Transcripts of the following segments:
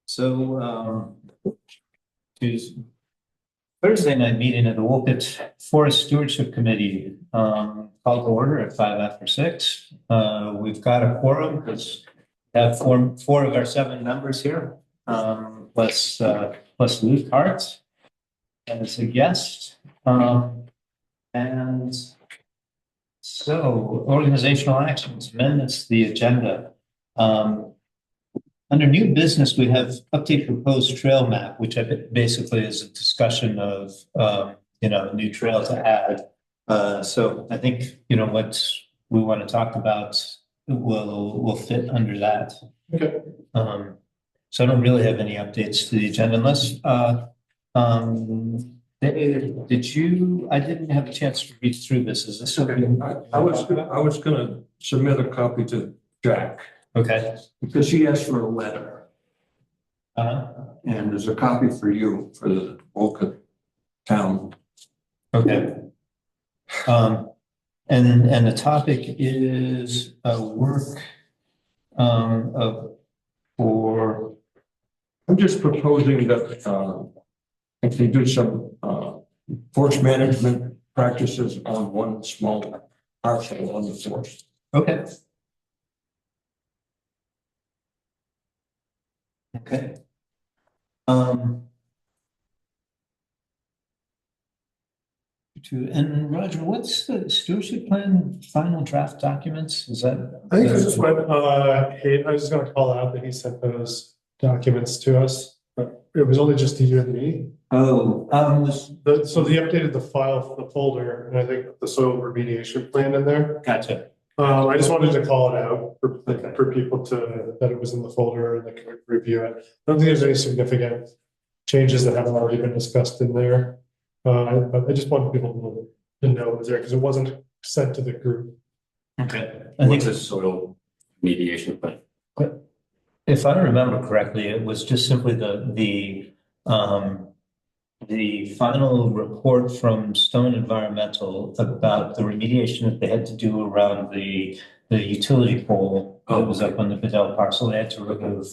So, Tuesday, Thursday night meeting of the Wolcott Forest Stewardship Committee, called to order at 5 after 6. We've got a quorum because we have four of our 7 members here, plus Wolcott as a guest. And so organizational actions, amendments to the agenda. Under new business, we have update proposed trail map, which basically is a discussion of, new trail to add. So I think, what we want to talk about will fit under that. Okay. So I don't really have any updates to the agenda unless, did you, I didn't have a chance to read through this. Is this something? I was gonna submit a copy to Jack. Okay. Because he asked for a letter. Uh-huh. And there's a copy for you for the Wolcott town. Okay. And the topic is work for. I'm just proposing that if they do some forest management practices on one small parcel on the forest. Okay. Okay. And Roger, what's the stewardship plan final draft documents? Is that? I think this is what I was just going to call out that he sent those documents to us, but it was only just to you and me. Oh, So they updated the file for the folder, and I think the soil remediation plan in there. gotcha. I just wanted to call it out for people that it was in the folder and they could review it. I don't think there's any significant changes that haven't already been discussed in there. But I just wanted people to know it was there because it wasn't sent to the group. Okay. What's a soil mediation plan? If I remember correctly, it was just simply the final report from Stone Environmental about the remediation that they had to do around the utility pole that was up on the Bedell parcel. They had to remove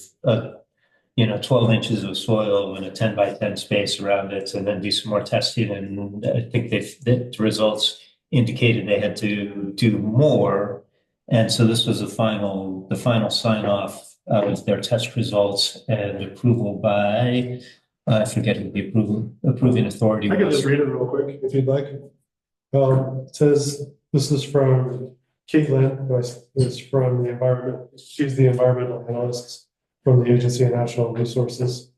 12 inches of soil in a 10 by 10 space around it, and then do some more testing. And I think the results indicated they had to do more. And so this was the final sign off of their test results and approval by, I forget who the approving authority was. I can just read it real quick if you'd like. It says, this is from Caitlin, who is from the environment. She's the environmental analyst from the Agency of Natural Resources.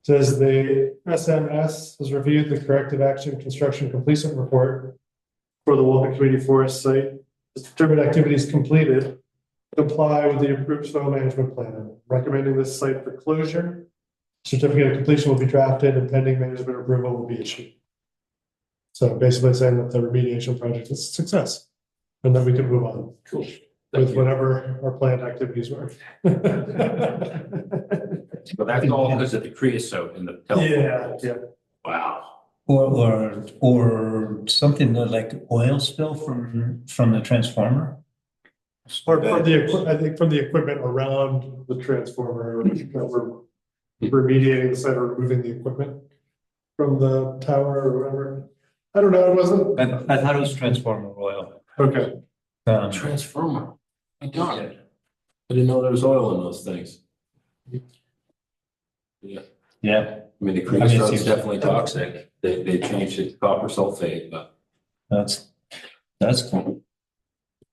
It says the SMS has reviewed the corrective action construction completion report for the Wolcott Community Forest site. Has determined activities completed comply with the approved soil management plan, recommending this site for closure. Certificate of completion will be drafted and pending management approval will be issued. So basically saying that the remediation project is a success and then we can move on. Cool. With whatever our planned activities were. But that's all because of the creosote in the telephone. Yeah. Wow. Or something like oil spill from the transformer. Or I think from the equipment around the transformer, we're remediating the site or removing the equipment from the tower or whatever. I don't know. It wasn't. I thought it was transformer oil. Okay. Transformer. My God. I didn't know there was oil in those things. Yeah. Yeah. I mean, the creosote's definitely toxic. They changed it to copper sulfate, but. That's cool.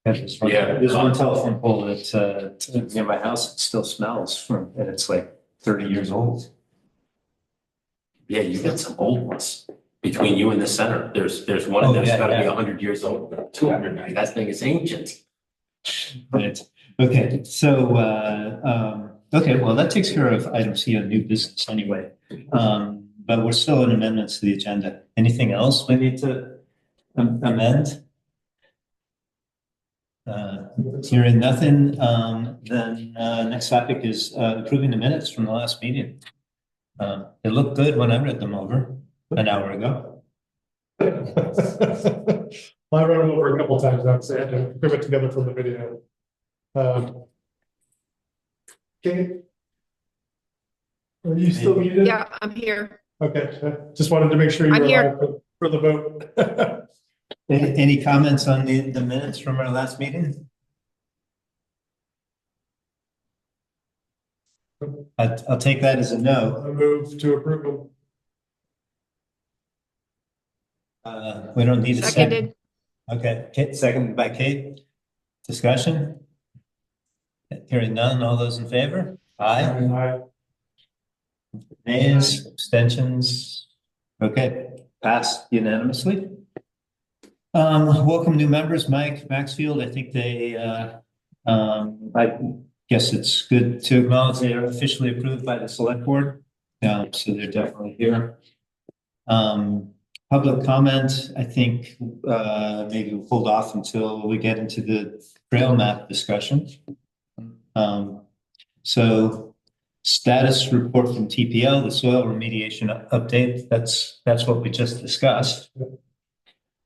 Yeah. There's one telephone pole that's near my house. It still smells and it's like 30 years old. Yeah, you got some old ones. Between you and the center, there's one that's gotta be 100 years old, 200. That thing is ancient. Right. Okay. So, okay. Well, that takes care of item C on new business anyway. But we're still in amendments to the agenda. Anything else we need to amend? Hearing nothing, then next topic is approving the minutes from the last meeting. It looked good when I read them over an hour ago. I read them over a couple times. I had to group it together from the video. Okay. Are you still muted? Yeah, I'm here. Okay, just wanted to make sure you I'm were here. live for the vote. Any comments on the minutes from our last meeting? I'll take that as a no. I move to approve them. We don't need a second. Seconded. Okay, Kate, seconded by Kate. Discussion? Hearing none, all those in favor? Aye. Aye. Nays, abstentions? Okay, passed unanimously. Welcome new members, Mike Maxfield. I think I guess it's good to acknowledge they are officially approved by the select board. So they're definitely here. Public comment, I think, maybe we'll hold off until we get into the trail map discussion. So status report from TPL, the soil remediation update, that's what we just discussed.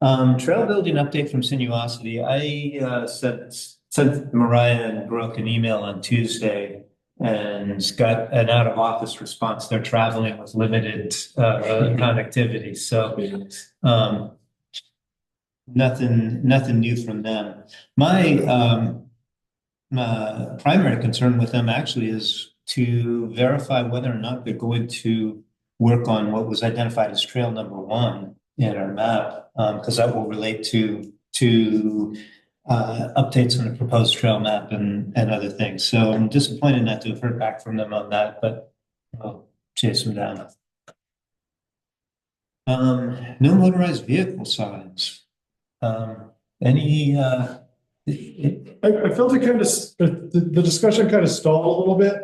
Trail building update from Sinuosity. I sent Mariah and Brooke an email on Tuesday and got an out of office response. They're traveling with limited connectivity. So nothing new from them. My primary concern with them actually is to verify whether or not they're going to work on what was identified as trail number 1 in our map, because that will relate to updates on the proposed trail map and other things. So I'm disappointed not to have heard back from them on that, but I'll chase them down. No motorized vehicle signs. Any I felt it kind of, the discussion kind of stalled a little bit.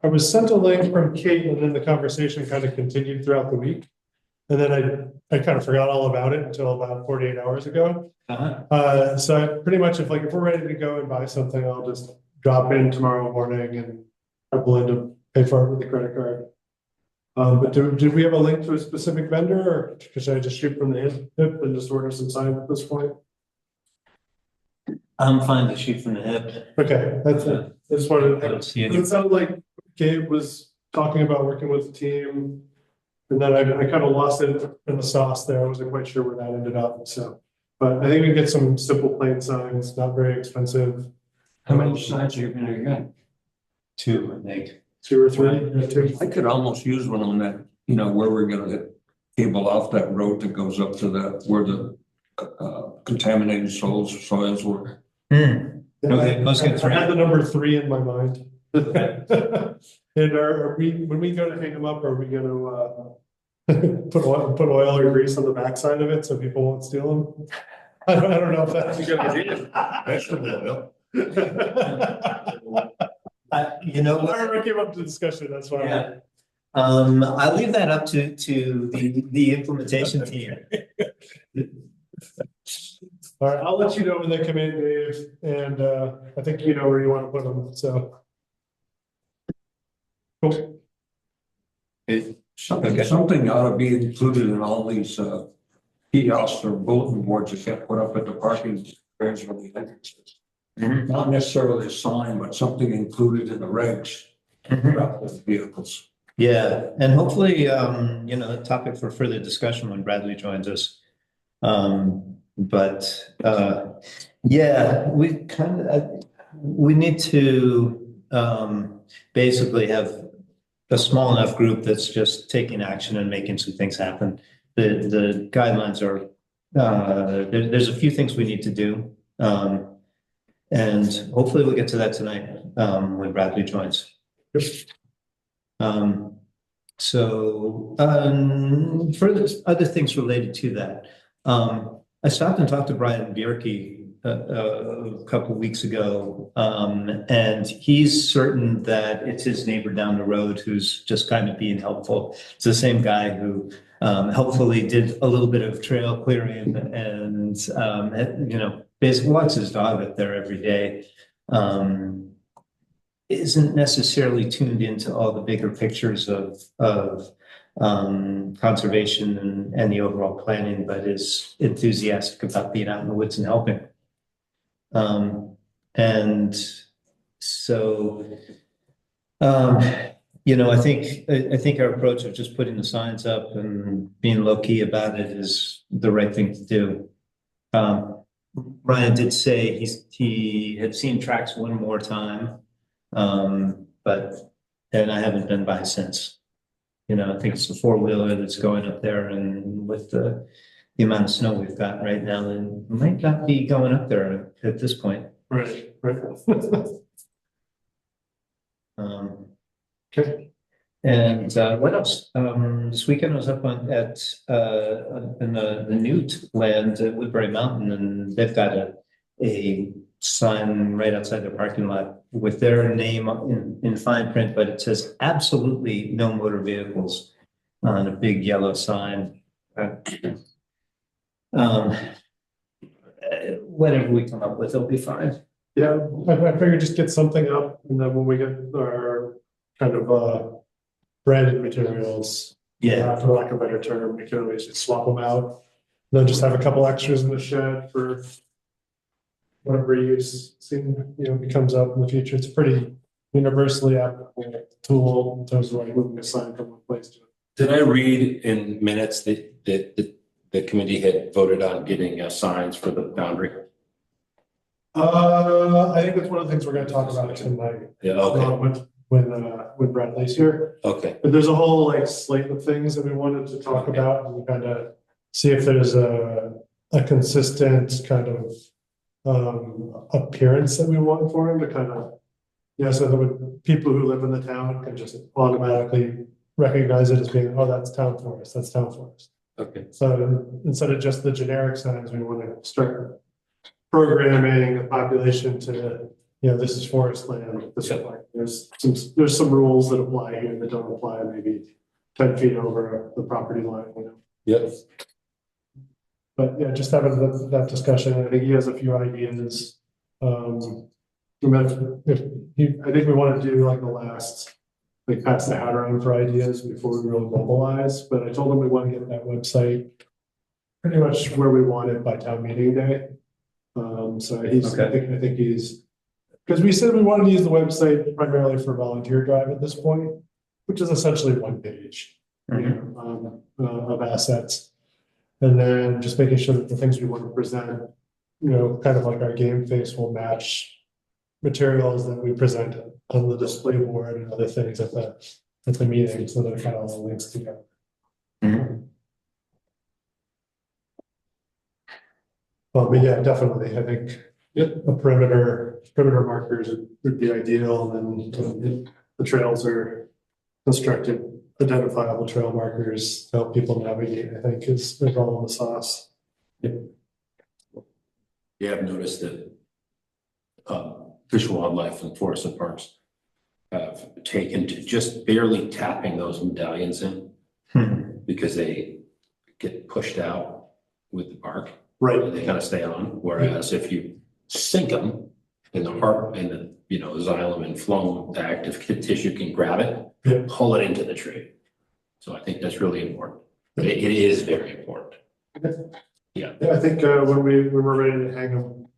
I was sent a link from Kate and then the conversation kind of continued throughout the week. And then I kind of forgot all about it until about 48 hours ago. So I pretty much if we're ready to go and buy something, I'll just drop in tomorrow morning and I'm willing to pay for it with the credit card. But did we have a link to a specific vendor, or should I just shoot from the hip and just order some signs at this point? I'm fine to shoot from the hip. Okay, that's it. I just wanted I don't see any. it sounded like Gabe was talking about working with the team. And then I kind of lost it in the sauce there. I wasn't quite sure where that ended up. So, but I think we can get some simple plain signs, not very expensive. How many signs are you gonna get? 2, I think. 2 or 3. 2. I could almost use one on that, where we're gonna cable off that road that goes up to where the contaminated soils were. Okay, let's get I had the number 3 in my mind. And are we, when we go to hang them up, are we going to put oil or grease on the backside of it so people won't steal them? I don't know if that's a good idea. Vegetable oil. You know what? I already came up to discussion. That's why. Yeah. I'll leave that up to the implementation team. All right, I'll let you know when they come in, Dave, and I think you know where you want to put them. So. Cool. Something ought to be included in all these kiosks or bulletin boards that get put up at the parking areas or the entrances. Not necessarily a sign, but something included in the regs about the vehicles. Yeah, and hopefully, a topic for further discussion when Bradley joins us. Yeah, we need to basically have a small enough group that's just taking action and making some things happen. The guidelines are, there's a few things we need to do. And hopefully we'll get to that tonight when Bradley joins. Further other things related to that. I stopped and talked to Brian Bierke a couple of weeks ago, and he's certain that it's his neighbor down the road who's just kind of being helpful. It's the same guy who helpfully did a little bit of trail clearing and basically walks his dog up there every day. Isn't necessarily tuned into all the bigger pictures of conservation and the overall planning, but is enthusiastic about being out in the woods and helping. And so, I think our approach of just putting the signs up and being low key about it is the right thing to do. Ryan did say he had seen tracks one more time, and I haven't been by since. I think it's a four-wheeler that's going up there, and with the amount of snow we've got right now, and might not be going up there at this point. Right. Okay. And what else? This weekend I was up in the Newt land at Woodbury Mountain, and they've got a sign right outside their parking lot with their name in fine print, but it says absolutely no motor vehicles on a big yellow sign. Whatever we come up with, it'll be fine. Yeah, I figured just get something up, and then when we get our kind of branded materials, for lack of a better term, we can always just swap them out. Then just have a couple extras in the shed for whatever use comes up in the future. It's pretty universally applicable tool in terms of like moving a sign from one place to Did I read in minutes that the committee had voted on getting signs for the boundary? I think that's one of the things we're going to talk about tonight. Yeah, okay. When Bradley's here. Okay. But there's a whole like slate of things that we wanted to talk about and kind of see if there's a consistent kind of appearance that we want for him to kind of, so that people who live in the town can just automatically recognize it as being, oh, that's town forest, that's town forest. Okay. So instead of just the generic signs, we want to start programming the population to, this is forest land. This is like, there's some rules that apply here that don't apply maybe 10 feet over the property line. Yep. But yeah, just having that discussion. I think he has a few ideas. I think we want to do like the last, like pass the hat around for ideas before we really mobilize. But I told him we want to get that website pretty much where we want it by town meeting day. So he's, okay. I think he's, because we said we wanted to use the website primarily for volunteer drive at this point, which is essentially one page of assets. And then just making sure that the things we want to present, kind of like our game face will match materials that we present on the display board and other things at the meeting, so that it kind of all links together. But yeah, definitely. I think a perimeter markers would be ideal, and then the trails are constructed identifiable trail markers to help people navigate. I think is all in the sauce. Yeah, I've noticed that Fish and Wildlife and Forests and Parks have taken to just barely tapping those medallions in because they get pushed out with the bark. Right. And they kind of stay on. Whereas if you sink them in the heart and the xylem and phloem, the active tissue can grab it, pull it into the tree. So I think that's really important. But it is very important. Yeah. I think when we're ready to hang them,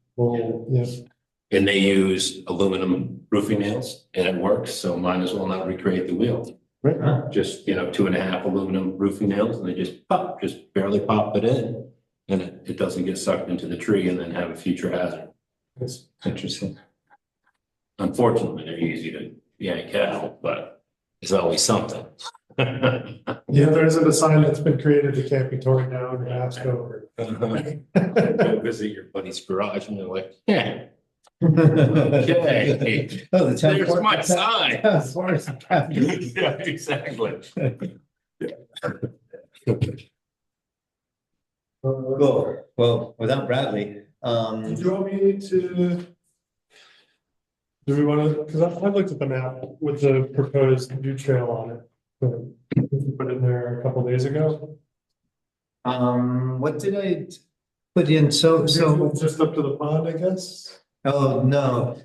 And they use aluminum roofing nails, and it works. So might as well not recreate the wheel. Right. Just 2.5 aluminum roofing nails, and they just barely pop it in, and it doesn't get sucked into the tree and then have a future hazard. That's interesting. Unfortunately, they're easy to yank out, but it's always something. Yeah, there isn't a sign that's been created that can't be torn down or asked over. Go visit your buddy's garage and they're like, yeah. Okay. Oh, There's my sign. Yeah, exactly. Cool. Well, without Bradley, Do you want me to? Do we want to? Because I looked at the map with the proposed new trail on it. Put it in there a couple days ago. what did I put in? So Just up to the pond, I guess. Oh, no.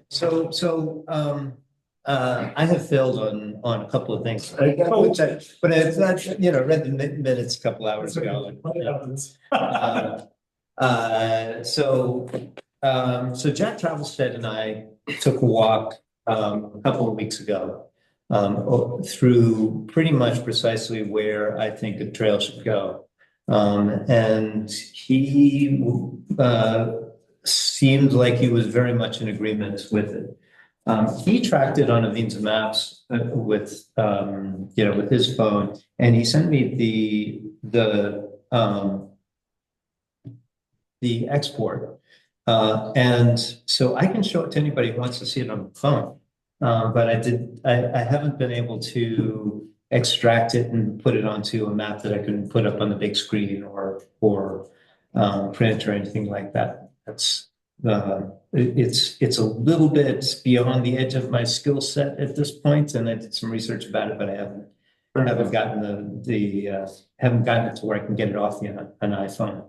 I have failed on a couple of things. But it's not, read the minutes a couple hours ago. So Jack Travelstead and I took a walk a couple of weeks ago through pretty much precisely where I think a trail should go. And he seemed like he was very much in agreement with it. He tracked it on Avine's maps with with his phone, and he sent me the export. And so I can show it to anybody who wants to see it on the phone. But I haven't been able to extract it and put it onto a map that I can put up on the big screen or print or anything like that. That's it's a little bit beyond the edge of my skill set at this point, and I did some research about it, but I haven't gotten haven't gotten it to where I can get it off an iPhone.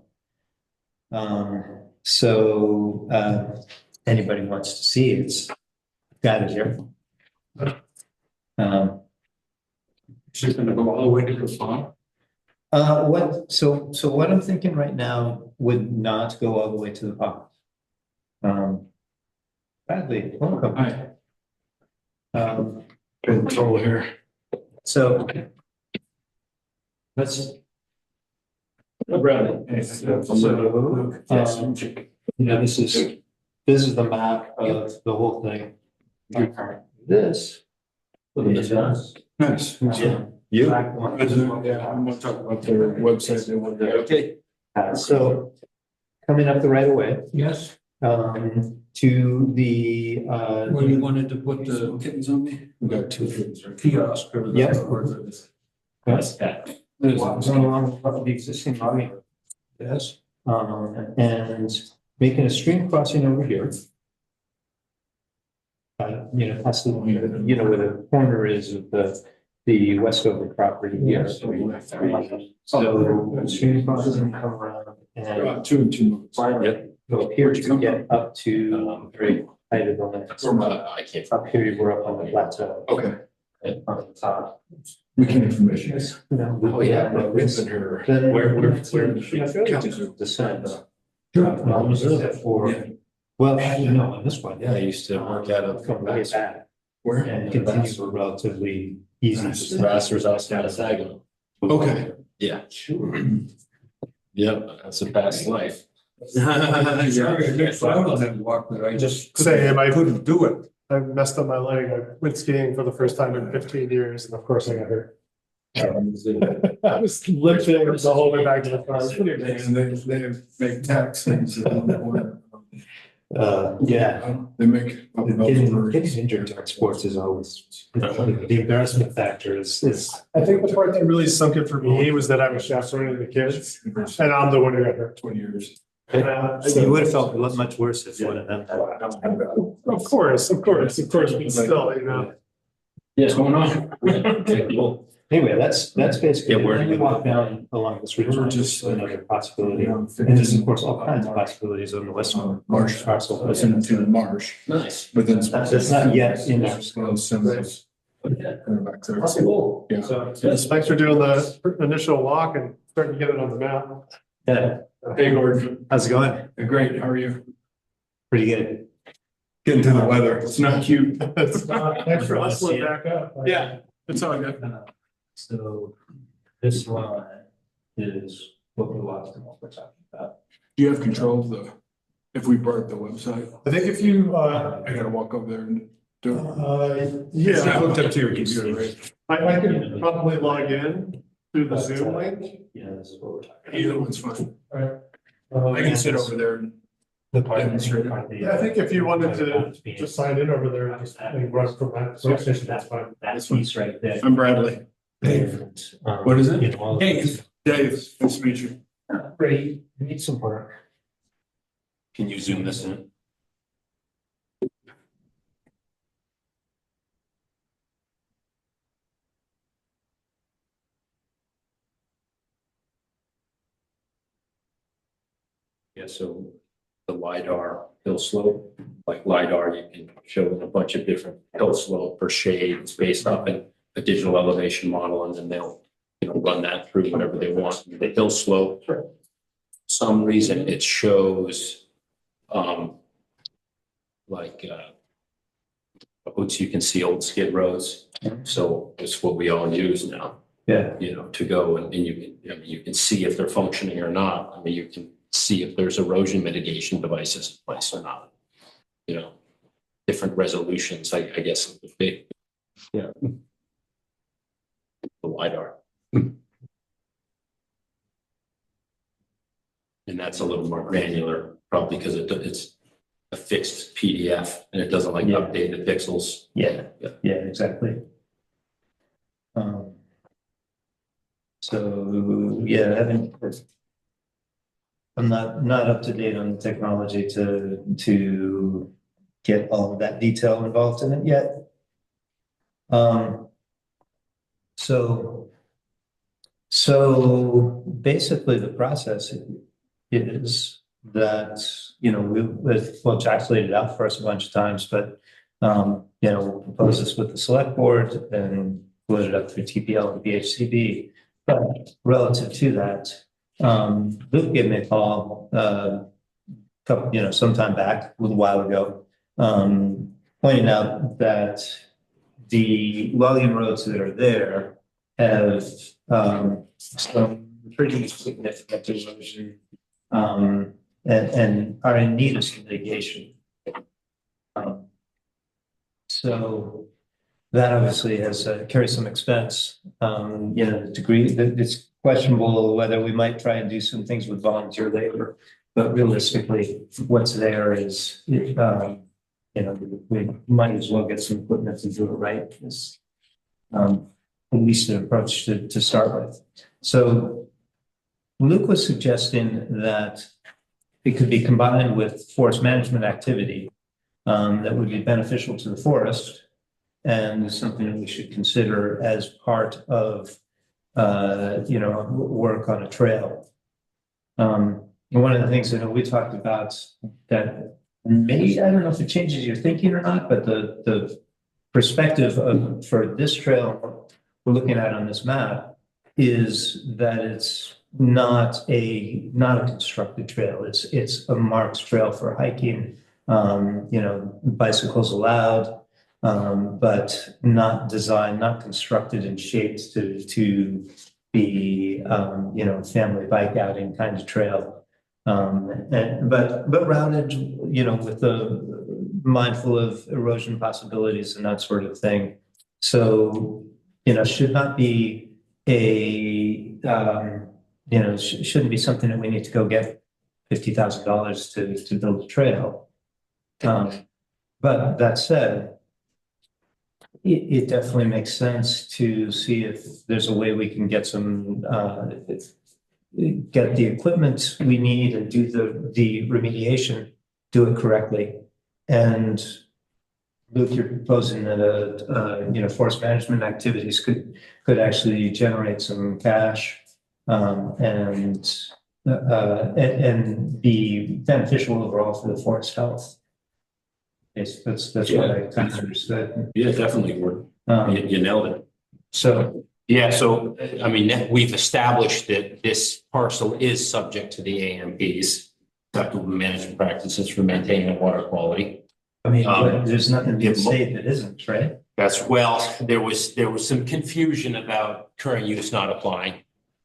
So anybody wants to see it, it's got it here. She's gonna go all the way to the farm. So what I'm thinking right now would not go all the way to the pond. Bradley, welcome. Hi. Control here. So let's. Bradley. This is the map of the whole thing. This. Nice. Yeah. You. Yeah, I'm gonna talk about their website. They want to. Okay. So coming up the right of way. Yes. To the When you wanted to put the kittens on me? We got two kittens. Kiosk. Yep. That's that. There's going along with the existing logging. Yes. And making a stream crossing over here. Past the, where the corner is of the Westover property here. So stream crossing come around and Two and two. go up here to get up to very height of the limits. I can't. Up here, we're up on the plateau. Okay. And on the top. We can information. Oh, yeah. Then where the descent. Well, on this one, Yeah, I used to work out of. come way back Where? and continues a relatively easy. Vassar's house out of Saginaw. Okay. Yeah. Yep, that's a past life. I had walked it. I just Say, couldn't do it. I messed up my leg. I went skiing for the first time in 15 years, and of course I got hurt. I was limping the whole way back to the car. It was pretty amazing. And they make tax things. Yeah. They make. Getting injured during sports is always, the embarrassment factor is. I think the part that really sunk it for me was that I was chaperoning the kids, and I'm the one who got hurt. 20 years. You would have felt much worse if one of them. Of course, but still, Yeah. What's going on? Well, anyway, that's basically, Yeah, when we walk down along this ridge, We're just, another possibility. And there's of course all kinds of possibilities on the western Marsh parcel. That's into the marsh. Nice. Within. That's not yet in our Symbols. Back there. Cool. Yeah. So, thanks for doing the initial walk and starting to get it on the map. yeah, Hey, Gordon. how's it going? Great. How are you? Pretty good. Getting to the weather. It's not cute. Thanks for hustling back up. Yeah. It's all good. So this one is what we're talking about. Do you have control of the, if we brought up the website? I think if you, I gotta walk over there and do it. yeah, I hooked up to your computer, right? I could probably log in through the Zoom link. Yeah, this is what we're talking about. Either one's fine. Right. I can sit over there and The part demonstrate it. Yeah, I think if you wanted to just sign in over there and just run from that station, that's fine. That's piece right there. I'm Bradley. And, What is it? all of Dave. Dave, nice to meet you. Great, need some work. Can you zoom this in? Yeah, so the LiDAR hill slope, like LiDAR, you can show in a bunch of different hill slope or shades based off a digital elevation model, and then they'll, run that through whatever they want. The hill slope, for some reason, it shows, you can see old skid roads. So it's what we all use now, Yeah, you know, to go and you can see if they're functioning or not. I mean, you can see if there's erosion mitigation devices in place or not. You know, different resolutions, I guess it would be. Yeah. The LiDAR. And that's a little more granular, probably because it's a fixed PDF and it doesn't like Yeah. update the pixels. yeah, Yeah. yeah, exactly. So, yeah, I'm not up to date on the technology to get all of that detail involved in it yet. So basically the process is that, you know, well, Jack's laid it out for us a bunch of times, but, you know, we'll propose this with the select board and put it up through TPL and VHCB. But relative to that, Luke gave me a call, sometime back, a little while ago, pointing out that the logging roads that are there have, some pretty significant erosion, and are in need of some mitigation. So that obviously has carries some expense. The degree that it's questionable whether we might try and do some things with volunteer labor, but realistically, what's there is, we might as well get some equipment to do it right. It's at least an approach to start with. So Luke was suggesting that it could be combined with forest management activity that would be beneficial to the forest and something that we should consider as part of, work on a trail. And one of the things that we talked about that maybe, I don't know if it changes your thinking or not, but the perspective for this trail we're looking at on this map is that it's not a constructed trail. It's a marked trail for hiking. Bicycles allowed, but not designed, not constructed and shaped to be, family bike outing kind of trail. But routed, with the mindful of erosion possibilities and that sort of thing. So, should not be shouldn't be something that we need to go get $50,000 to build a trail. But that said, it definitely makes sense to see if there's a way we can get get the equipment we need and do the remediation, do it correctly. And Luke, you're proposing that forest management activities could actually generate some cash and be beneficial overall for the forest health. Yes, that's what I kind of understood. Yeah, definitely. You nailed it. So, yeah, so I mean, we've established that this parcel is subject to the AMPs, acceptable management practices for maintaining water quality. I mean, there's nothing in the state that isn't, right? There was some confusion about current use not applying.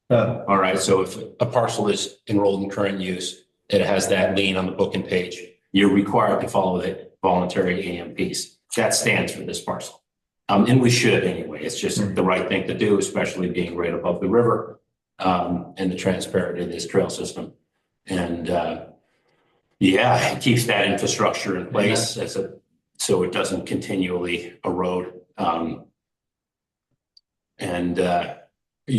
All right, so if a parcel is enrolled in current use, it has that lien on the book and page, you're required to follow the voluntary AMPs. That stands for this parcel. And we should anyway. It's just the right thing to do, especially being right above the river, and the transparency of this trail system. And it keeps that infrastructure in place so it doesn't continually erode.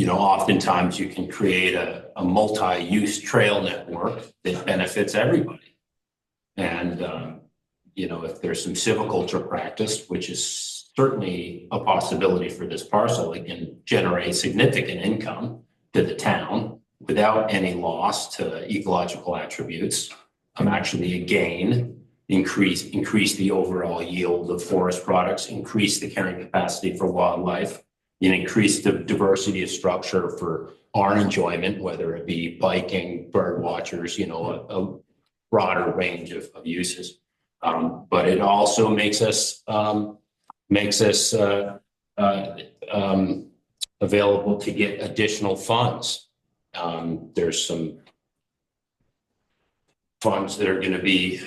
Oftentimes you can create a multi-use trail network that benefits everybody. And if there's some silviculture practice, which is certainly a possibility for this parcel, it can generate significant income to the town without any loss to ecological attributes. Actually a gain, increase the overall yield of forest products, increase the carrying capacity for wildlife, and increase the diversity of structure for our enjoyment, whether it be biking, bird watchers, a broader range of uses. But it also makes us available to get additional funds. There's some funds that are going to be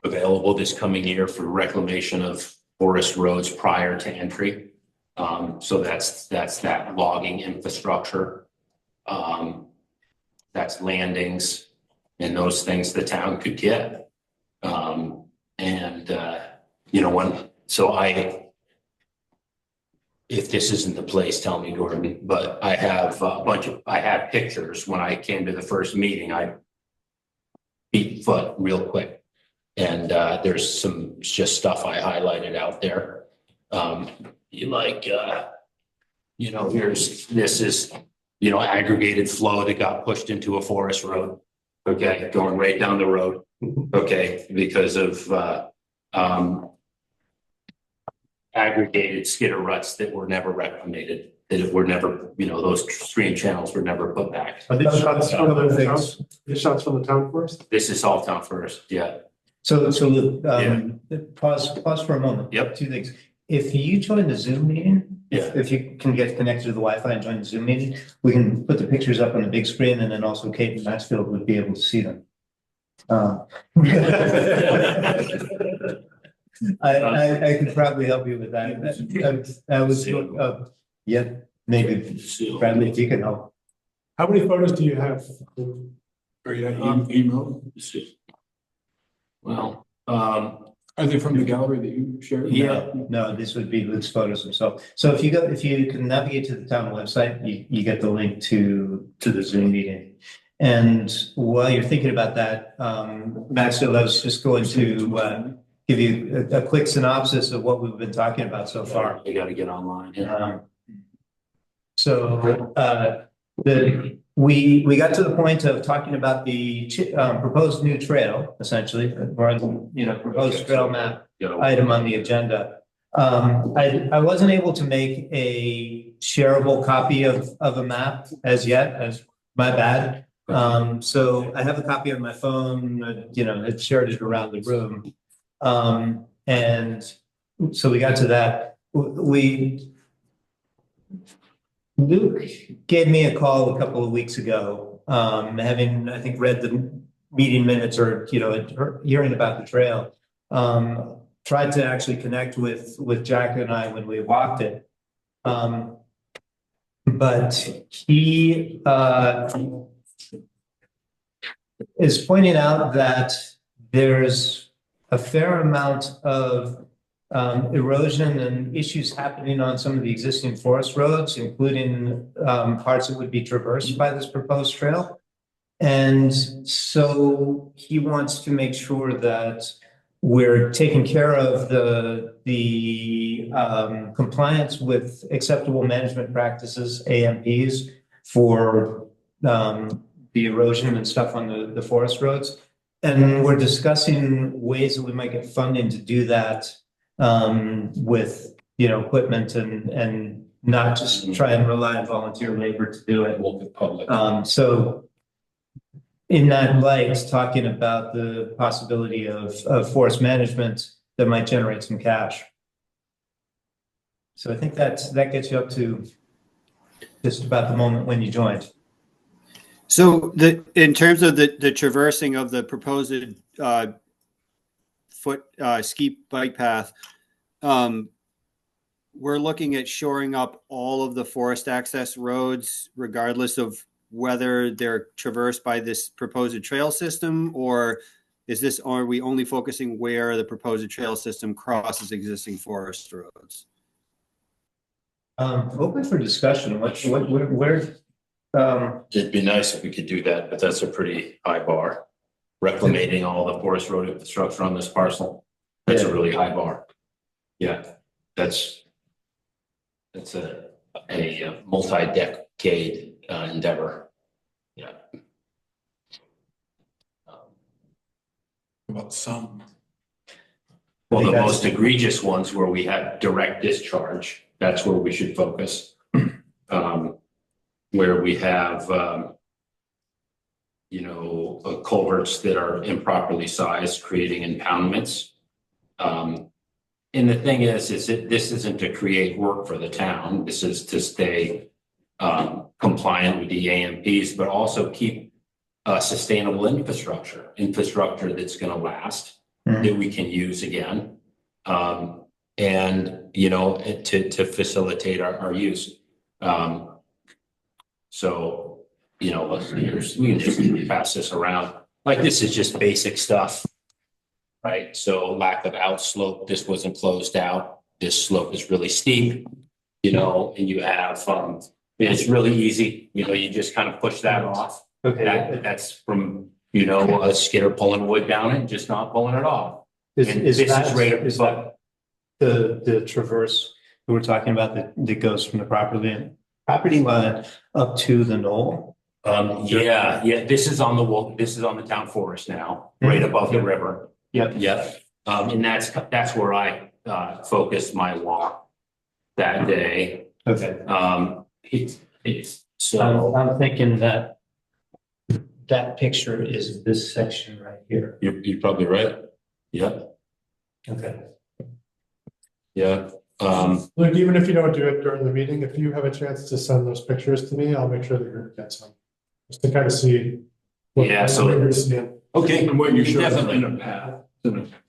available this coming year for reclamation of forest roads prior to entry. So that's that logging infrastructure. That's landings and those things the town could get. If this isn't the place, tell me, Gordon, but I have I have pictures. When I came to the first meeting, I beat foot real quick. And there's some just stuff I highlighted out there. This is aggregated flow that got pushed into a forest road. Okay, going right down the road. Okay, because of aggregated skidder ruts that were never reclamated, that were never, those stream channels were never put back. This shots from the town forest? This is all town first, yeah. So pause for a moment. Yep. Two things. If you join the Zoom meeting, Yeah. if you can get connected to the Wi-Fi and join the Zoom meeting, we can put the pictures up on the big screen, and then also Kate and Maxfield would be able to see them. I could probably help you with that. I was, yeah, maybe Bradley, if you can help. How many photos do you have? Or email? Well, Are they from the gallery that you shared? Yeah, no, this would be Luke's photos himself. So if you can navigate to the town website, you get the link to the Zoom meeting. And while you're thinking about that, Maxfield, I was just going to give you a quick synopsis of what we've been talking about so far. You got to get online. Yeah. We got to the point of talking about the proposed new trail, essentially, or proposed trail map item on the agenda. I wasn't able to make a shareable copy of a map as yet, as my bad. So I have a copy on my phone, had shared it around the room. And so we got to that. Luke gave me a call a couple of weeks ago, having, I think, read the meeting minutes or, hearing about the trail. Tried to actually connect with Jack and I when we walked it. But he is pointing out that there's a fair amount of erosion and issues happening on some of the existing forest roads, including parts that would be traversed by this proposed trail. And so he wants to make sure that we're taking care of the compliance with acceptable management practices, AMPs, for the erosion and stuff on the forest roads. And we're discussing ways that we might get funding to do that with equipment and not just try and rely on volunteer labor to do it. So in that light, talking about the possibility of forest management that might generate some cash. So I think that gets you up to just about the moment when you joined. So in terms of the traversing of the proposed ski bike path, we're looking at shoring up all of the forest access roads, regardless of whether they're traversed by this proposed trail system, or are we only focusing where the proposed trail system crosses existing forest roads? Open for discussion. Where? It'd be nice if we could do that, but that's a pretty high bar. Reclamating all the forest road infrastructure on this parcel, that's a really high bar. Yeah, that's a multi-decade endeavor. Yeah. About some. Well, the most egregious ones where we have direct discharge, that's where we should focus. Where we have, culverts that are improperly sized, creating impoundments. and the thing is that this isn't to create work for the town. This is to stay compliant with the AMPs, but also keep sustainable infrastructure that's going to last, that we can use again. And, you know, to facilitate our use. So, you know, we can just pass this around. Like, this is just basic stuff, right? So lack of outslope, this wasn't closed out. This slope is really steep, you know, and you have, it's really easy, you know, you just kind of push that off. Okay. That's from, you know, a skidder pulling wood down it, just not pulling it off. And this is right up that the traverse that we're talking about that goes from the property line up to the knoll? Yeah, this is on the town forest now, right above the river. Yep. And that's where I focused my walk that day. Okay. So I'm thinking that picture is this section right here. you're probably right. Yep. Okay. Yeah. Look, even if you don't do it during the meeting, if you have a chance to send those pictures to me, I'll make sure the group gets them. Just to kind of see. Yeah, so- you're seeing. Okay. And what you showed Definitely. in a path.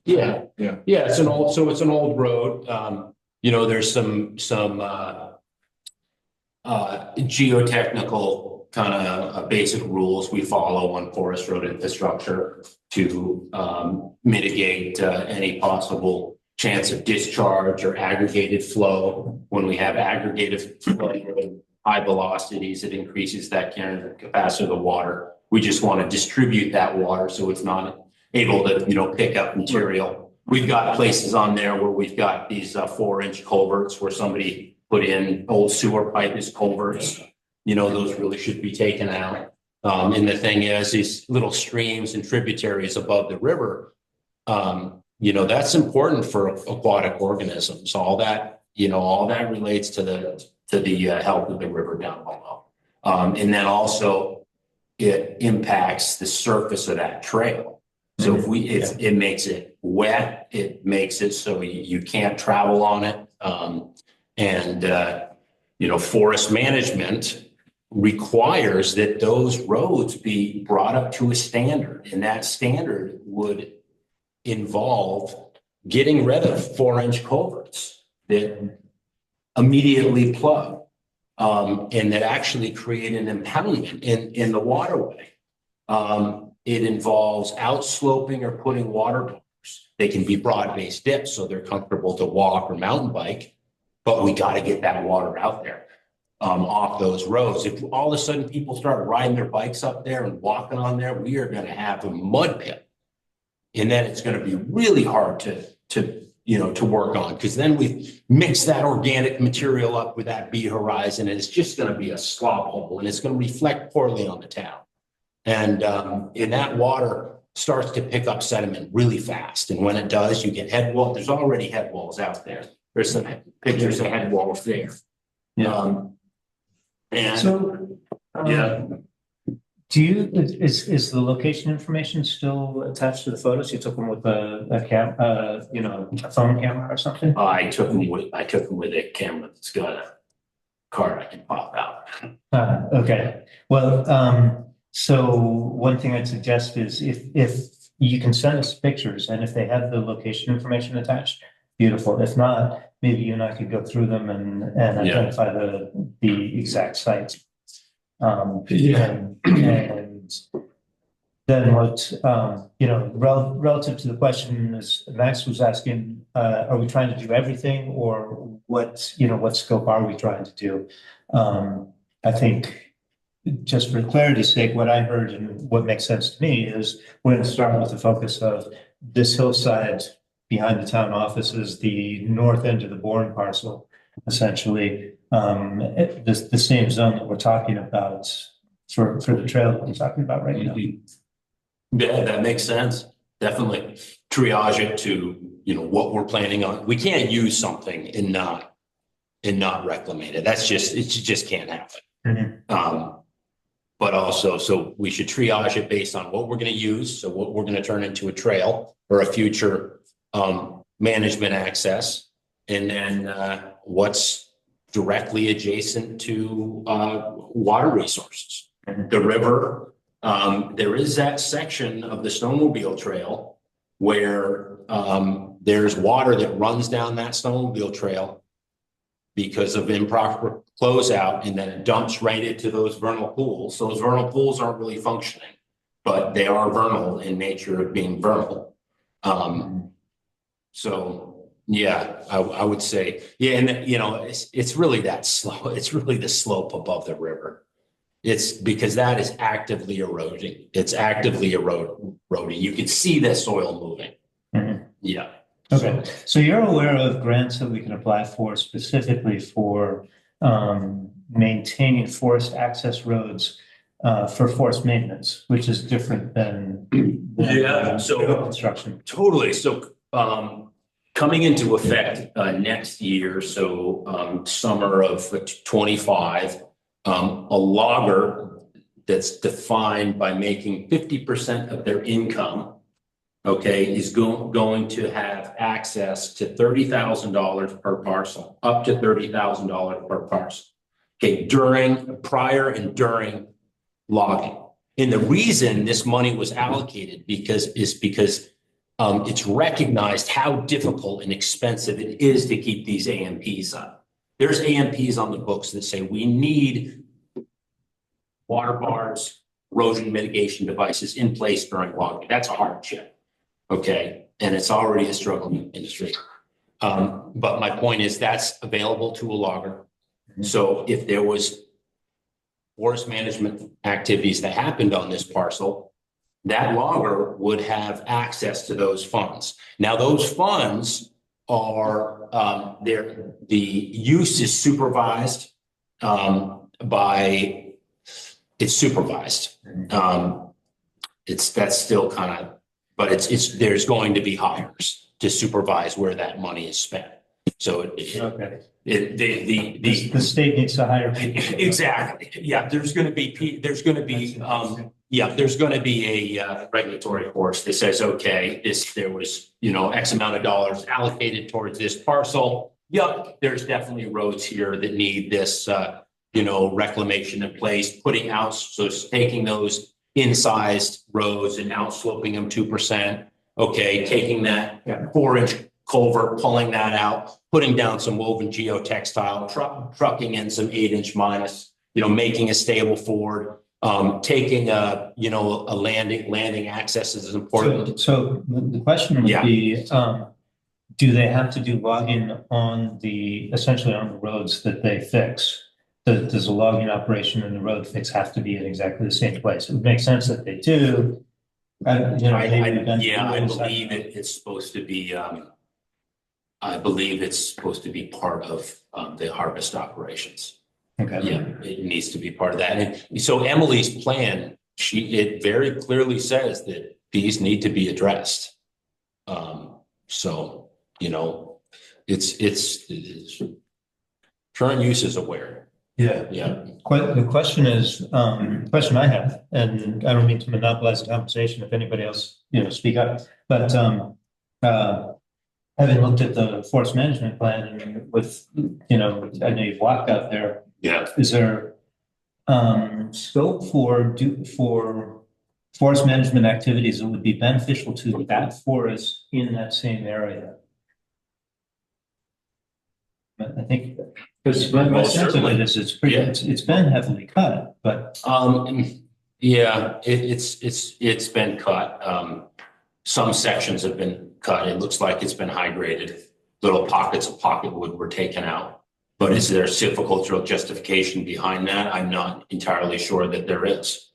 Yeah. Yeah. Yeah, it's an old road. You know, there's some geotechnical kind of basic rules we follow on forest road infrastructure to mitigate any possible chance of discharge or aggregated flow. When we have aggregated flow, high velocities, it increases that carrying capacity of the water. We just want to distribute that water so it's not able to, you know, pick up material. We've got places on there where we've got these 4-inch culverts where somebody put in old sewer pipe as culverts. You know, those really should be taken out. And the thing is, these little streams and tributaries above the river, you know, that's important for aquatic organisms. All that relates to the health of the river down below. And then also it impacts the surface of that trail. So if it makes it wet, it makes it so you can't travel on it. You know, forest management requires that those roads be brought up to a standard, and that standard would involve getting rid of 4-inch culverts that immediately plug, and that actually create an impoundment in the waterway. It involves outsloping or putting water buffers. They can be broad-based dips, so they're comfortable to walk or mountain bike, but we got to get that water out there off those roads. If all of a sudden people start riding their bikes up there and walking on there, we are going to have a mud pit. And then it's going to be really hard to work on, because then we mix that organic material up with that B horizon, and it's just going to be a slop hole, and it's going to reflect poorly on the town. And that water starts to pick up sediment really fast. And when it does, you get head walls. There's already head walls out there. There's some pictures of head walls there. Yeah. Yeah. Is the location information still attached to the photos? You took them with a phone camera or something? I took them with a camera that's got a card I can pop out. Okay. Well, so one thing I'd suggest is if you can send us pictures, and if they have the location information attached, beautiful. If not, maybe you and I could go through them and identify the exact sites. And then what, relative to the question is Max was asking, are we trying to do everything, or what scope are we trying to do? I think, just for clarity's sake, what I heard and what makes sense to me is we're going to start with the focus of this hillside behind the town offices, the north end of the Bourne parcel, essentially, the same zone that we're talking about for the trail that we're talking about right now. Yeah, that makes sense. Definitely triage it to, what we're planning on. We can't use something and not reclaim it. It just can't happen. Mm-hmm. But also, so we should triage it based on what we're going to use. So what we're going to turn into a trail or a future, management access, and then what's directly adjacent to water resources. The river, there is that section of the snowmobile trail where there's water that runs down that snowmobile trail because of improper closeout, and then it dumps right into those vernal pools. Those vernal pools aren't really functioning, but they are vernal in nature of being vernal. So yeah, I would say, yeah, and you know, it's really that slow. It's really the slope above the river. It's because that is actively eroding. It's actively eroding. You can see the soil moving. Yeah. Okay, so you're aware of grants that we can apply for specifically for maintaining forest access roads for forest maintenance, which is different than construction. Totally. So coming into effect next year, so summer of 25, a logger that's defined by making 50% of their income, okay, is going to have access to $30,000 per parcel, up to $30,000 per parcel. Okay, prior and during logging. And the reason this money was allocated because it's recognized how difficult and expensive it is to keep these AMPs up. There's AMPs on the books that say we need water bars, erosion mitigation devices in place during logging. That's a hardship. Okay, and it's already a struggling industry. But my point is that's available to a logger. So if there was forest management activities that happened on this parcel, that logger would have access to those funds. Now, those funds are the use is supervised it's supervised. That's still kind of. But there's going to be hires to supervise where that money is spent. So the state needs to hire people. Exactly. Yeah, there's going to be a regulatory force that says, okay, there was X amount of dollars allocated towards this parcel. Yep, there's definitely roads here that need this reclamation in place, taking those incised roads and outsloping them 2%. Okay, taking that 4-inch culvert, pulling that out, putting down some woven geotextile, trucking in some 8-inch minus, making a stable ford, taking a landing access is important. So the question would be, do they have to do logging essentially on the roads that they fix? Does a logging operation and the road fix have to be in exactly the same place? It would make sense that they do. I believe it's supposed to be. I believe it's supposed to be part of the harvest operations. Okay. Yeah, it needs to be part of that. And so Emily's plan, it very clearly says that these need to be addressed. So it's current use is aware. Yeah. The question is, question I have, and I don't mean to monopolize the conversation. If anybody else, speak up. But having looked at the forest management plan, and with, I know you've walked out there. Yeah. Is there scope for forest management activities that would be beneficial to that forest in that same area? I think because my sense of it is it's been heavily cut, but it's been cut. Some sections have been cut. It looks like it's been high graded. Little pockets of pocketwood were taken out. But is there silvicultural justification behind that? I'm not entirely sure that there is.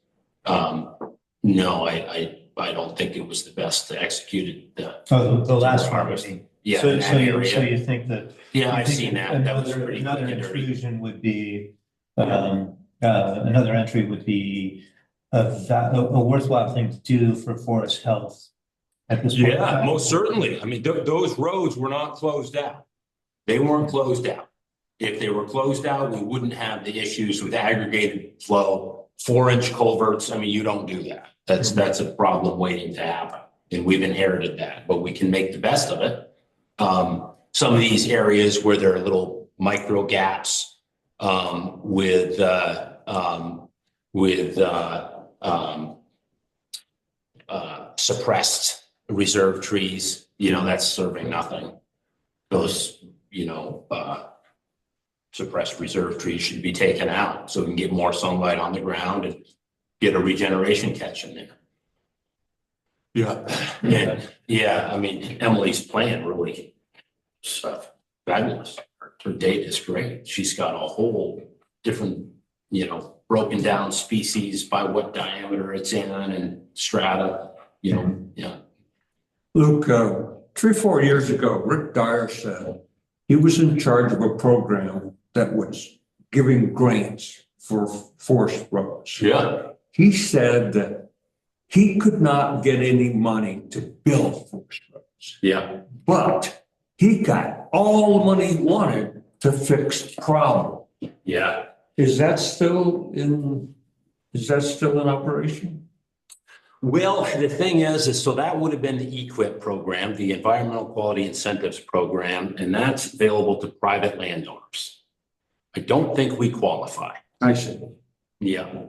No, I don't think it was the best to execute it. The last harvest. Yeah. So you think that? Yeah, I've seen that. Another intrusion would be another entry would be a worthwhile thing to do for forest health at this point. Yeah, most certainly. I mean, those roads were not closed out. They weren't closed out. If they were closed out, we wouldn't have the issues with aggregated flow, 4-inch culverts. I mean, you don't do that. That's a problem waiting to happen. And we've inherited that, but we can make the best of it. some of these areas where there are little micro gaps, with suppressed reserve trees, that's serving nothing. Those, suppressed reserve trees should be taken out so we can get more sunlight on the ground and get a regeneration catch in there. Yeah. Yeah, I mean, Emily's plan really fabulous. Her data is great. She's got a whole different, broken down species by what diameter it's in and strata, yeah. Luke, 3 or 4 years ago, Rick Dyer said he was in charge of a program that was giving grants for forest roads. Yeah. He said that he could not get any money to build forest roads, Yeah. but he got all the money he wanted to fix problems. Yeah. Is that still in operation? Well, the thing is so that would have been the EQIP program, the Environmental Quality Incentives Program, and that's available to private landowners. I don't think we qualify. I see. Yeah.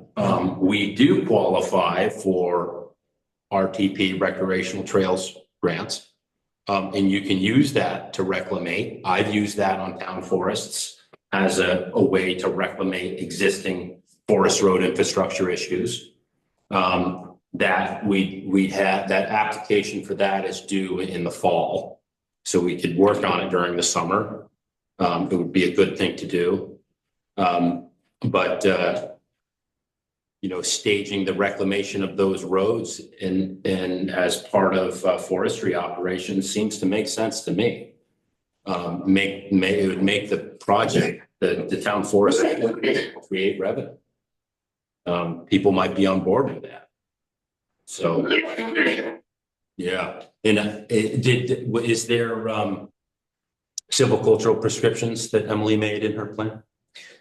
We do qualify for RTP recreational trails grants. And you can use that to reclimate. I've used that on town forests as a way to reclimate existing forest road infrastructure issues. That we had that application for that is due in the fall. So we could work on it during the summer. It would be a good thing to do. Staging the reclamation of those roads and as part of forestry operations seems to make sense to me. It would make the project, the town forest create revenue. People might be on board with that. So, yeah. And is there silvicultural prescriptions that Emily made in her plan?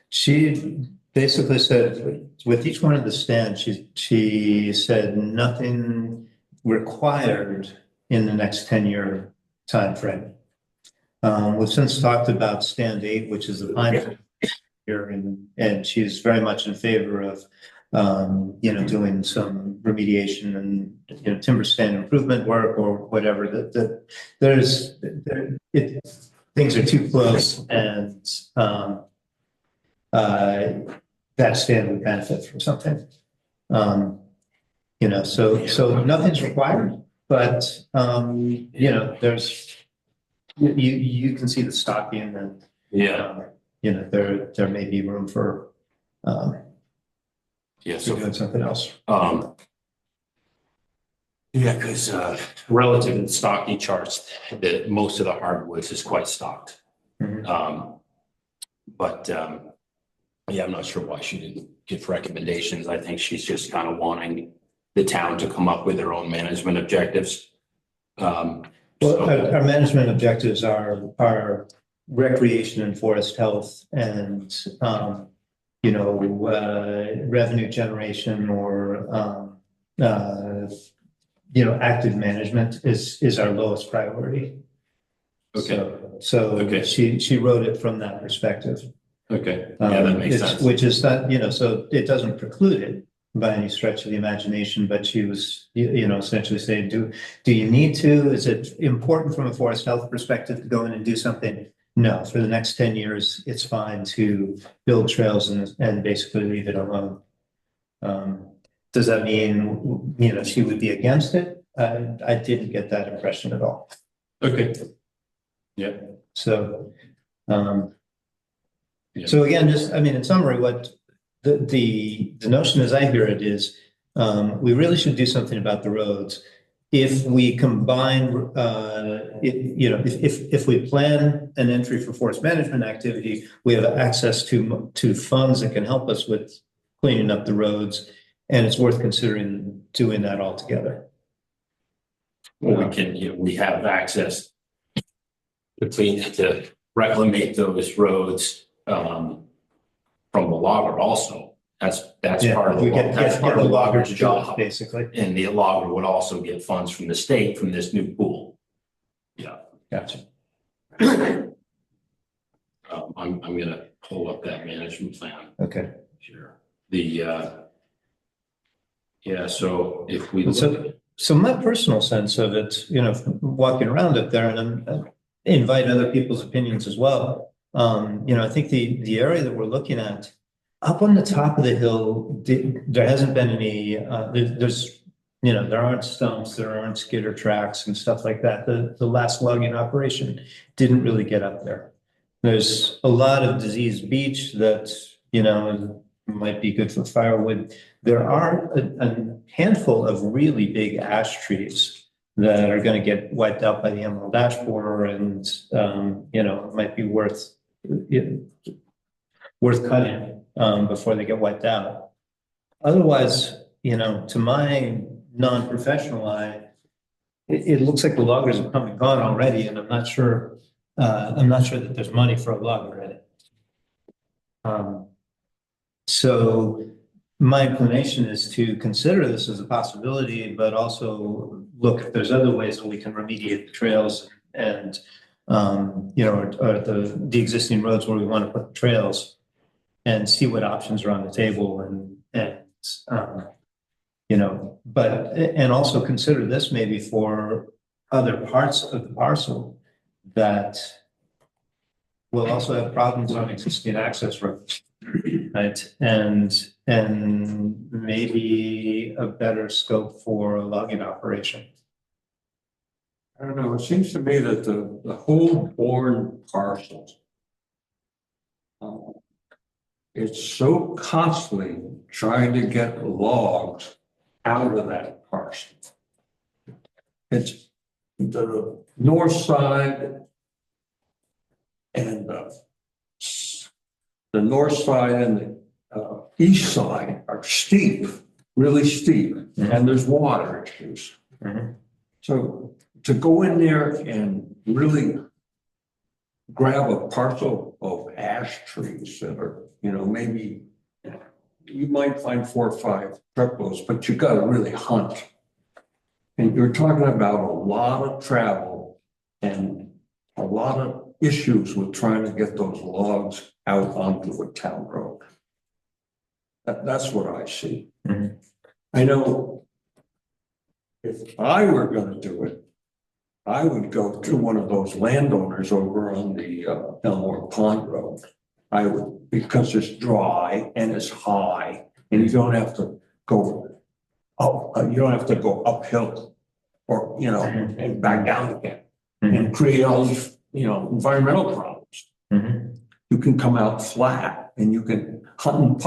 She basically said with each one of the stands, she said nothing required in the next 10-year time frame. We've since talked about stand 8, which is the pine here, and she's very much in favor of doing some remediation and timber stand improvement work or whatever. Things are too close, and that stand would benefit from something. So nothing's required, but there's you can see the stocking and there may be room for doing something else. Because relative to the stocking charts, most of the hardwoods is quite stocked. Mm-hmm. I'm not sure why she didn't give recommendations. I think she's just kind of wanting the town to come up with their own management objectives. Our management objectives are recreation and forest health and revenue generation or active management is our lowest priority. Okay. So she wrote it from that perspective. Okay. Yeah, that makes sense. Which is that, so it doesn't preclude it by any stretch of the imagination, but she was, essentially saying, do you need to? Is it important from a forest health perspective to go in and do something? No, for the next 10 years, it's fine to build trails and basically leave it alone. Does that mean, she would be against it? I didn't get that impression at all. Okay. Yeah. So, So again, in summary, what the notion as I hear it is, we really should do something about the roads. If we combine, if we plan an entry for forest management activity, we have access to funds that can help us with cleaning up the roads, and it's worth considering doing that all together. Well, we have access to reclaim those roads from the logger also. That's part of the logger's job, basically. And the logger would also get funds from the state from this new pool. Yeah. Gotcha. I'm gonna pull up that management plan Okay. here. Yeah, so if we look. So my personal sense of it, walking around up there, and I invite other people's opinions as well. I think the area that we're looking at up on the top of the hill, there hasn't been any, there aren't stumps, there aren't skidder tracks and stuff like that. The last logging operation didn't really get up there. There's a lot of diseased beech that, might be good for firewood. There are a handful of really big ash trees that are going to get wiped out by the emerald ash borer, and it might be worth cutting before they get wiped out. Otherwise, to my non-professional eye, it looks like the loggers have come and gone already, and I'm not sure that there's money for a logger in it. So my inclination is to consider this as a possibility, but also look if there's other ways that we can remediate the trails and, or the existing roads where we want to put the trails, and see what options are on the table, and also consider this maybe for other parts of the parcel that will also have problems on existing access roads. Right, and maybe a better scope for a logging operation. I don't know, it seems to me that the whole Bourne parcel, it's so costly trying to get logs out of that parcel. It's the north side and the north side and the east side are steep, really steep, and there's water issues. So to go in there and really grab a parcel of ash trees that are, maybe you might find 4 or 5 truckloads, but you got to really hunt. And you're talking about a lot of travel and a lot of issues with trying to get those logs out onto a town road. That's what I see. I know if I were going to do it, I would go to one of those landowners over on the Elmore Pond Road. I would, because it's dry and it's high, and you don't have to go uphill or and back down again and create all these environmental problems. You can come out flat and you can hunt and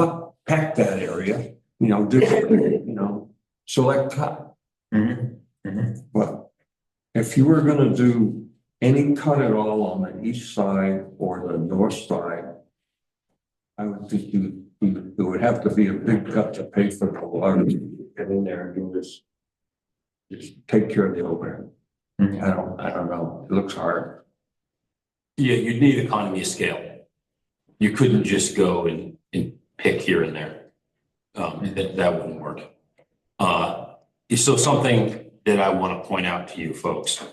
pack that area, select cut. But if you were going to do any cut at all on the east side or the north side, I would think it would have to be a big cut to pay for the water to get in there and do this. Just take care of the overhead. I don't know. It looks hard. Yeah, you'd need economy of scale. You couldn't just go and pick here and there. That wouldn't work. So something that I want to point out to you folks.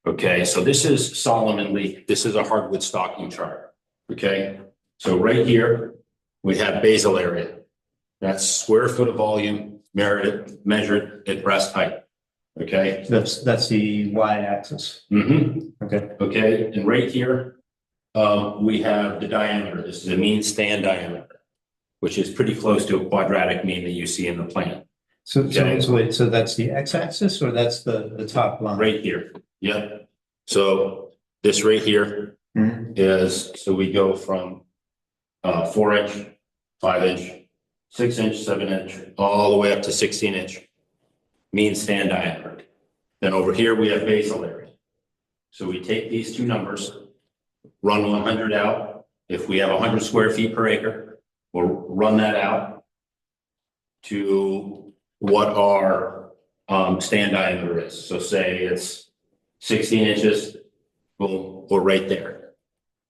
Okay, so this is Solomon leaf. This is a hardwood stocking chart. Okay, so right here we have basal area. That's square foot of volume measured at breast height. Okay, That's the y-axis. Okay, and right here we have the diameter. This is a mean stand diameter, which is pretty close to a quadratic mean that you see in the plan. So that's the x-axis, or that's the top line? Right here. Yeah. So this right here is, so we go from 4 inch, 5 inch, 6 inch, 7 inch, all the way up to 16 inch mean stand diameter. Then over here we have basal area. So we take these two numbers, run 100 out. If we have 100 square feet per acre, we'll run that out to what our stand diameter is. So say it's 16 inches, boom, we're right there.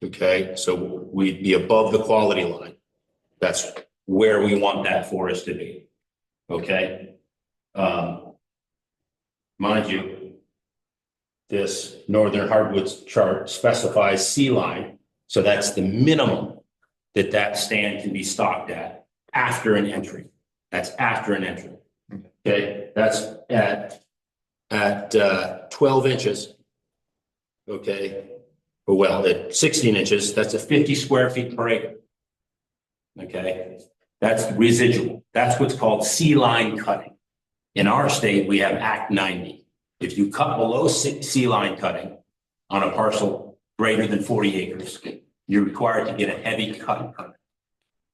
Okay, so we'd be above the quality line. That's where we want that forest to be. Okay. Mind you, this northern hardwoods chart specifies C line. So that's the minimum that that stand can be stocked at after an entry. That's after an entry. Okay, that's at 12 inches. Okay, well, at 16 inches, that's a 50 square feet per acre. Okay, that's residual. That's what's called C line cutting. In our state, we have Act 90. If you cut below C line cutting on a parcel greater than 40 acres, you're required to get a heavy cut permit.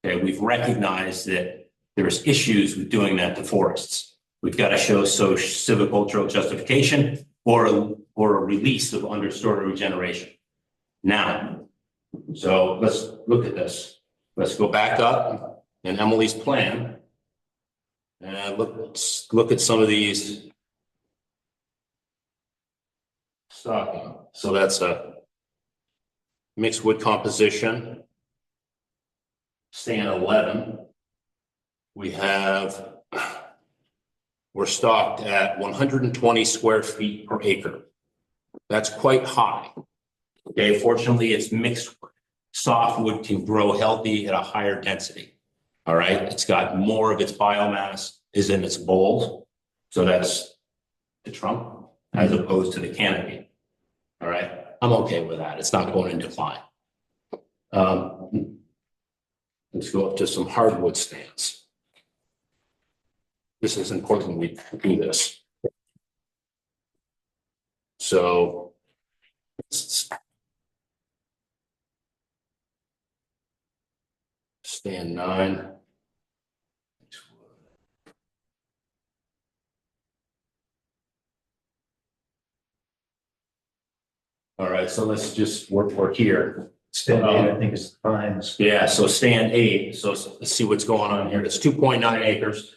Okay, we've recognized that there's issues with doing that to forests. We've got to show civicultural justification or a release of understory regeneration. Now, so let's look at this. Let's go back up in Emily's plan and look at some of these stocking. So that's a mixed wood composition. Stand 11. We're stocked at 120 square feet per acre. That's quite high. Okay, fortunately, it's mixed wood. Softwood can grow healthy at a higher density. All right, it's got more of its biomass is in its boles. So that's the trunk as opposed to the canopy. All right, I'm okay with that. It's not going in decline. Let's go up to some hardwood stands. This is important we do this. So stand 9. All right, so let's just work here. Stand 8, I think is the pines. Yeah, so stand 8. So let's see what's going on here. It's 2.9 acres.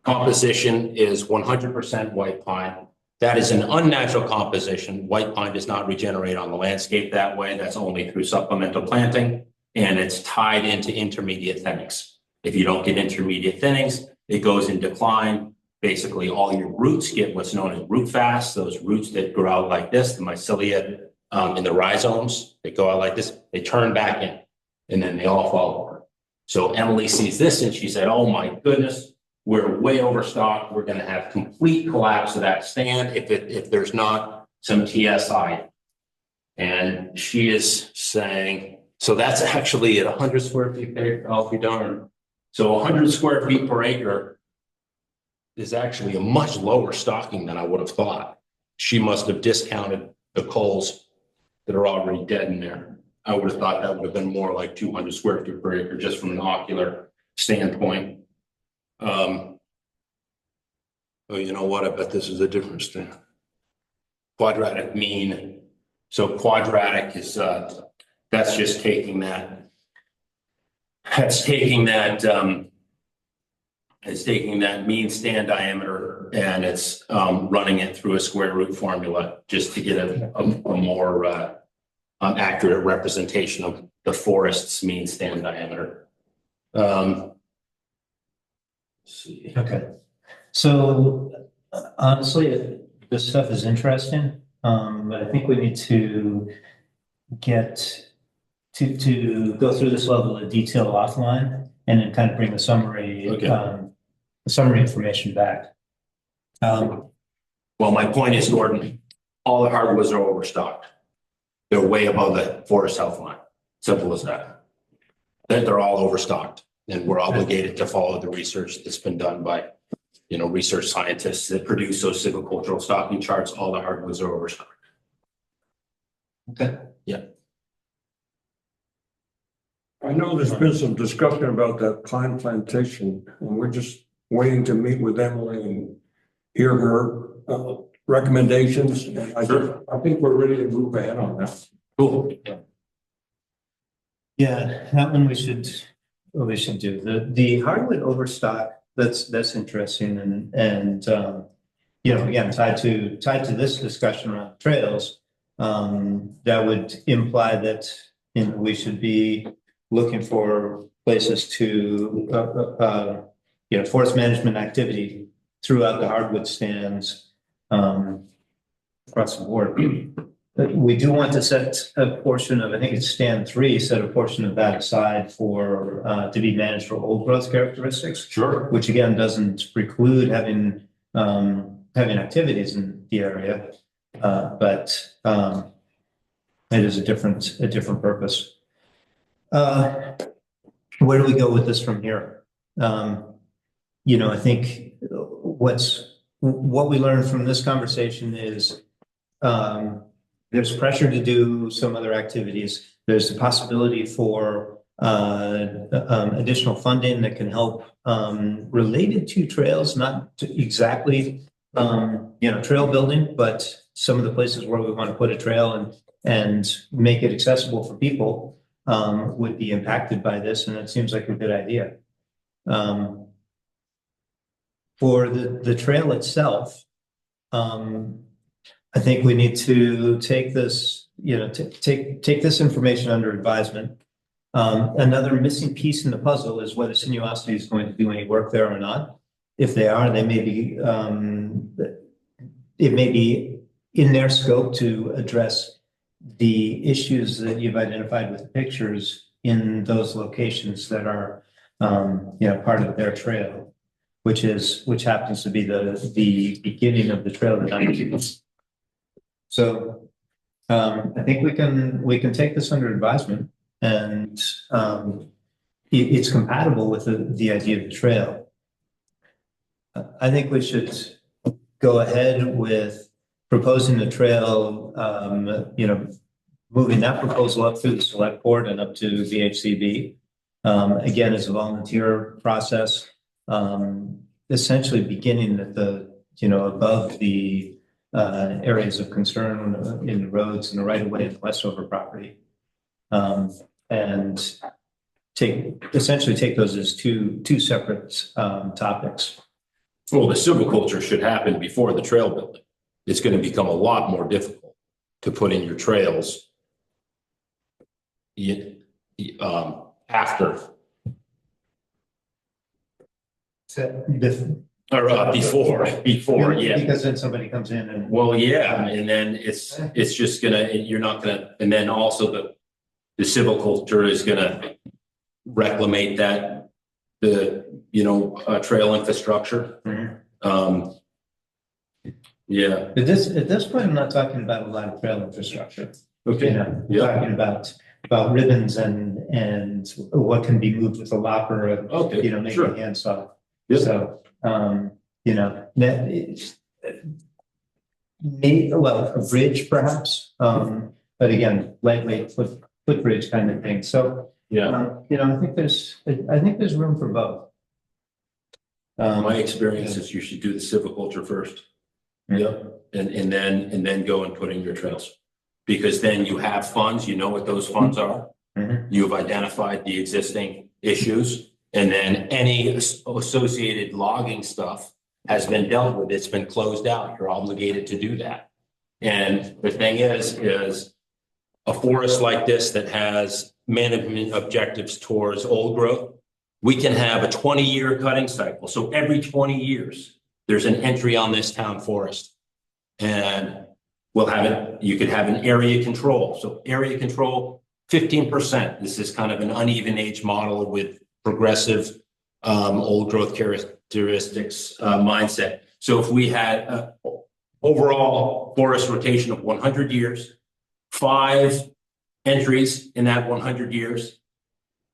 Composition is 100% white pine. That is an unnatural composition. White pine does not regenerate on the landscape that way. That's only through supplemental planting, and it's tied into intermediate thinnings. If you don't get intermediate thinnings, it goes in decline. Basically, all your roots get what's known as root fast. Those roots that grow out like this, the mycelia in the rhizomes, they go out like this, they turn back in, and then they all fall over. So Emily sees this and she said, oh my goodness, we're way overstocked. We're going to have complete collapse of that stand if there's not some TSI. And she is saying, so that's actually at 100 square feet per acre. I'll be darned. So 100 square feet per acre is actually a much lower stocking than I would have thought. She must have discounted the coals that are already dead in there. I would have thought that would have been more like 200 square feet per acre just from an ocular standpoint. Oh, you know what? I bet this is a different stand. Quadratic mean. So quadratic is that's just taking that. That's taking that. It's taking that mean stand diameter and it's running it through a square root formula just to get a more accurate representation of the forest's mean stand diameter. See. Okay. So honestly, this stuff is interesting, but I think we need to get to go through this level of detail offline and then kind of bring the summary, summary information back. Well, my point is, Gordon, all the hardwoods are overstocked. They're way above the forest health line. Simple as that. They're all overstocked. And we're obligated to follow the research that's been done by, research scientists that produce those silvicultural stocking charts. All the hardwoods are overstocked. Okay. Yeah. I know there's been some discussion about that pine plantation, and we're just waiting to meet with Emily and hear her recommendations. And I think we're ready to move ahead on that. Cool. Yeah, that one we should do. The hardwood overstock, that's interesting and again, tied to this discussion around trails, that would imply that we should be looking for places to forest management activity throughout the hardwood stands, across the board. But we do want to set a portion of, I think it's stand 3, set a portion of that aside for, to be managed for old growth characteristics. Sure. Which again, doesn't preclude having, having activities in the area. But it is a different purpose. Where do we go with this from here? I think what we learned from this conversation is there's pressure to do some other activities. There's the possibility for additional funding that can help related to trails, not exactly trail building, but some of the places where we want to put a trail and make it accessible for people would be impacted by this, and it seems like a good idea. For the trail itself, I think we need to take this, take this information under advisement. Another missing piece in the puzzle is whether Sinuosity is going to do any work there or not. If they are, they may be, it may be in their scope to address the issues that you've identified with the pictures in those locations that are, part of their trail, which happens to be the beginning of the trail that I'm keeping. So I think we can take this under advisement, and it's compatible with the idea of the trail. I think we should go ahead with proposing the trail, moving that proposal up through the select board and up to VHCB. Again, as a volunteer process, essentially beginning at above the areas of concern in the roads and the right of way and the Westover property. And essentially take those as two separate topics. Well, the silviculture should happen before the trail building. It's going to become a lot more difficult to put in your trails after. Or before, yeah. Because then somebody comes in and. Well, yeah, and then it's just you're not gonna, and then also the silviculture is gonna reclamate trail infrastructure. Mm-hmm. Yeah. At this point, I'm not talking about a lot of trail infrastructure. Okay. Talking about ribbons and what can be moved with a lopper, Okay. Making Sure. a handsaw. Yep. So, that is, a bridge perhaps, but again, lightweight footbridge kind of thing. So, Yeah. I think there's room for both. My experience is you should do the silviculture first. Yep. And then go and put in your trails, because then you have funds, you know what those funds are. Mm-hmm. You've identified the existing issues, and then any associated logging stuff has been dealt with. It's been closed out. You're obligated to do that. And the thing is a forest like this that has management objectives towards old growth, we can have a 20-year cutting cycle. So every 20 years, there's an entry on this town forest, and you could have an area control. So area control, 15%. This is kind of an uneven age model with progressive old growth characteristics mindset. So if we had overall forest rotation of 100 years, 5 entries in that 100 years,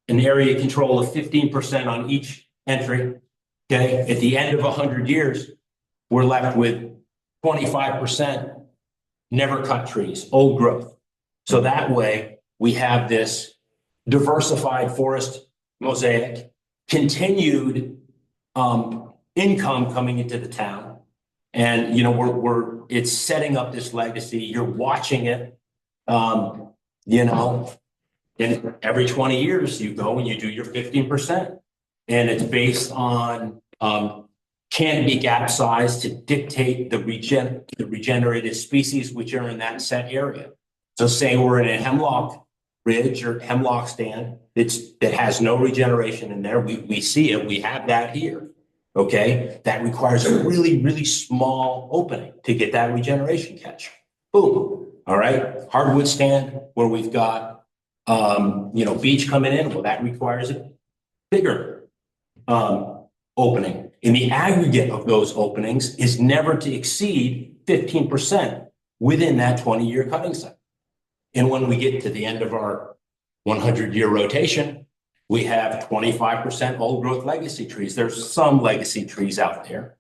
an area control of 15% on each entry. Okay, at the end of 100 years, we're left with 25% never cut trees, old growth. So that way we have this diversified forest mosaic, continued income coming into the town. And, it's setting up this legacy. You're watching it, and every 20 years you go and you do your 15%. And it's based on canopy gap size to dictate the regenerative species which are in that set area. So say we're in a hemlock ridge or hemlock stand that has no regeneration in there. We see it. We have that here. Okay, that requires a really, really small opening to get that regeneration catch. Boom. All right. Hardwood stand where we've got, beach coming in. Well, that requires a bigger, opening. And the aggregate of those openings is never to exceed 15% within that 20-year cutting cycle. And when we get to the end of our 100-year rotation, we have 25% old growth legacy trees. There's some legacy trees out there.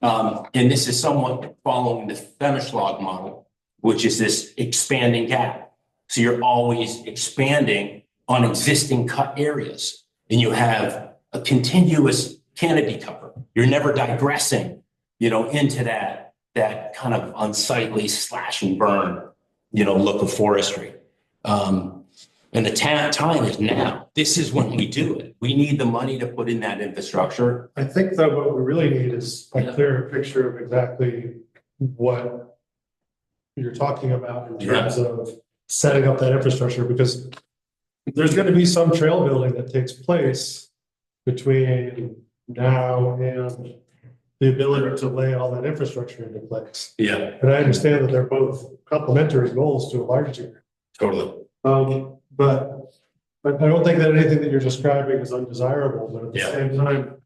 And this is somewhat following the Femerschlag model, which is this expanding gap. So you're always expanding on existing cut areas, and you have a continuous canopy cover. You're never digressing, into that kind of unsightly slash and burn, look of forestry. And the time is now. This is when we do it. We need the money to put in that infrastructure. I think that what we really need is a clearer picture of exactly what you're talking about in terms of setting up that infrastructure, because there's going to be some trail building that takes place between now and the ability to lay all that infrastructure into place. Yeah, And I understand that they're both complementary goals to a large degree. totally. But I don't think that anything that you're describing is undesirable, but at the same time,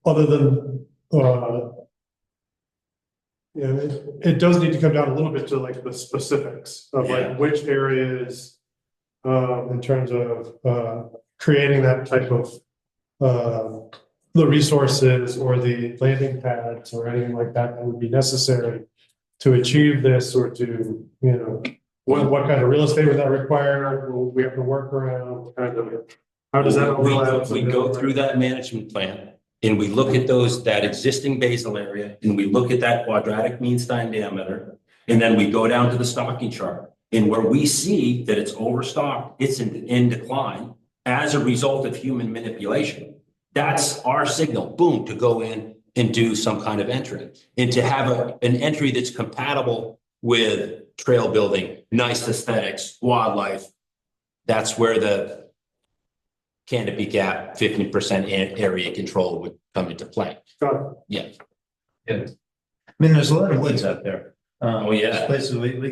other than, it does need to come down a little bit to like the specifics of like which areas, in terms of creating that type of the resources or the landing pads or anything like that that would be necessary to achieve this, or to, what kind of real estate would that require? Will we have to work around kind of, how does that overlap? We go through that management plan, and we look at that existing basal area, and we look at that quadratic mean Stein diameter, and then we go down to the stocking chart. And where we see that it's overstocked, it's in decline as a result of human manipulation. That's our signal, boom, to go in and do some kind of entry, and to have an entry that's compatible with trail building, nice aesthetics, wildlife. That's where the canopy gap, 50% area control would come into play. Yeah. I mean, there's a lot of woods out there. There's places we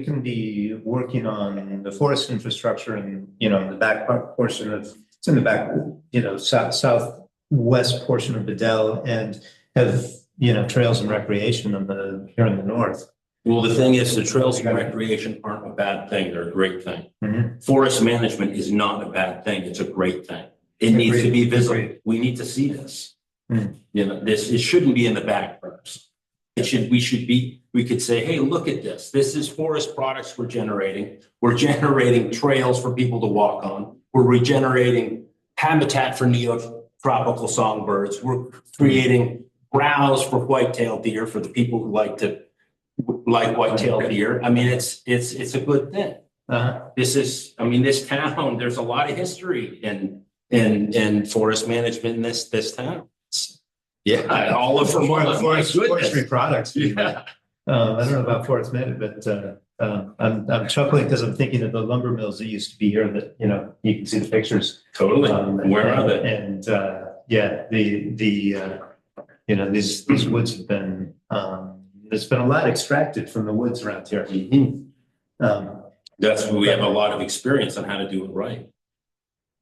can be working on the forest infrastructure, and the back portion of, it's in the back, southwest portion of Bedell, and have trails and recreation here in the north. Well, the thing is, the trails and recreation aren't a bad thing; they're a great thing. Mm-hmm. Forest management is not a bad thing; it's a great thing. It needs to be visible. We need to see this. It shouldn't be in the back first. We could say, hey, look at this. This is forest products we're generating. We're generating trails for people to walk on. We're regenerating habitat for neotropical songbirds. We're creating browse for white-tailed deer for the people who like white-tailed deer. I mean, it's a good thing. This town, there's a lot of history in forest management in this town. All of forestry products. Yeah. I don't know about forest management, but I'm chuckling because I'm thinking of the lumber mills that used to be here that, you can see the pictures. Totally. Where are they? And these woods have been, there's been a lot extracted from the woods around here. Mm-hmm. That's where we have a lot of experience on how to do it right.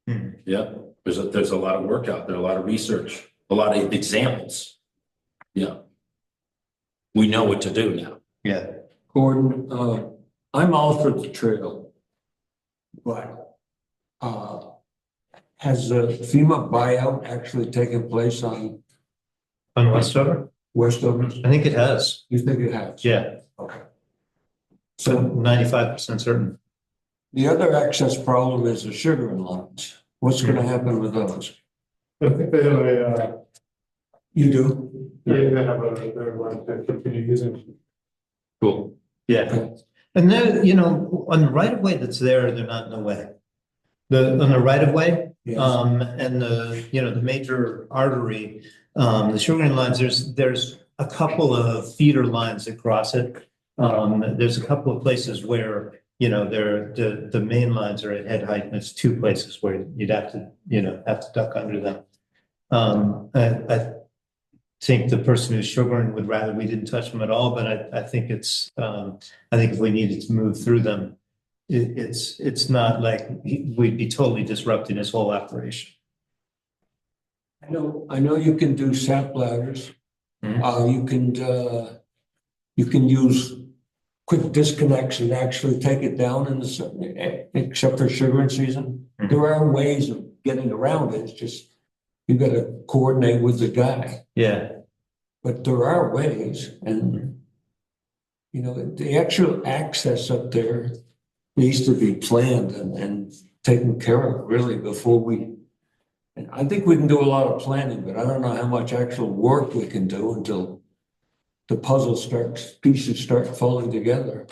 Mm-hmm. Yeah. There's a lot of work out there, a lot of research, a lot of examples. Yeah. We know what to do now. Yeah. Gordon, I'm all for the trail, but has the FEMA buyout actually taken place on Westover? Westover? I think it has. You think it has? Yeah. Okay. So 95% certain. The other access problem is the sugaring lines. What's going to happen with those? I think they have a, You do? they have their line to continue using. Cool. Yeah. Okay. And then, on the right of way that's there, they're not in the way. On the right of way, yes. And the major artery, the sugaring lines, there's a couple of feeder lines that cross it. There's a couple of places where, the main lines are at head height, and it's two places where you'd have to duck under them. think the person who's sugaring would rather we didn't touch them at all, but I think I think if we needed to move through them, it's not like we'd be totally disrupting his whole operation. I know you can do sap ladders. You can use quick disconnects and actually take it down in the, except for sugaring season. There are ways of getting around it. It's just, you got to coordinate with the guy. Yeah. But there are ways, and the actual access up there needs to be planned and taken care of really before we. And I think we can do a lot of planning, but I don't know how much actual work we can do until the pieces start falling together.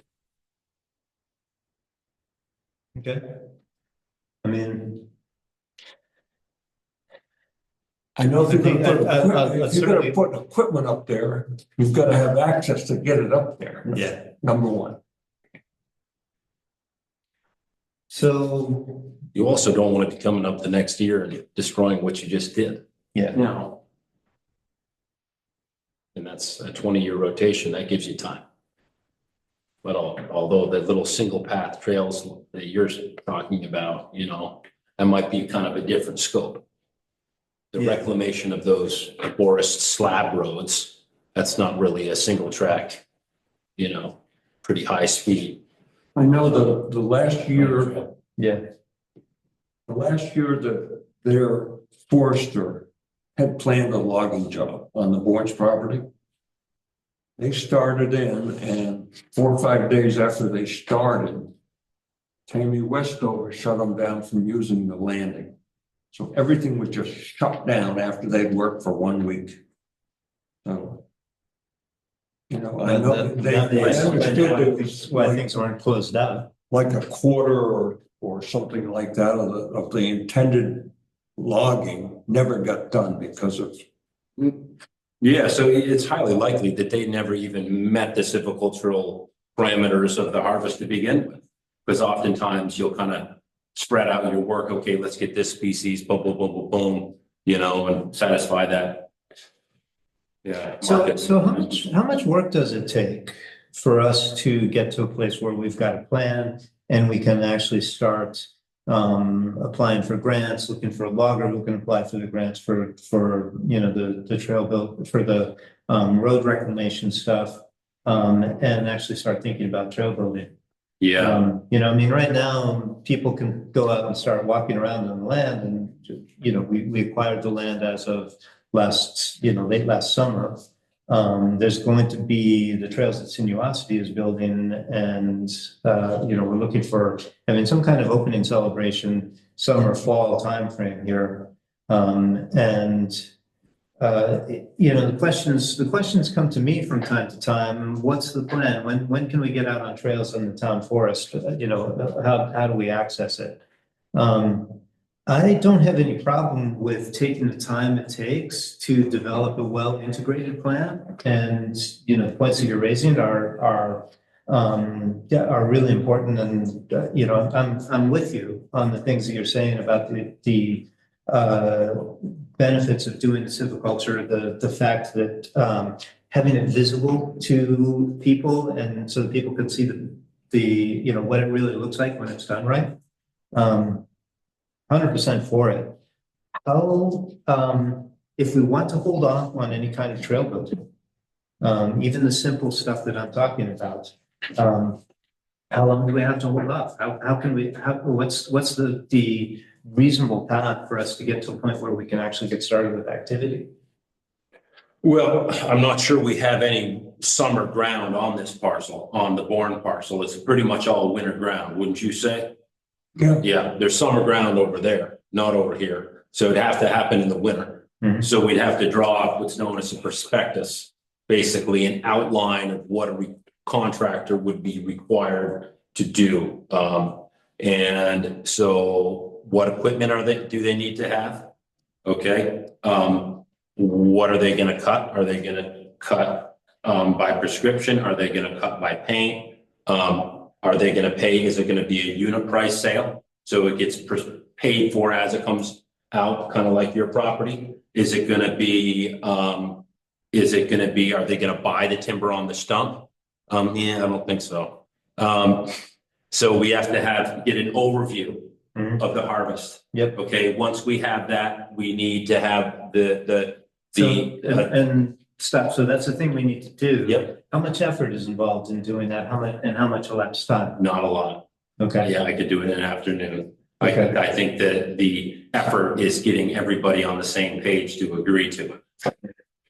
Okay. I mean, I know if you're I going think to put equipment up there, you've got to have access to get it up there. yeah. Number one. So You also don't want it to be coming up the next year and destroying what you just did. yeah. No. And that's a 20-year rotation, that gives you time. But although the little single path trails that you're talking about, that might be kind of a different scope. The reclamation of those forest slab roads, that's not really a single track, pretty high speed. I know the last year. Yeah. The last year their forester had planned a logging job on the Bourne's property. They started in, and 4 or 5 days after they started, Tammy Westover shut them down from using the landing. So everything was just shut down after they'd worked for 1 week. So, I know they understood it was why things weren't closed out. like a quarter or something like that of the intended logging never got done because of. Yeah, so it's highly likely that they never even met the silvicultural parameters of the harvest to begin with. Because oftentimes you'll kind of spread out your work. Okay, let's get this species, boom, boom, boom, boom, boom, and satisfy that. Yeah. So how much work does it take for us to get to a place where we've got a plan and we can actually start applying for grants, looking for a logger who can apply for the grants for the trail build, for the road reclamation stuff, and actually start thinking about trail building? Yeah. Right now people can go out and start walking around on the land, and we acquired the land as of late last summer. There's going to be the trails that Sinuosity is building, and we're looking for having some kind of opening celebration, summer, fall timeframe here. The questions come to me from time to time. What's the plan? When can we get out on trails in the town forest? How do we access it? I don't have any problem with taking the time it takes to develop a well-integrated plan, and the points that you're raising are really important, and I'm with you on the things that you're saying about the benefits of doing the silviculture, the fact that having it visible to people, and so that people can see the what it really looks like when it's done right. 100% for it. If we want to hold off on any kind of trail building, even the simple stuff that I'm talking about, how long do we have to hold off? How can we? What's the reasonable path for us to get to a point where we can actually get started with activity? Well, I'm not sure we have any summer ground on this parcel, on the Bourne parcel. It's pretty much all winter ground, wouldn't you say? Yeah. Yeah, there's summer ground over there, not over here. So it'd have to happen in the winter. Mm-hmm. So we'd have to draw up what's known as a prospectus, basically an outline of what a contractor would be required to do. And so what equipment do they need to have? Okay. What are they going to cut? Are they going to cut by prescription? Are they going to cut by paint? Are they going to pay? Is it going to be a unit price sale? So it gets paid for as it comes out, kind of like your property. Is it going to be Is it gonna be, are they gonna buy the timber on the stump? Yeah, I don't think so. So we have to get an overview of the harvest. Yep. Okay, once we have that, we need to have the And stuff, so that's the thing we need to do. Yep. How much effort is involved in doing that? How much elapsed time? not a lot. Okay, Yeah, I could do it in an afternoon. Okay. I think that the effort is getting everybody on the same page to agree to it.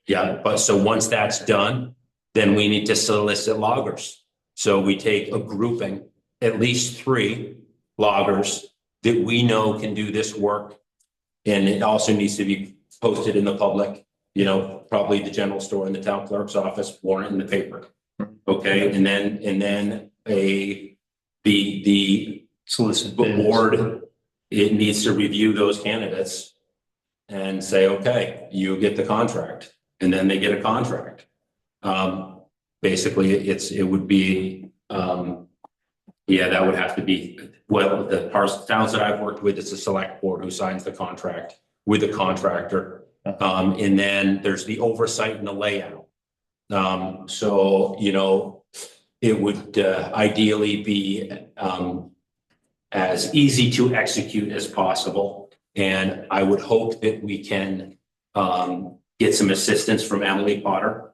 Yeah, but so once that's done, then we need to solicit loggers. So we take a grouping, at least 3 loggers that we know can do this work. And it also needs to be posted in the public, probably the general store and the town clerk's office, warrant in the paper. Okay, and then the solicit bids. board, it needs to review those candidates and say, okay, you get the contract, and then they get a contract. Basically, it would be, that would have to be, well, the towns that I've worked with, it's a select board who signs the contract with the contractor. And then there's the oversight and the layout. So, it would ideally be as easy to execute as possible. And I would hope that we can get some assistance from Emily Potter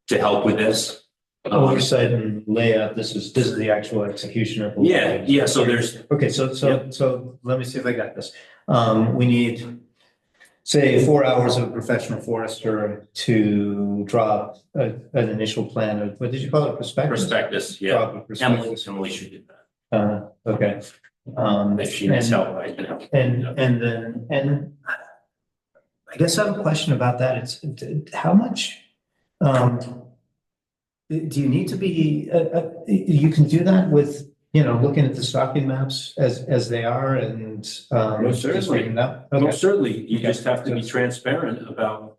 to help with this. Oversight and layout, this is the actual execution of. Yeah, so there's. Okay, so let me see if I got this. We need, say, 4 hours of a professional forester to draw an initial plan of, what did you call it, prospectus? Prospectus, yeah. Draw up a prospectus. Emily should do that. Okay. If she needs help, I can help. And I guess I have a question about that. It's how much, do you need to be, you can do that with, looking at the stocking maps as they are and, Most just certainly. reading them? Well, Okay. certainly, you just have to be transparent about,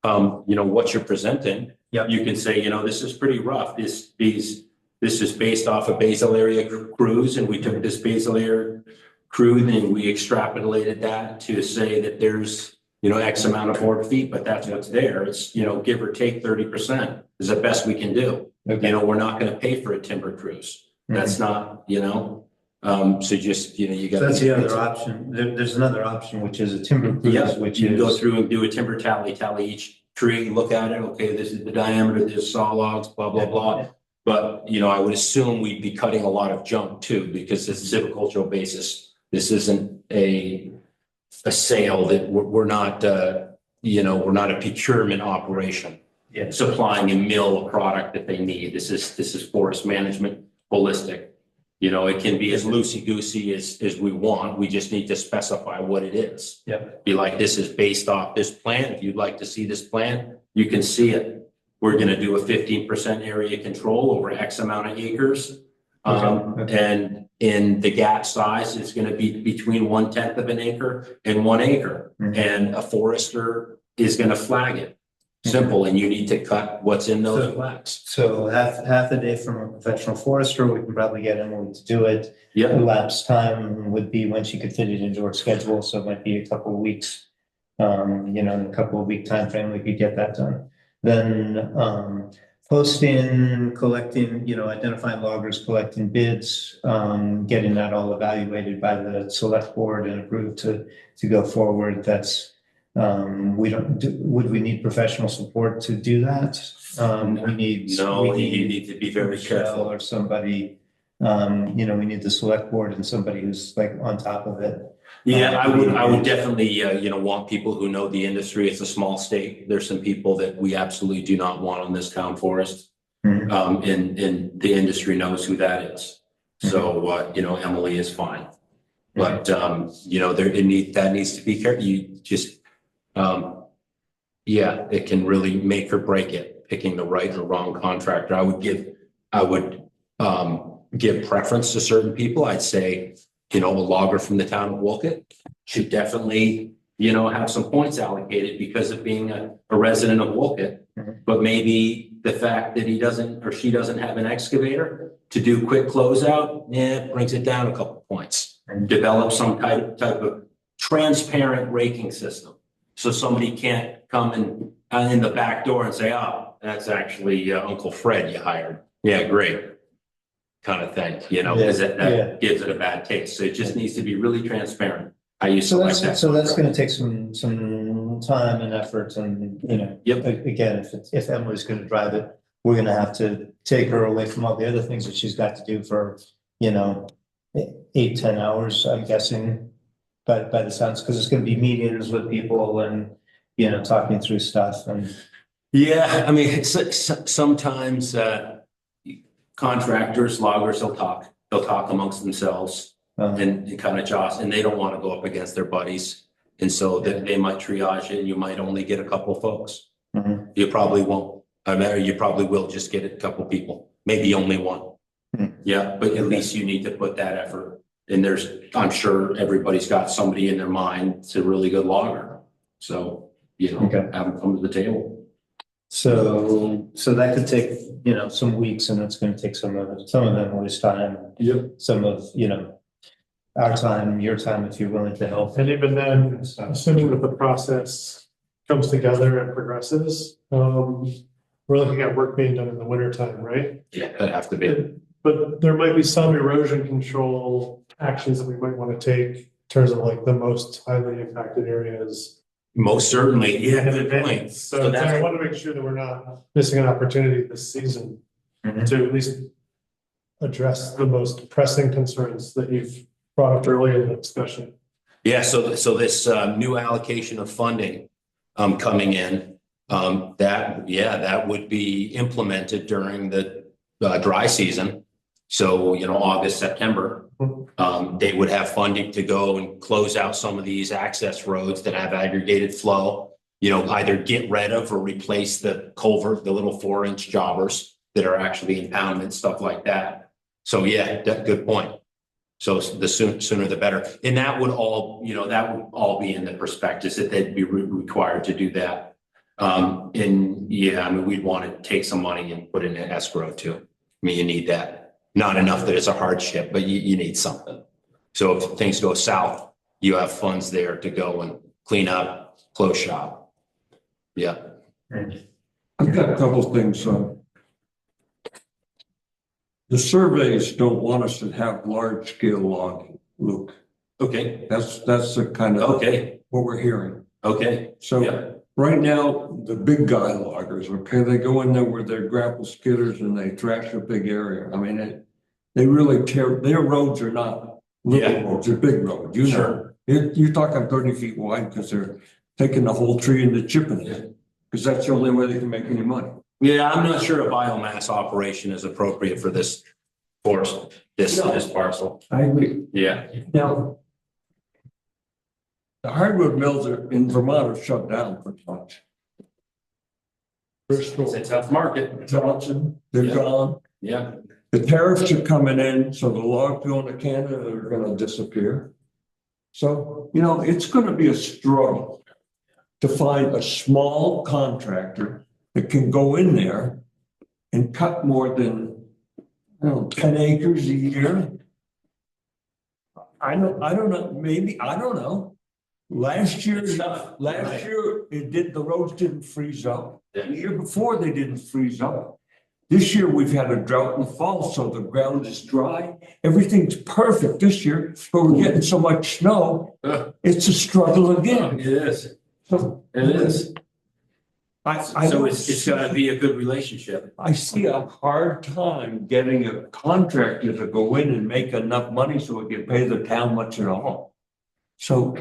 what you're presenting. Yep. You can say, this is pretty rough. This is based off a basal area cruise, and we took this basal area cruise and we extrapolated that to say that there's, X amount of board feet, but that's what's there. It's, give or take 30% is the best we can do. Okay. We're not going to pay for a timber cruise. That's not, so just, you got. So that's the other option. There's another option, which is a timber Yeah, cruise, which you can go is, through and do a timber tally each tree, look at it, okay, this is the diameter, this saw logs, blah, blah, blah. But, I would assume we'd be cutting a lot of junk too, because it's a silvicultural basis. This isn't a sale that we're not, we're not a procurement operation. Yeah. Supplying a mill a product that they need. This is forest management, holistic. It can be as loosey-goosey as we want. We just need to specify what it is. Yep. Be like, this is based off this plan. If you'd like to see this plan, you can see it. We're going to do a 15% area control over X amount of acres. Okay. And in the gap size, it's going to be between 1/10 of an acre and 1 acre. Mhm. And a forester is going to flag it. Simple. And you need to cut what's in those flags. so half a day from a professional forester, we can probably get Emily to do it. Yeah. Elapsed time would be when she could fit it into her schedule, so it might be a couple of weeks. In a couple of week time frame, we could get that done. Then posting, collecting, identifying loggers, collecting bids, getting that all evaluated by the select board and approved to go forward. That's would we need professional support to do that? We need. No, we you need to be very Michelle careful. or somebody, we need the select board and somebody who's like on top of it. Yeah, I would definitely, want people who know the industry. It's a small state. There's some people that we absolutely do not want on this town forest. Mhm. And the industry knows who that is. So, Emily is fine. But, that needs to be careful. You just, it can really make or break it, picking the right or wrong contractor. I would give preference to certain people. I'd say, a logger from the town of Wolcott should definitely, have some points allocated because of being a resident of Wolcott. Mhm. But maybe the fact that he doesn't or she doesn't have an excavator to do quick closeout, brings it down a couple points. Mhm. Develop some type of transparent raking system. So somebody can't come and in the back door and say, oh, that's actually Uncle Fred you hired. Yeah, great. Kind of thing, because Yeah. that gives it a bad taste. So it just needs to be really transparent. I used to So like that's, that. so that's gonna take some time and effort and, Yep. again, if Emily's gonna drive it, we're gonna have to take her away from all the other things that she's got to do for, 8, 10 hours, I'm guessing. By the sounds, because it's gonna be meetings with people and, talking through stuff and, Yeah, I mean, sometimes contractors, loggers, they'll talk amongst themselves. And kind of josh, and they don't want to go up against their buddies. And so they might triage it and you might only get a couple of folks. Mhm. You probably won't. I mean, you probably will just get a couple people, maybe only one. Yeah, but at least you need to put that effort. And I'm sure everybody's got somebody in their mind that's a really good logger. So, Okay. have them come to the table. so that could take, some weeks and it's gonna take some of Emily's time. Yep. Some of, our time, your time, if you're willing to help. And even then, assuming that the process comes together and progresses, we're looking at work being done in the winter time, right? Yeah, that'd have to be. But there might be some erosion control actions that we might want to take in terms of like the most highly impacted areas. Most certainly. Yeah, in good point. advance. So I want to make sure that we're not missing an opportunity this season to at least address the most pressing concerns that you've brought up earlier in the discussion. Yeah, so this new allocation of funding coming in, that would be implemented during the dry season. So, August, September, they would have funding to go and close out some of these access roads that have aggregated flow, either get rid of or replace the culvert, the little 4-inch jobbers that are actually impoundment, stuff like that. So yeah, good point. So the sooner the better. And that would all be in the prospectus that they'd be required to do that. And yeah, I mean, we'd want to take some money and put in an escrow too. I mean, you need that. Not enough that it's a hardship, but you need something. So if things go south, you have funds there to go and clean up, close shop. Yeah. I've got a couple of things. The surveys don't want us to have large scale logging, Luke. Okay. That's the kind of what we're hearing. Okay. So right now, the big guy loggers, they go in there with their grapple skidders and they trash a big area. I mean, they really tear, their roads are not little roads, they're big roads, know. You're talking 30 feet wide because they're taking the whole tree and chipping it. Because that's the only way they can make any money. Yeah, I'm not sure a biomass operation is appropriate for this forest, this parcel. I agree. Yeah. Now, the hardwood mills in Vermont are shut down pretty much. It's a tough market. Johnson, they're gone. Yeah. The tariffs are coming in, so the logs going to Canada are going to disappear. So, it's going to be a struggle to find a small contractor that can go in there and cut more than 10 acres a year. I don't know, maybe, I don't know. Last year, the roads didn't freeze up. The year before, they didn't freeze up. This year, we've had a drought in the fall, so the ground is dry. Everything's perfect this year, but we're getting so much snow, it's a struggle again. It is. So, It is. So it's got to be a good relationship. I see a hard time getting a contractor to go in and make enough money so we can pay the town much at all. So.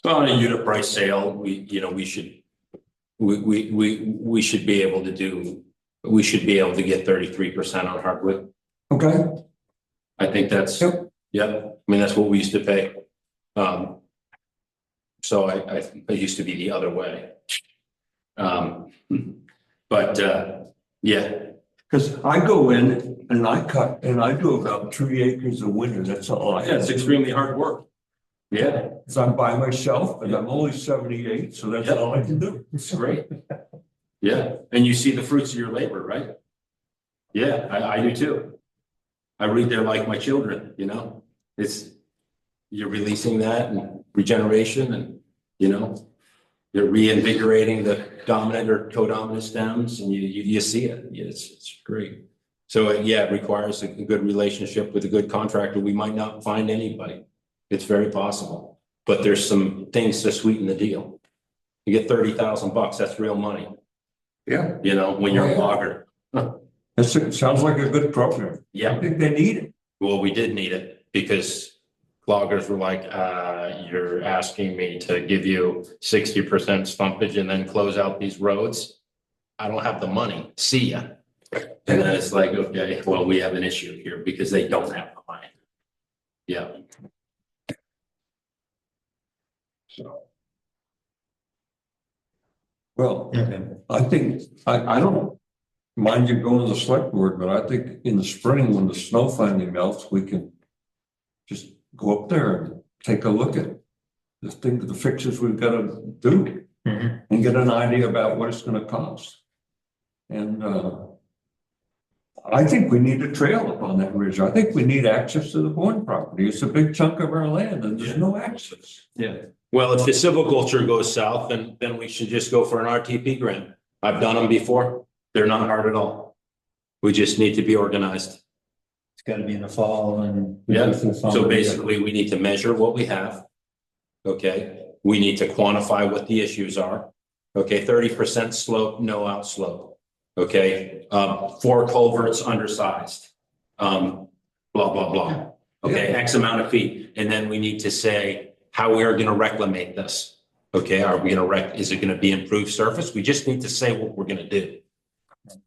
On a unit price sale, we should be able to do. We should be able to get 33% on hardwood. Okay. I think that's, I mean, that's what we used to pay. So I used to be the other way. Because I go in and I cut and I do about 3 acres a winter. That's all I have. Yeah, it's extremely hard work. Yeah. Because I'm by myself and I'm only 78, so that's all I can do. It's great. Yeah, and you see the fruits of your labor, right? Yeah, I do too. I read there like my children, you're releasing that and regeneration and, They're reinvigorating the dominant or codominant stems, and you see it. It's great. So yeah, it requires a good relationship with a good contractor. We might not find anybody. It's very possible, but there's some things to sweeten the deal. You get $30,000. That's real money. Yeah. You know, when you're a logger. It sounds like a good program. Yeah. I think they need it. Well, we did need it because loggers were like, you're asking me to give you 60% stumpage and then close out these roads. I don't have the money. See ya. And then it's like, okay, well, we have an issue here because they don't have the money. Yeah. So. Well, Okay. I think, I don't mind you going to the select board, but I think in the spring, when the snow finally melts, we can just go up there and take a look at the fixes we've got to do and get an idea about what it's going to cost. And I think we need a trail up on that ridge. I think we need access to the Bourne property. It's a big chunk of our land and there's no access. Yeah. Well, if the silviculture goes south, then we should just go for an RTP grant. I've done them before. They're not hard at all. We just need to be organized. It's got to be in the fall and. Yeah, so basically we need to measure what we have. Okay, we need to quantify what the issues are. Okay, 30% slope, no outslope. Okay, 4 culverts undersized. Blah, blah, blah. Okay, X amount of feet. And then we need to say how we are going to reclimate this. Okay, are we going to is it going to be improved surface? We just need to say what we're going to do.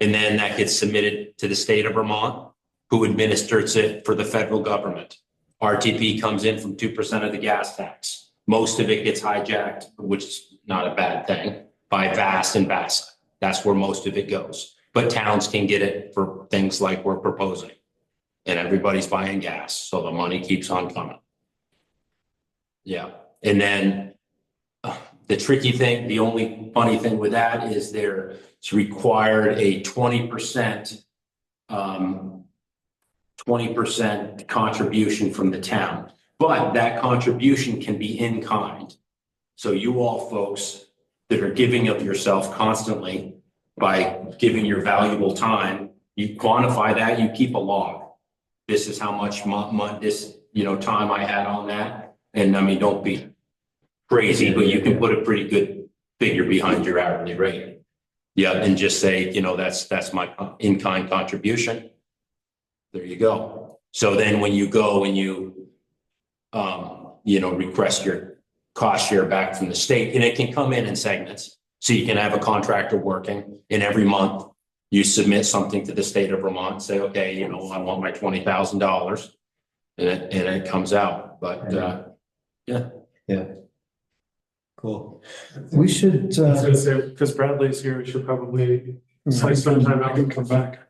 And then that gets submitted to the state of Vermont, who administers it for the federal government. RTP comes in from 2% of the gas tax. Most of it gets hijacked, which is not a bad thing, by VAST and VASA. That's where most of it goes. But towns can get it for things like we're proposing. And everybody's buying gas, so the money keeps on coming. Yeah. And then the tricky thing, the only funny thing with that is it's required a 20% contribution from the town, but that contribution can be in kind. So you all folks that are giving of yourself constantly by giving your valuable time, you quantify that, you keep a log. This is how much time I had on that. And I mean, don't be crazy, but you can put a pretty good figure behind your hourly rate. Yeah, and just say, that's my in-kind contribution. There you go. So then when you go and you, request your cost share back from the state, and it can come in segments. So you can have a contractor working, and every month you submit something to the state of Vermont, say, okay, I want my $20,000, and it comes out. But yeah. Cool. We should. I was gonna say, because Bradley's here, we should probably like spend time out and come back.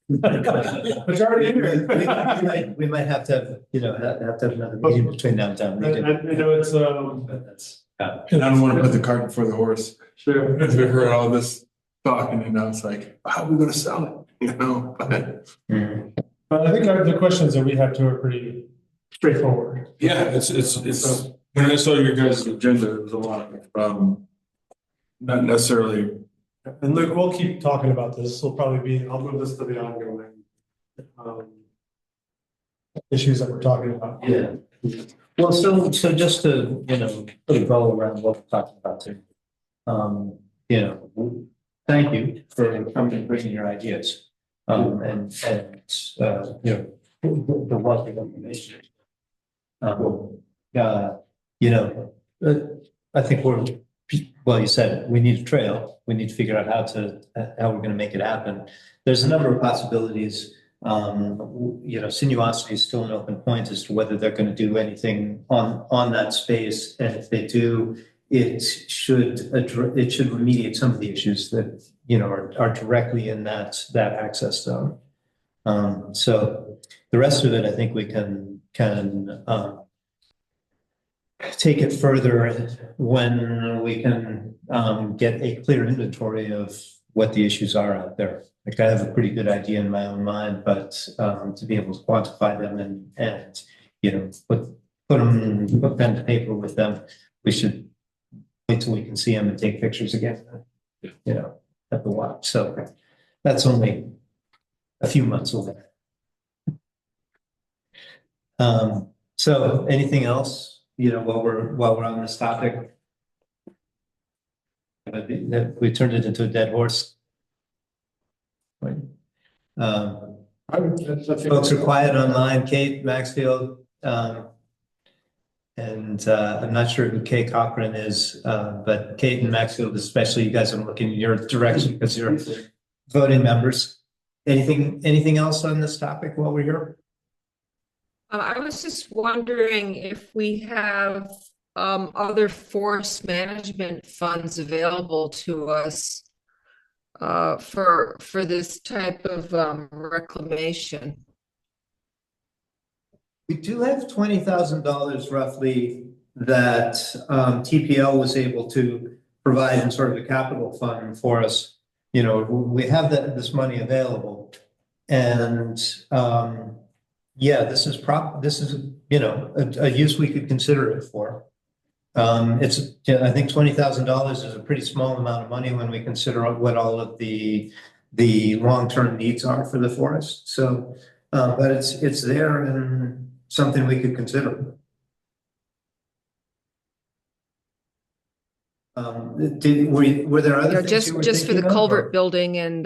It's already in here. We might have to have another meeting between now and then. I know it's But that's. And I don't want to put the cart before the horse. sure. We've heard all this talking and now it's like, how are we going to sell it? But I think the questions that we have too are pretty straightforward. Yeah, it's when I saw your guys' agenda, it was a lot. Not necessarily. And Luke, we'll keep talking about this. This will probably be, I'll move this to the ongoing issues that we're talking about. Yeah. Well, so just to, put a bow around what we're talking about too. Thank you for coming and bringing your ideas. And the wealth of information. I think well, you said it, we need a trail. We need to figure out how we're going to make it happen. There's a number of possibilities. Sinuosity is still an open point as to whether they're going to do anything on that space, and if they do, it should remediate some of the issues that are directly in that access zone. So the rest of it, I think we can take it further when we can get a clear inventory of what the issues are out there. Like, I have a pretty good idea in my own mind, but to be able to quantify them and put pen to paper with them, we should wait till we can see them and take pictures again, you know, at the watch. So that's only a few months away. So anything else, you know, while we're on this topic? We turned it into a dead horse. Right. Folks are quiet online. Kate Maxfield, and I'm not sure who Kay Cochran is, but Kate and Maxfield, especially, you guys are looking in your direction because you're voting members. Anything else on this topic while we're here? I was just wondering if we have other forest management funds available to us for this type of reclamation. We do have $20,000 roughly that TPL was able to provide in sort of a capital fund for us. You know, we have this money available, and yeah, this is you know, a use we could consider it for. I think $20,000 is a pretty small amount of money when we consider what all of the long-term needs are for the forest. So, but it's there and something we could consider. Were there other things you were just for the thinking of, culvert or? building and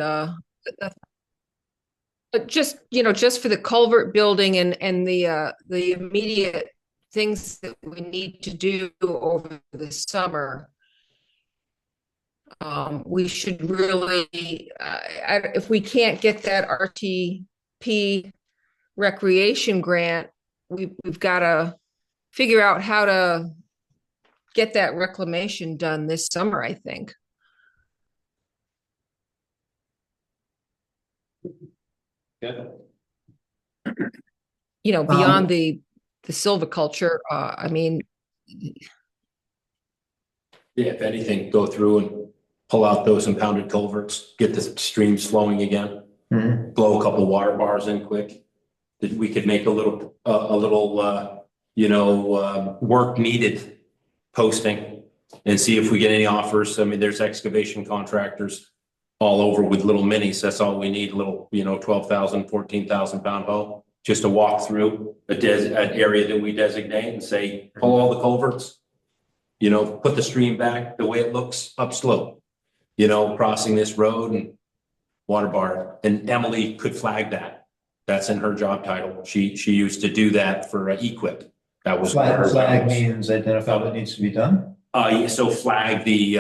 just for the culvert building and the immediate things that we need to do over the summer. We should really, if we can't get that RTP recreation grant, we've got to figure out how to get that reclamation done this summer, I think. Yeah. You know, beyond the silviculture, I mean. Yeah, if anything, go through and pull out those impounded culverts, get the streams flowing again, blow a couple water bars in quick. That we could make a little, work needed posting and see if we get any offers. I mean, there's excavation contractors all over with little minis. That's all we need, little, 12,000, 14,000 pound hoe, just to walk through an area that we designate and say, pull all the culverts, put the stream back the way it looks upslope, crossing this road and water bar. And Emily could flag that. That's in her job title. She used to do that for EQIP. That was flag means identify what needs to be done. So flag the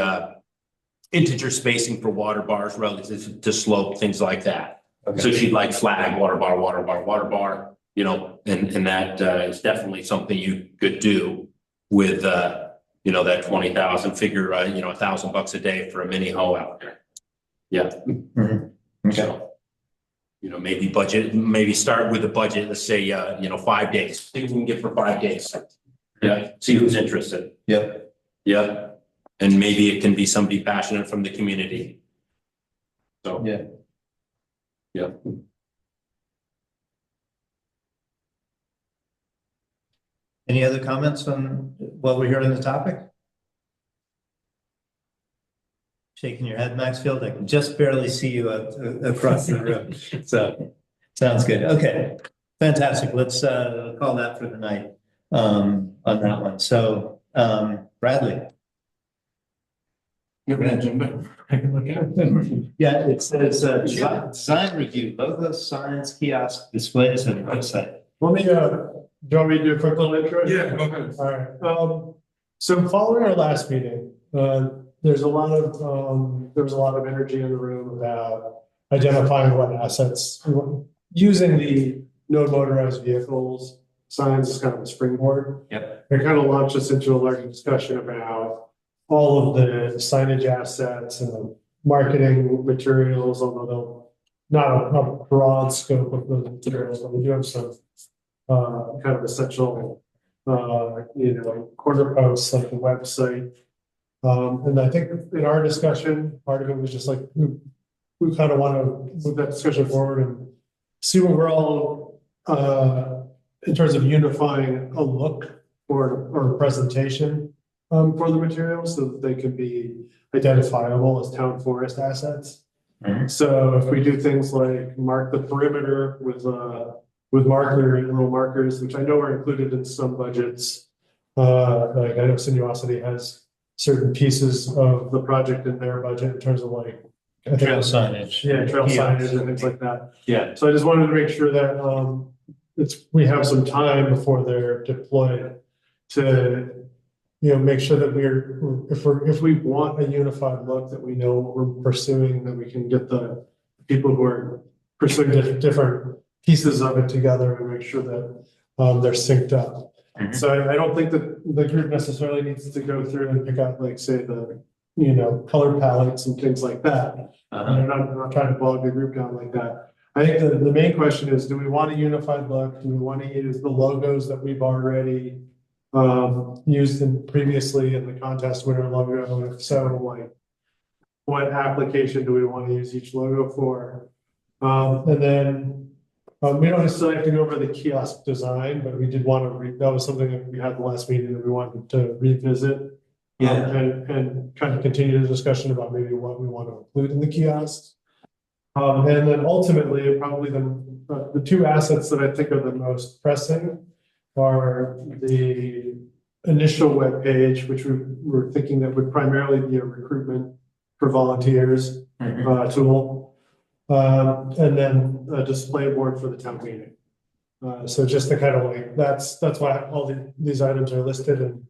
integer spacing for water bars relative to slope, things like that. Okay. So she'd like flag water bar, and that is definitely something you could do with that 20,000 figure, $1,000 a day for a mini hoe out there. Yeah. Mm-hmm. Okay. So, maybe start with a budget. Let's say 5 days. See what we can get for 5 days. Yeah. See who's interested. Yep. Yeah. And maybe it can be somebody passionate from the community. So yeah. Yeah. Any other comments on while we're here on the topic? Shaking your head, Maxfield. I can just barely see you across the room. So sounds good. Okay, fantastic. Let's call that for the night on that one. So Bradley. You have an agenda. I can look at it. Yeah, it says design review, logos, signs, kiosks, displays, and website. Let me, do you want me to do a quick little intro? Yeah, go ahead. All right. So following our last meeting, there was a lot of energy in the room about identifying what assets, using the no motorized vehicles signs as kind of a springboard. Yep. It kind of launched us into a larger discussion about all of the signage assets and the marketing materials, although not a broad scope of those materials, but we do have some kind of essential, corner posts like the website. And I think in our discussion, part of it was just like, we kind of want to move that discussion forward and see what we're all, in terms of unifying a look or a presentation for the materials so that they can be identifiable as town forest assets. So if we do things like mark the perimeter with little markers, which I know are included in some budgets. Like I know Sinuosity has certain pieces of the project in their budget in terms of like Trail signage. yeah, trail signage and things like that. Yeah. So I just wanted to make sure that we have some time before they're deployed to make sure that if we want a unified look that we know what we're pursuing, that we can get the people who are pursuing different pieces of it together and make sure that they're synced up. So I don't think that the group necessarily needs to go through and pick out, like, say, the color palettes and things like that. I'm not trying to bog the group down like that. I think the main question is, do we want a unified look? Do we want to use the logos that we've already used previously in the contest winner logo? And if so, like, what application do we want to use each logo for? And then we don't necessarily have to go over the kiosk design, but we did want to that was something that we had the last meeting that we wanted to revisit. And kind of continue the discussion about maybe what we want to include in the kiosks. And then ultimately, probably the two assets that I think are the most pressing are the initial web page, which we were thinking that would primarily be a recruitment for volunteers tool, and then a display board for the town meeting. So just to kind of like that's why all these items are listed,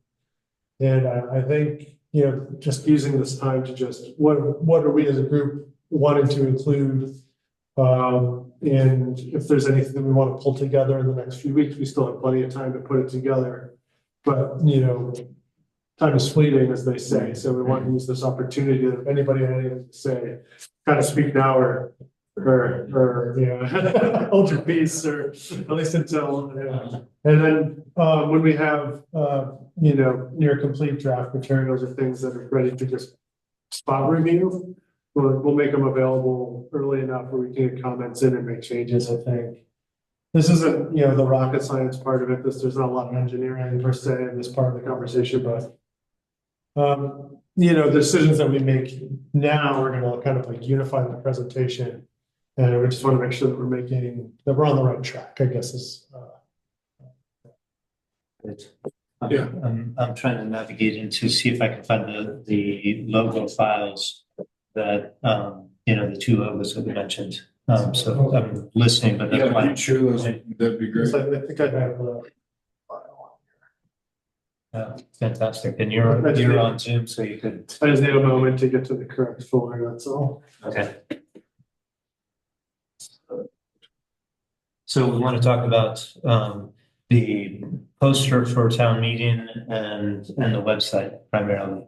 and I think just using this time to just what are we as a group wanting to include. And if there's anything that we want to pull together in the next few weeks, we still have plenty of time to put it together. But, time is fleeting, as they say. So we want to use this opportunity that if anybody had anything to say, kind of speak now or hold your peace, or at least until, and then when we have, near complete draft materials or things that are ready to just spot review, we'll make them available early enough where we can get comments in and make changes. I think this isn't, the rocket science part of it. There's not a lot of engineering per se in this part of the conversation, but the decisions that we make now are going to kind of like unify the presentation, and we just want to make sure that we're on the right track, I guess is. I'm trying to navigate into see if I can find the logo files that the two logos that we mentioned. So I'm listening, but that's why I'm sure that'd be great. I think I have the file. Yeah, fantastic. And you're on Zoom, so you could. I just need a moment to get to the correct folder. That's all. Okay. So we want to talk about the poster for town meeting and the website primarily.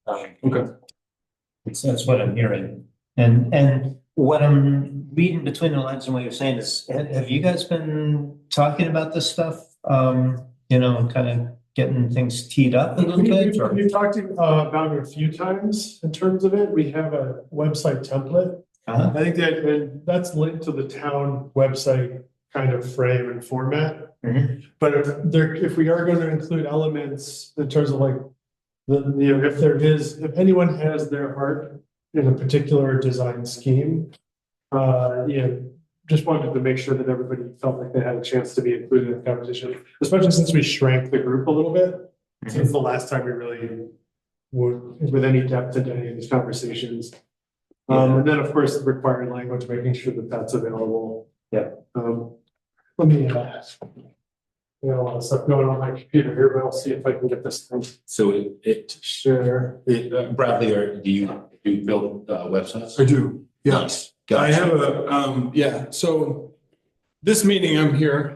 Okay. That's what I'm hearing. And what I'm reading between the lines and what you're saying is, have you guys been talking about this stuff? And kind of getting things teed up a little bit? We've talked about it a few times in terms of it. We have a website template. I think that's linked to the town website kind of frame and format. But if we are going to include elements in terms of like if anyone has their heart in a particular design scheme, just wanted to make sure that everybody felt like they had a chance to be included in the conversation, especially since we shrank the group a little bit since the last time we really would with any depth into any of these conversations. And then of course the required language, making sure that that's available. Yeah. Let me a lot of stuff going on my computer here, but I'll see if I can get this thing. So Sure. Bradley, do you build websites? I do. Yes. Gotcha. I have so this meeting I'm here,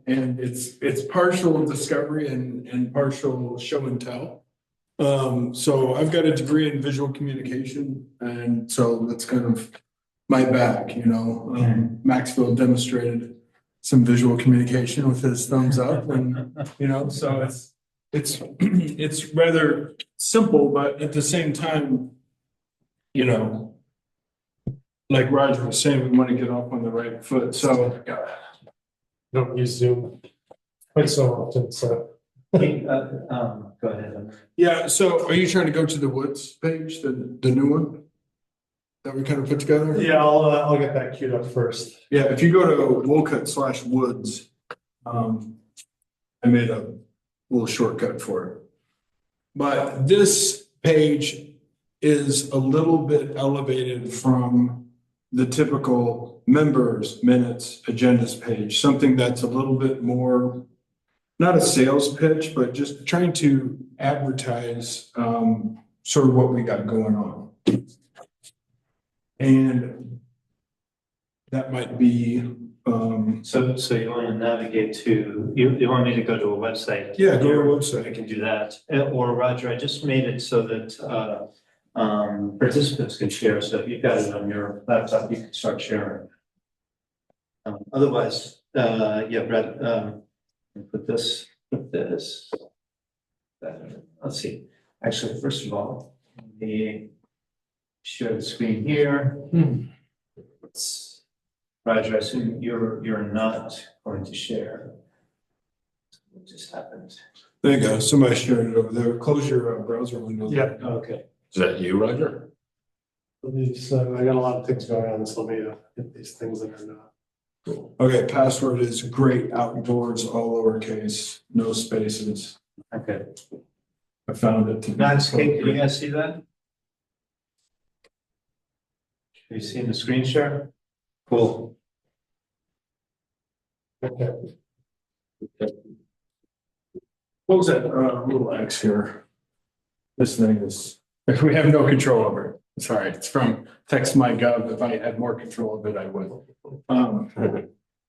and it's partial discovery and partial show and tell. So I've got a degree in visual communication, and so that's kind of my bag, Maxfield demonstrated some visual communication with his thumbs up, and so it's rather simple, but at the same time, like Roger was saying, we want to get off on the right foot. So Don't use Zoom quite so often, so Go ahead. Yeah, so are you trying to go to the Woods page, the new one? That we kind of put together? Yeah, I'll get that queued up first. Yeah, if you go to Wolcott/Woods, I made a little shortcut for it. But this page is a little bit elevated from the typical members, minutes, agendas page, something that's a little bit more, not a sales pitch, but just trying to advertise sort of what we got going on. And that might be So you want to navigate to, you want me to go to a website? yeah, go to our I website. can do that. Or Roger, I just made it so that participants can share. So if you've got it on your laptop, you can start sharing. Otherwise, yeah, Brett, put this. Let's see. Actually, first of all, let me share the screen here. Roger, I assume you're not going to share. What just happened? There you go. Somebody shared it over there. Close your browser window. Yeah. Okay. Is that you, Roger? So I got a lot of things going on, so let me get these things that are not. Cool. Okay, password is great outdoors, all lowercase, no spaces. Okay. I found it. To be Landscape, can you guys see that? Have you seen the screen share? Cool. Okay. What was that little X here? This thing is, we have no control over it. Sorry, it's from text.my.gov. If I had more control of it, I would.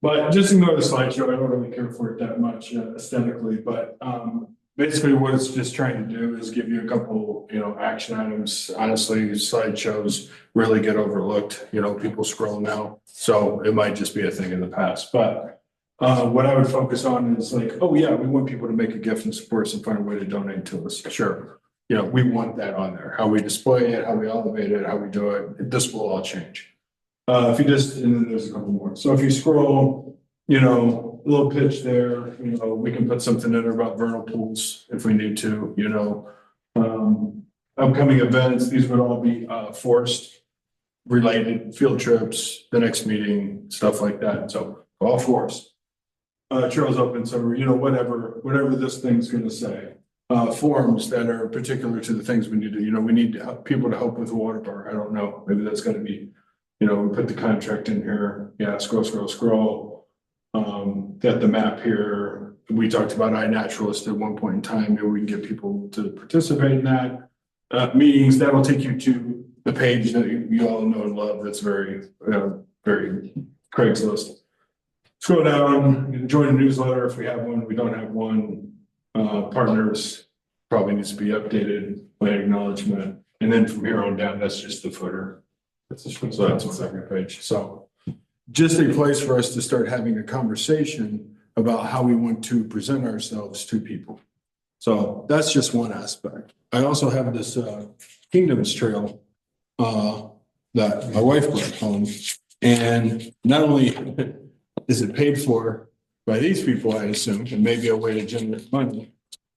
But just ignore the slideshow. I don't really care for it that much aesthetically, but basically what it's just trying to do is give you a couple, action items. Honestly, slideshows really get overlooked. People scroll now, so it might just be a thing in the past. But what I would focus on is like, oh yeah, we want people to make a gift and support us and find a way to donate to us. Sure. We want that on there. How we display it, how we elevate it, how we do it. This will all change. If you just, and then there's a couple more. So if you scroll, a little pitch there, we can put something in there about vernal pools if we need to, upcoming events, these would all be forest related, field trips, the next meeting, stuff like that. So all forest. Trails open summer, whatever this thing's gonna say. Forms that are particular to the things we need to, we need to help people to help with the water bar. I don't know, maybe that's gotta be, we put the contract in here. Yeah, scroll. Got the map here. We talked about iNaturalist at one point in time. Maybe we can get people to participate in that. Meetings, that'll take you to the page that you all know and love. That's very, very Craigslist. Scroll down, join a newsletter if we have one. We don't have one. Partners probably needs to be updated, plan acknowledgement. And then from here on down, that's just the footer. So that's on second page. So just a place for us to start having a conversation about how we want to present ourselves to people. So that's just one aspect. I also have this Kingdoms Trail that my wife brought home. And not only is it paid for by these people, I assume, and maybe a way to generate money,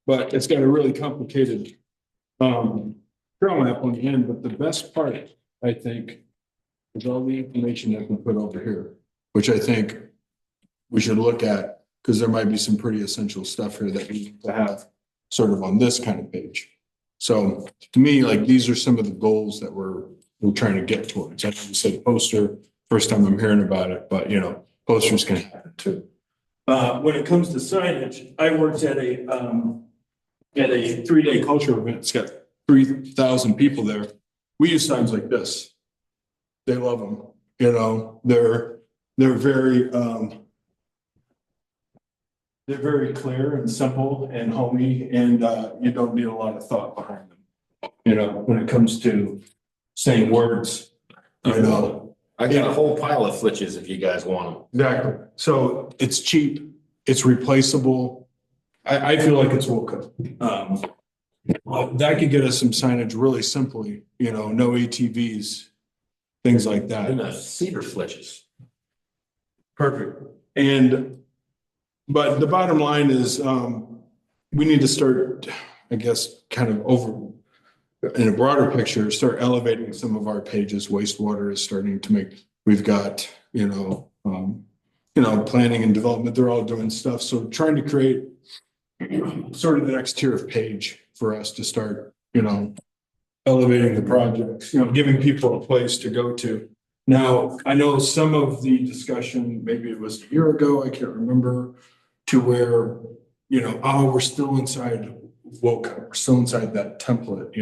but it's got a really complicated trail map on the end. But the best part, I think, is all the information that can put over here, which I think we should look at because there might be some pretty essential stuff here that we need to have sort of on this kind of page. So to me, like these are some of the goals that we're trying to get towards. I know you said poster, first time I'm hearing about it, but posters can happen too. When it comes to signage, I worked at a 3-day culture event. It's got 3,000 people there. We use signs like this. They love them. They're very clear and simple and homey, and you don't need a lot of thought behind them. When it comes to saying words, I got a whole pile of flitches if you guys want them. Exactly. So it's cheap, it's replaceable. I feel like it's Wolcott. That could get us some signage really simply, no ATVs, things like that. And the cedar flitches. Perfect. But the bottom line is, we need to start, I guess, kind of over in a broader picture, start elevating some of our pages. Wastewater is starting to make, we've got, planning and development, they're all doing stuff. So trying to create sort of the next tier of page for us to start, elevating the projects, giving people a place to go to. Now, I know some of the discussion, maybe it was a year ago, I can't remember, to where, we're still inside Wolcott, we're still inside that template,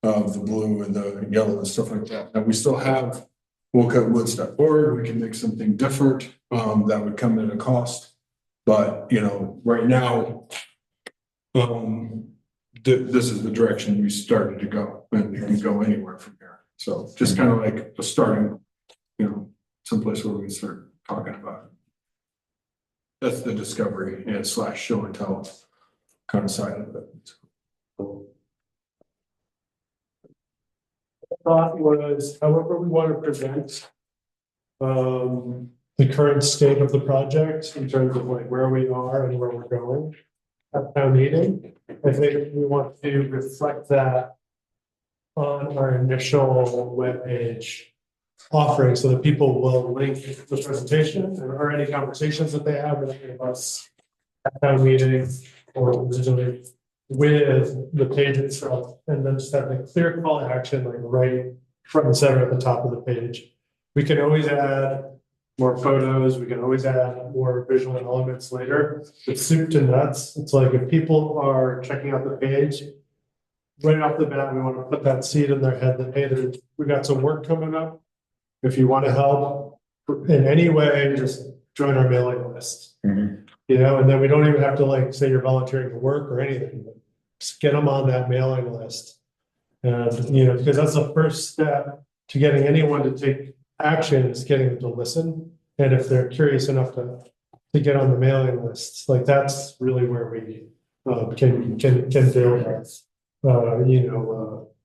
of the blue and the yellow and stuff like that. And we still have WolcottWoods.org. We can make something different that would come at a cost. But, right now, this is the direction we started to go, and we can go anywhere from here. So just kind of like a starting, someplace where we can start talking about it. That's the discovery and / show and tell kind of side of it. Thought was, however we want to present the current state of the project in terms of like where we are and where we're going at town meeting. I think we want to reflect that on our initial webpage offering so that people will link the presentation or any conversations that they have with any of us at town meetings or originally with the page itself, and then just have a clear call to action, like right front and center at the top of the page. We can always add more photos, we can always add more visual elements later. It's soup to nuts. It's like if people are checking out the page, right off the bat, we want to put that seed in their head that, hey, we got some work coming up. If you want to help in any way, just join our mailing list. Mhm. And then we don't even have to like say you're volunteering to work or anything. Just get them on that mailing list. And, because that's the first step to getting anyone to take action is getting them to listen. And if they're curious enough to get on the mailing list, like that's really where we can build,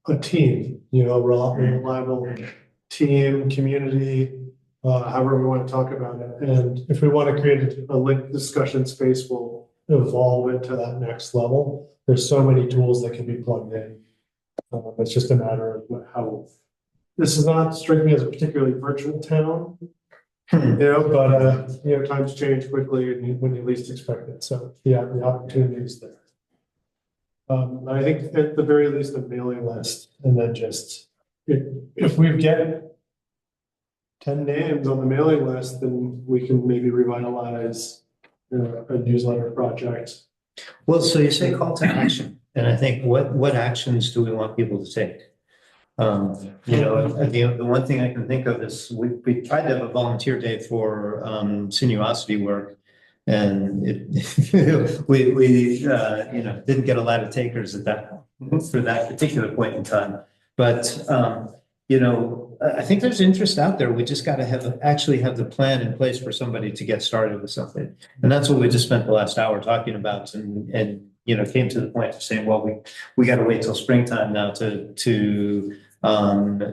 a team, reliable team, community, however we want to talk about it. And if we want to create a link discussion space, we'll evolve it to that next level. There's so many tools that can be plugged in. It's just a matter of how. This is not striking me as a particularly virtual town, but times change quickly when you least expect it. So yeah, the opportunity is there. I think at the very least a mailing list, and then just if we get 10 names on the mailing list, then we can maybe revitalize a newsletter project. Well, so you say call to action, and I think what actions do we want people to take? The one thing I can think of is we tried to have a volunteer day for sinuosity work, and we didn't get a lot of takers at that for that particular point in time. But I think there's interest out there. We just got to actually have the plan in place for somebody to get started with something, and that's what we just spent the last hour talking about, and came to the point of saying, well, we got to wait till springtime now to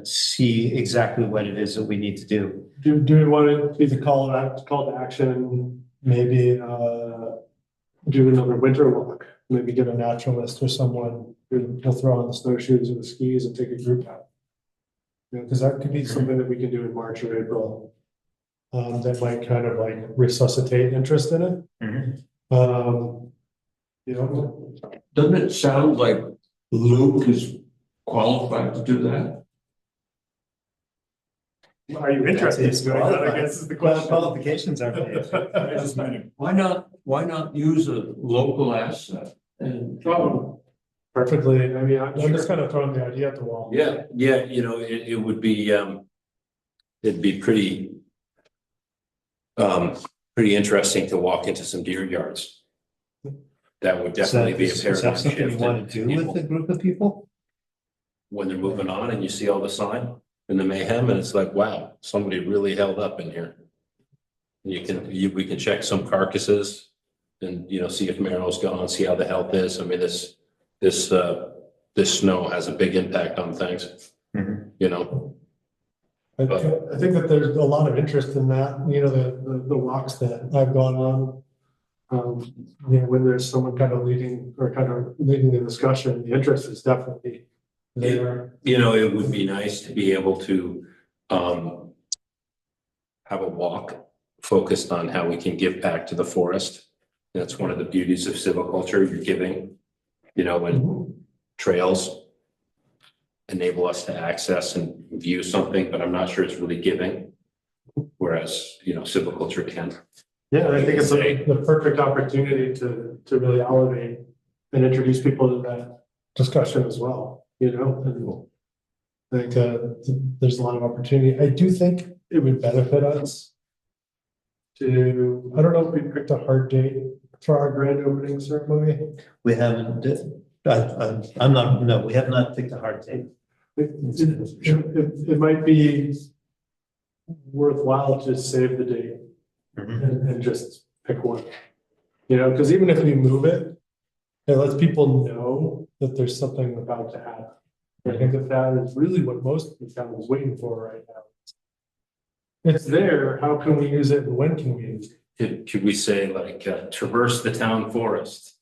see exactly what it is that we need to do. Do we want to be the call to action? Maybe do another winter walk. Maybe get a naturalist or someone who will throw on the snowshoes or the skis and take a group out. Because that could be something that we can do in March or April. That might kind of like resuscitate interest in it. Mm-hmm. Doesn't it sound like Luke is qualified to do that? Are you interested in doing that? I guess is the question. Qualifications are. Why not use a local asset? And Perfectly. I mean, I'm just kind of throwing the idea at the wall. Yeah, it would be it'd be pretty interesting to walk into some deer yards. That would definitely be a paradigm Is that something shift. you want to do with a group of people? When they're moving on and you see all the sign and the mayhem, and it's like, wow, somebody really held up in here. And we can check some carcasses and see if marrow's gone, see how the health is. I mean, this snow has a big impact on things. Mm-hmm. I think that there's a lot of interest in that. The walks that I've gone on when there's someone kind of leading the discussion, the interest is definitely there. You know, it would be nice to be able to have a walk focused on how we can give back to the forest. That's one of the beauties of silviculture. You're giving, you know, when trails enable us to access and view something, but I'm not sure it's really giving. Whereas, you know, silviculture can. Yeah, I think it's the perfect opportunity to really elevate and introduce people to that discussion as well, you know, and I think there's a lot of opportunity. I do think it would benefit us to, I don't know if we picked a hard date for our grand opening ceremony. We haven't, I'm not, no, we have not picked a hard date. It might be worthwhile to save the date and just pick one, you know, because even if we move it, it lets people know that there's something about to happen. I think that is really what most of the town is waiting for right now. It's there. How can we use it and when can we use it? Should we say like traverse the town forest?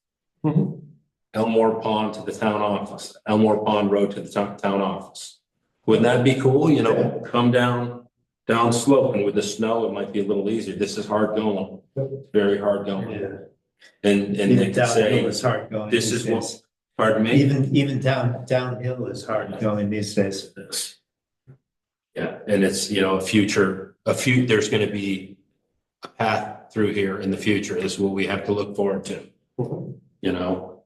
Elmore Pond to the town office, Elmore Pond Road to the town office. Wouldn't that be cool? You know, come down slope, and with the snow, it might be a little easier. This is hard going, very hard going. Yeah. And they could say, it's hard going. this is what, pardon me? Even downhill is hard going these days. Yeah, and it's, you know, there's gonna be a path through here in the future. This is what we have to look forward to, you know?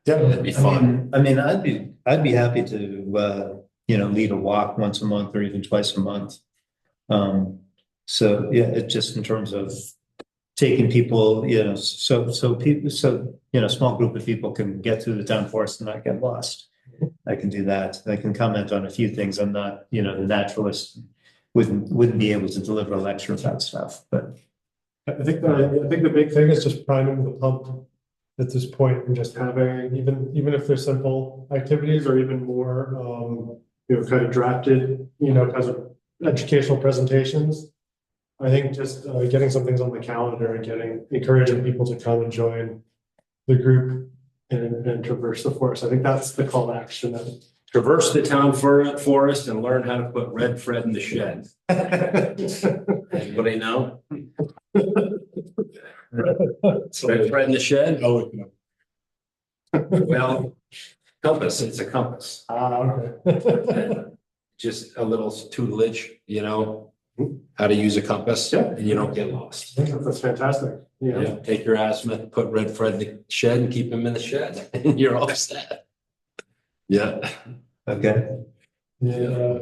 Yeah, That'd be fun. I mean, I'd be happy to, you know, lead a walk once a month or even twice a month. So yeah, it just in terms of taking people, you know, so you know, small group of people can get through the town forest and not get lost. I can do that. I can comment on a few things. I'm not, you know, the naturalist wouldn't be able to deliver a lecture about stuff, but I think the big thing is just priming the pump at this point and just having, even if they're simple activities or even more, you know, kind of drafted, you know, as of educational presentations. I think just getting some things on the calendar and encouraging people to come and join the group and traverse the forest. I think that's the call to action. Traverse the town forest and learn how to put red Fred in the shed. Anybody know? Red Fred in the shed? I'll look it up. Well, compass, it's a compass. Okay. Just a little tutelage, you know, how to use a compass and you don't get lost. That's fantastic. Yeah, take your azimuth, put red Fred in the shed and keep him in the shed and you're all set. Yeah. okay. Yeah.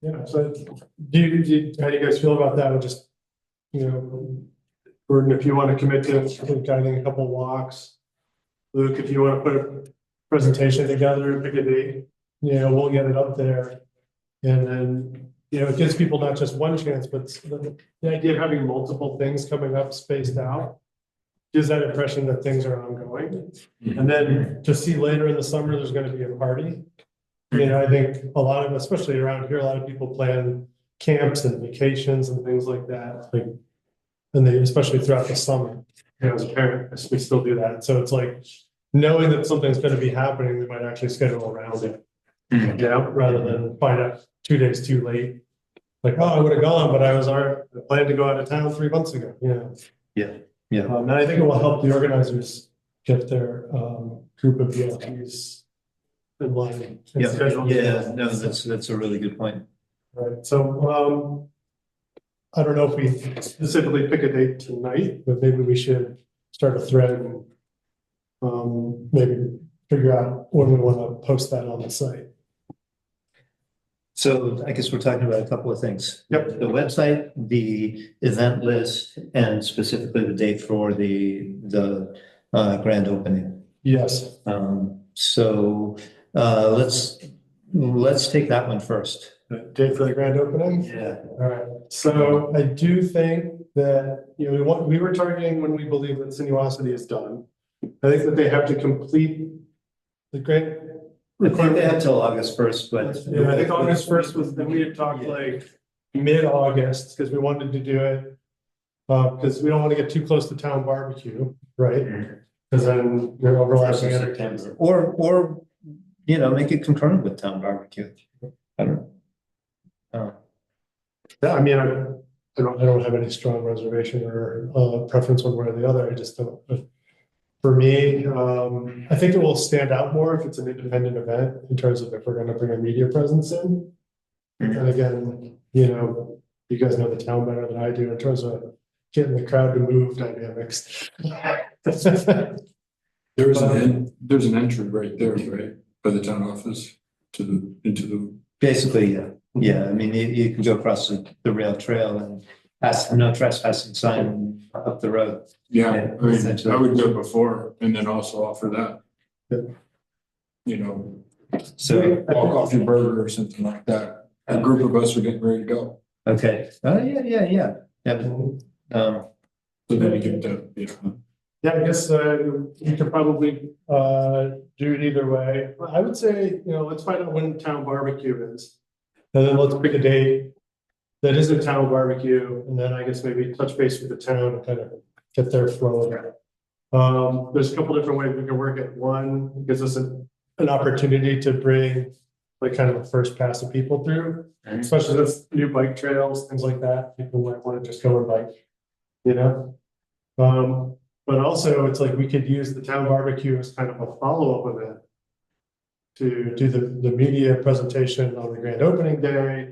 Yeah. So how do you guys feel about that? Just, you know, Gordon, if you want to commit to guiding a couple walks, Luke, if you want to put a presentation together, pick a date, you know, we'll get it up there. And then, you know, it gives people not just one chance, but the idea of having multiple things coming up spaced out gives that impression that things are ongoing. And then to see later in the summer, there's going to be a party. You know, I think a lot of, especially around here, a lot of people plan camps and vacations and things like that. Like, and they, especially throughout the summer, you know, as a parent, we still do that. So it's like knowing that something's going to be happening, we might actually schedule around it. Yeah, rather than find out 2 days too late. Like, oh, I would have gone, but I planned to go out of town 3 months ago. You know. Yeah. And I think it will help the organizers get their group of VIPs in line. Yeah, no, that's a really good point. Right. So I don't know if we specifically pick a date tonight, but maybe we should start a thread and maybe figure out when we want to post that on the site. So I guess we're talking about a couple of things. Yep. The website, the event list, and specifically the date for the grand opening. Yes. So let's take that one first. The date for the grand opening? Yeah. All right. So I do think that, you know, we were targeting when we believe that Sinuosity is done. I think that they have to complete the grant. I think they have till August 1st, but Yeah, I think August 1st was, then we had talked like mid-August, because we wanted to do it Because we don't want to get too close to town barbecue, right? Because then you're overlapping energies. September, or, make it concurrent with town barbecue. I don't know. Yeah, I mean, I don't have any strong reservation or preference one way or the other. I just don't. For me, I think it will stand out more if it's an independent event in terms of if we're going to bring a media presence in. And again, you guys know the town better than I do in terms of getting the crowd to move dynamics. There's an entry right there, right, by the town office into the. Basically, yeah. Yeah, I mean, you can go across the rail trail and pass no trespassing sign up the road. Yeah, Yeah, I mean, essentially. I would do it before and then also offer that. Yeah. So walk off your burger or something like that. A group of us are getting ready to go. Okay. Oh, yeah. So then you get to, Yeah, I guess you could probably do it either way. I would say, let's find out when town barbecue is. And then let's pick a date that is a town barbecue, and then I guess maybe touch base with the town and kind of get their flow. There's a couple different ways we can work it. One, it gives us an opportunity to bring like kind of a first pass of people through, especially with new bike trails, things like that. People might want to just go and bike, but also it's like we could use the town barbecue as kind of a follow-up event to do the media presentation on the grand opening day,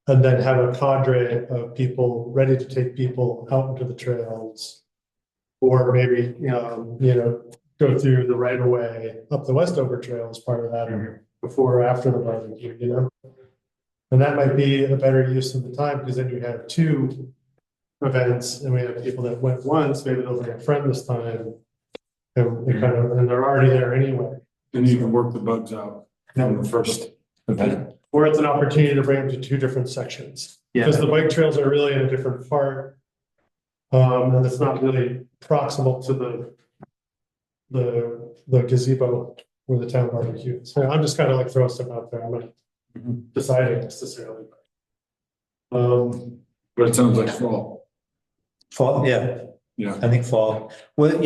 and then have a cadre of people ready to take people out into the trails, or maybe, go through the right of way up the Westover Trail as part of that, or before or after the barbecue, And that might be a better use of the time, because then you have two events, and we have people that went once, maybe they'll bring a friend this time. And they're already there anyway. and you can work the bugs out from the first event. Or it's an opportunity to bring them to two different sections. Because the bike trails are really in a different part. And it's not really proximal to the gazebo where the town barbecue is. So I'm just kind of like throwing stuff out there. I'm not deciding necessarily. But it sounds like fall. Fall, yeah. Yeah. I think fall. Well,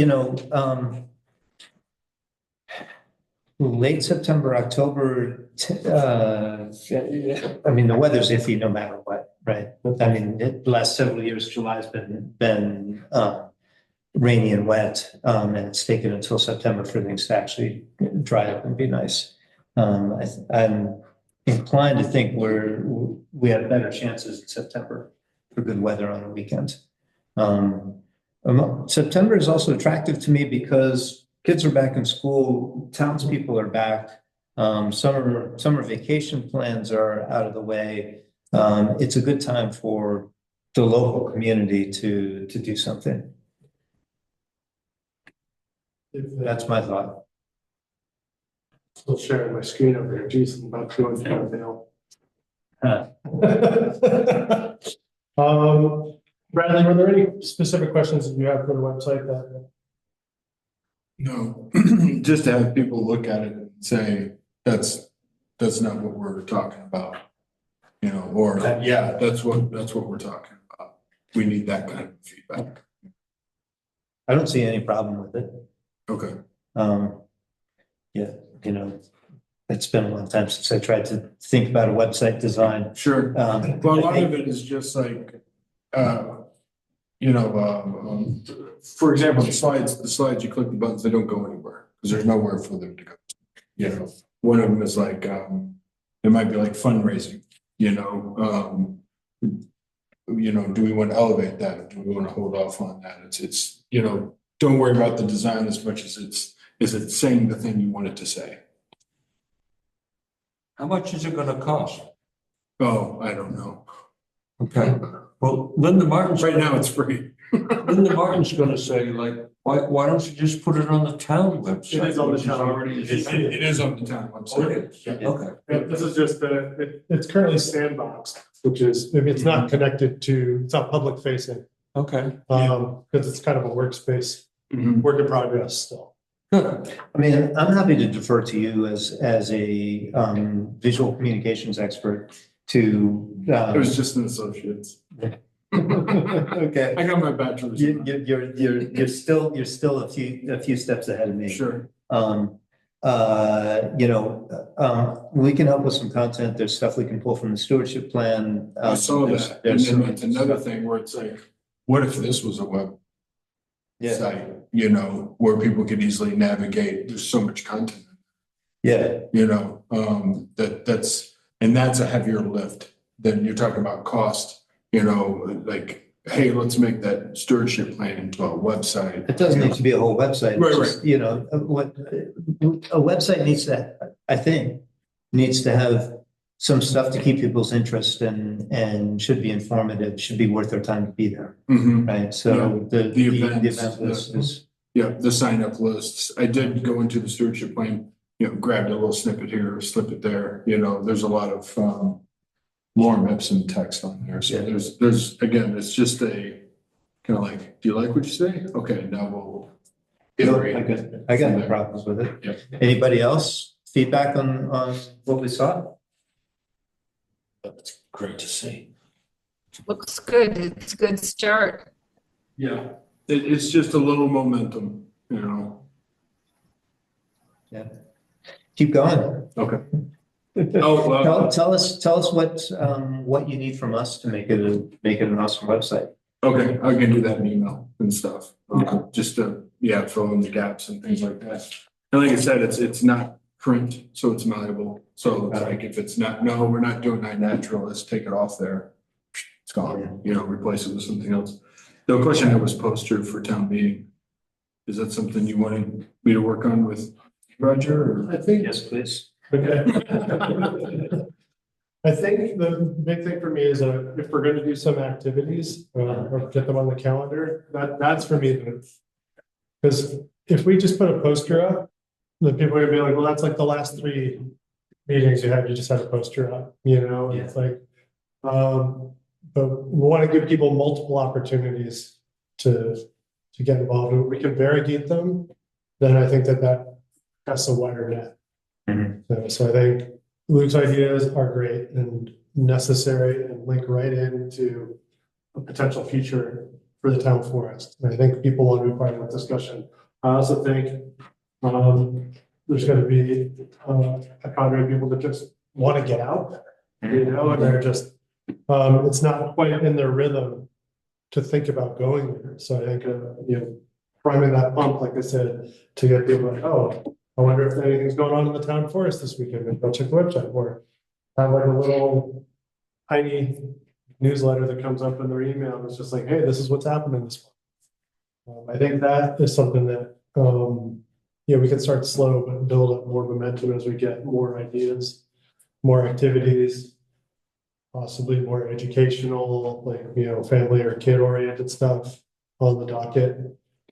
late September, October, I mean, the weather's iffy no matter what, right? I mean, the last several years, July's been rainy and wet, and it's taken until September for things to actually dry up and be nice. I'm inclined to think we have better chances in September for good weather on the weekend. September is also attractive to me because kids are back in school, townspeople are back, summer vacation plans are out of the way. It's a good time for the local community to do something. That's my thought. Still sharing my screen over here. Geez, I'm about to go downhill. Bradley, were there any specific questions that you have for the website that? No, just to have people look at it and say, that's not what we're talking about. Or yeah, that's what we're talking about. We need that kind of feedback. I don't see any problem with it. Okay. Yeah, it's been a long time since I tried to think about a website design. Sure. Well, a lot of it is just like, for example, the slides, you click the buttons, they don't go anywhere because there's nowhere for them to go. One of them is like, it might be like fundraising, do we want to elevate that? Do we want to hold off on that? It's don't worry about the design as much as is it saying the thing you want it to say? How much is it gonna cost? Oh, I don't know. Okay, well, Linda Martin's. Right now it's free. Linda Martin's gonna say, like, why don't you just put it on the town website? It is on the which town. already. It is on the town Oh, website. it is? Okay. Yeah, this is just it's currently sandboxed, which is maybe it's not connected to, it's not public facing. Okay. Because it's kind of a workspace, Mhm. work in progress still. Good. I mean, I'm happy to defer to you as a visual communications expert to. It was just an associate's. Okay. I got my bachelor's. You're still a few steps ahead of me. Sure. We can help with some content. There's stuff we can pull from the stewardship plan. I saw There's- that. And there's then some that's another stuff- thing where it's like, what if this was a web Yeah, site, where people could easily navigate? There's so much content, yeah, that's a heavier lift than you're talking about cost, like, hey, let's make that stewardship plan into a website. it doesn't need to be a whole website. It's Right, just, what a website needs to, I think, needs to have some stuff to keep people's interest and should be informative, should be worth their time to be there, Mhm. right? So the events, event list is, Yeah, the sign up lists. I did go into the stewardship plan, grabbed a little snippet here, slip it there, there's a lot of Lorem Ipsum text on there. So Yeah. there's again, it's just a kind of like, do you like what you say? Okay, now we'll iterate. I got no problems with it. Yeah. Anybody else feedback on what we saw? That's great to see. Looks good. It's a good start. Yeah, it's just a little momentum, Yeah. Keep going. Okay. Oh, well, Tell us what you need from us to make it an awesome website. okay, I can do that in email and stuff. Just to, fill in the gaps and things like that. And like I said, it's not print, so it's malleable. So it's like if it's not, no, we're not doing iNatural, let's take it off there. It's gone, replace it with something else. The question that was poster for town meeting, is that something you wanted me to work on with Roger? Or? I think, Yes, please. okay. I think the big thing for me is if we're gonna do some activities, or get them on the calendar, that's for me. Because if we just put a poster up, then people are gonna be like, well, that's like the last 3 meetings you just had a poster up, and it's like, but we want to give people multiple opportunities to get involved. If we can variegate them, then I think that casts a wider net. So I think Luke's ideas are great and necessary and link right into a potential future for the town forest. And I think people want to be part of that discussion. I also think there's going to be a cadre of people that just want to get out there, and they're just, it's not quite in their rhythm to think about going there. So I think, priming that pump, like I said, to get people like, oh, I wonder if anything's going on in the town forest this weekend, and go check the website, or have like a little tiny newsletter that comes up in their email. And it's just like, hey, this is what's happening this month. I think that is something that, we can start slow, but build up more momentum as we get more ideas, more activities, possibly more educational, like, family or kid oriented stuff on the docket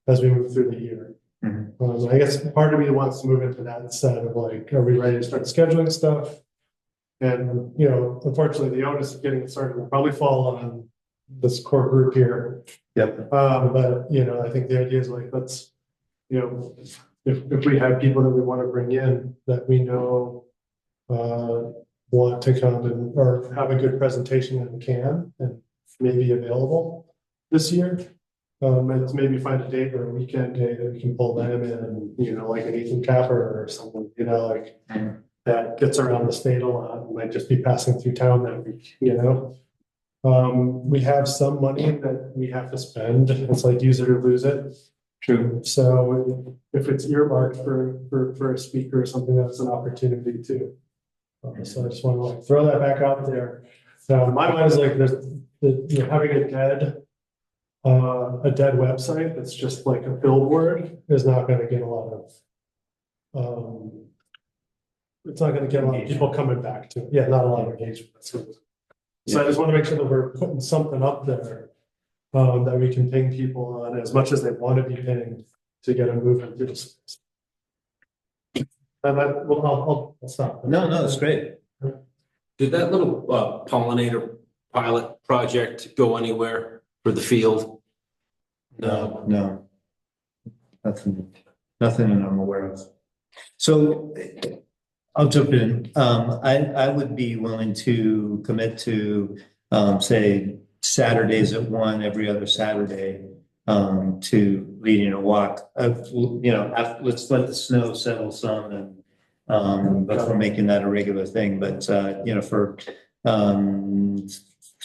as we move through the year. I guess part of me wants to move into that instead of like, are we ready to start scheduling stuff? And, unfortunately, the onus of getting it started will probably fall on this core group here. Yep. But, I think the idea is like, let's, if we have people that we want to bring in that we know want to come or have a good presentation and can and may be available this year. Let's maybe find a date or a weekend day that we can pull them in, like an Ethan Capper or something, that gets around the state a lot and might just be passing through town that week, We have some money that we have to spend. It's like use it or lose it. True. So if it's earmarked for a speaker or something, that's an opportunity too. So I just want to like throw that back out there. My mind is like having a dead website that's just like a billboard is not going to get a lot of it's not going to get a lot of people coming back to it. Yeah, not a lot of engagement. So I just want to make sure that we're putting something up there that we can ping people on as much as they want to be pinged to get them moving through the space. And I'll stop. No, it's great. Did that little pollinator pilot project go anywhere for the field? No. Nothing that I'm aware of. So I'll jump in. I would be willing to commit to say Saturdays at 1, every other Saturday, to leading a walk. Let's let the snow settle some before making that a regular thing. But for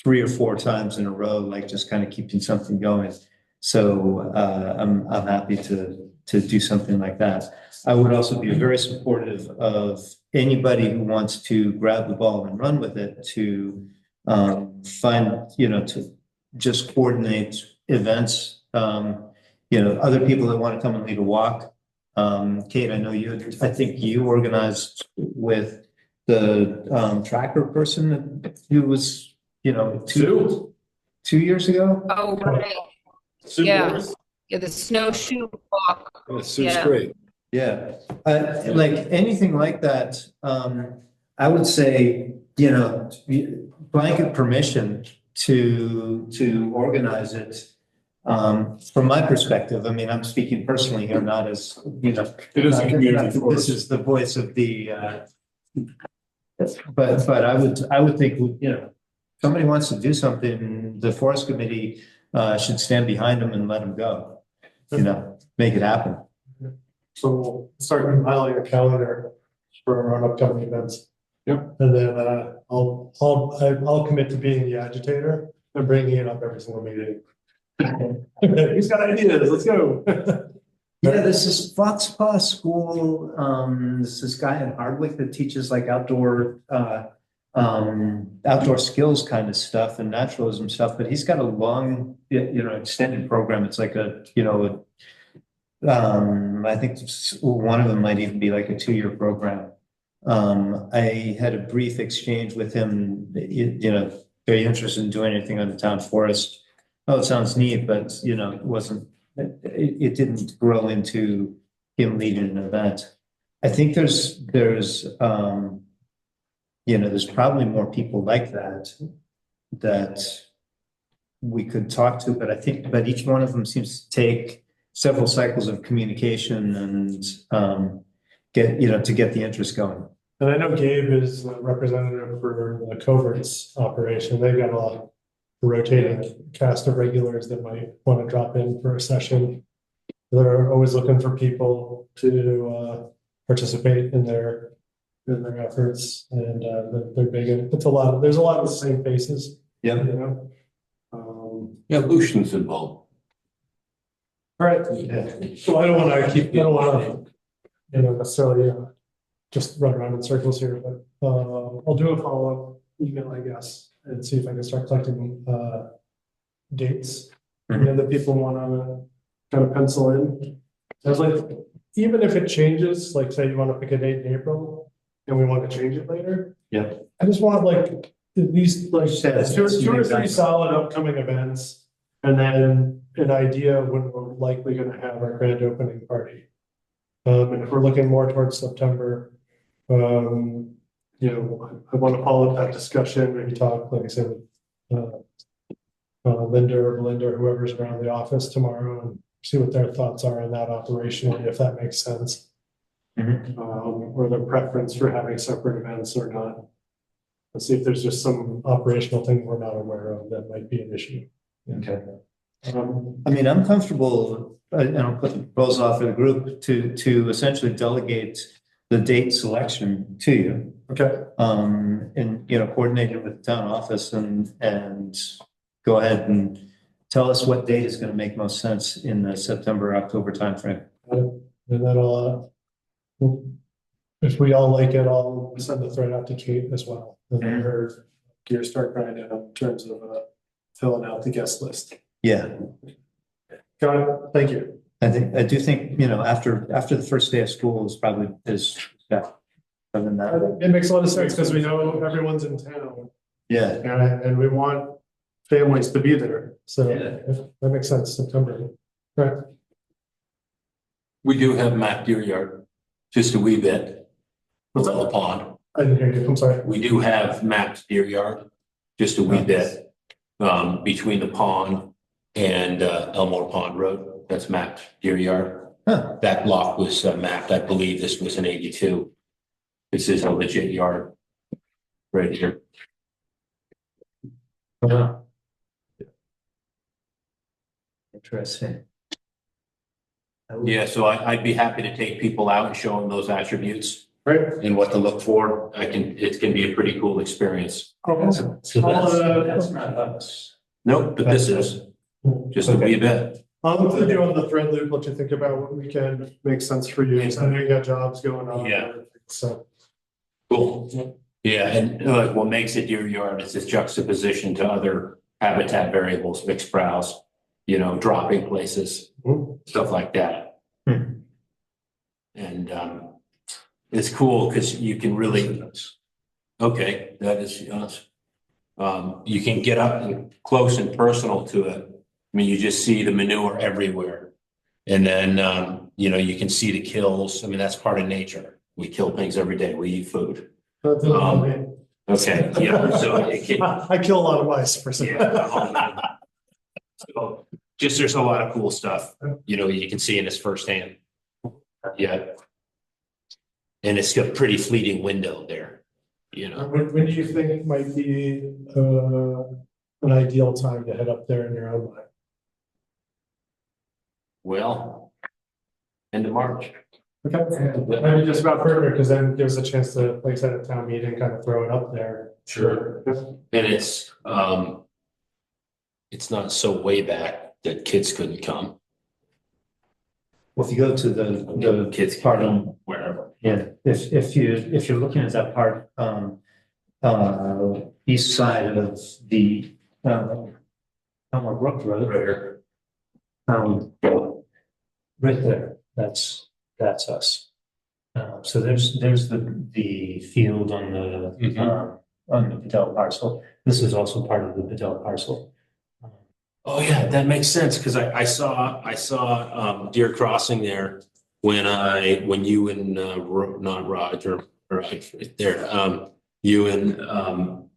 3 or 4 times in a row, like just kind of keeping something going. So I'm happy to do something like that. I would also be very supportive of anybody who wants to grab the ball and run with it to to just coordinate events. Other people that want to come and lead a walk. Kate, I think you organized with the tracker person who was, 2 years ago. Oh, right. Sue Yeah. Morris? Yeah, the snowshoe walk. Oh, Sue's Yeah. great. Yeah, like anything like that, I would say, blanket permission to organize it. From my perspective, I mean, I'm speaking personally here, not as, It is a community force. this is the voice of the, but I would think, somebody wants to do something, the forest committee, should stand behind them and let them go, make it happen. So we'll start compiling a calendar for our upcoming events. Yep. And then I'll commit to being the agitator and bringing it up every single meeting. He's got ideas. Let's go. Yeah, this is Foxpaw School. There's this guy in Hardwick that teaches like outdoor skills kind of stuff and naturalism stuff, but he's got a long, extended program. It's like I think one of them might even be like a 2-year program. I had a brief exchange with him, very interested in doing anything on the town forest. Oh, it sounds neat, but it didn't grow into him leading an event. I think there's probably more people like that we could talk to, but each one of them seems to take several cycles of communication and to get the interest going. And I know Gabe is the representative for the coverts operation. They've got a rotating cast of regulars that might want to drop in for a session. They're always looking for people to participate in their efforts, and they're big. There's a lot of the same faces. Yeah. Yeah, Lucian's involved. All right. Yeah. So I don't want to necessarily just run around in circles here, but I'll do a follow-up email, I guess, and see if I can start collecting dates. That people want to kind of pencil in. I was like, even if it changes, like say you want to pick a date in April and we want to change it later. Yeah. I just want like at least like two or three Exactly. solid upcoming events. And then an idea of when we're likely going to have our grand opening party. And if we're looking more towards September, I want to follow up that discussion, maybe talk, like I said, with Linda or Belinda or whoever's around the office tomorrow and see what their thoughts are on that operationally, if that makes sense. Or their preference for having separate events or not. Let's see if there's just some operational thing we're not aware of that might be an issue. Okay. I mean, I'm comfortable, and I'll put the proposal off for the group to essentially delegate the date selection to you. Okay. And coordinate it with the town office and go ahead and tell us what date is going to make most sense in the September, October timeframe. And that'll, if we all like it, I'll send the thread out to Kate as well. And then her gears start grinding in terms of filling out the guest list. Yeah. Got it. Thank you. I do think, after the first day of school is probably yeah. Other than that. It makes a lot of sense because we know everyone's in town Yeah. and we want families to be there. So Yeah. that makes sense. September. Right. We do have Matt Deeryard, just a wee bit. What's Below up? the pond. I didn't hear you. I'm sorry. We do have Matt Deeryard, just a wee bit, between the pond and Elmore Pond Road. That's mapped Deeryard. Huh. That block was mapped, I believe this was in 82. This is a legit yard right here. Yeah. interesting. Yeah, so I'd be happy to take people out and show them those attributes Right? and what to look for. It can be a pretty cool experience. So that's not us. Nope, but this is just a wee bit. I'll include you on the thread loop, let you think about what weekend makes sense for you. So I know you got jobs going on. Yeah. So. Cool. Yeah, and like what makes it deer yard is this juxtaposition to other habitat variables, mixed browse, dropping places, stuff like that. And it's cool because you can really, okay, that is, you can get up and close and personal to it. I mean, you just see the manure everywhere. And then, you can see the kills. I mean, that's part of nature. We kill things every day. We eat food. Okay, yeah, so it can, I kill a lot of mice for some. yeah. So just there's a lot of cool stuff, you can see in this firsthand. Yeah. And it's a pretty fleeting window there, When do you think might be an ideal time to head up there in your own mind? Well, end of March. Okay, maybe just about further, because then it gives a chance to, like I said, at town meeting, kind of throw it up there. Sure. And it's not so way back that kids couldn't come. Well, if you go to the Kids part can on, come wherever. yeah, if you're looking at that part, east side of the, Elmer Brook Road. Right there, that's us. So there's the field on the Bedell parcel. This is also part of the Bedell parcel. Oh yeah, that makes sense, because I saw deer crossing there when you and not Roger or right there, you and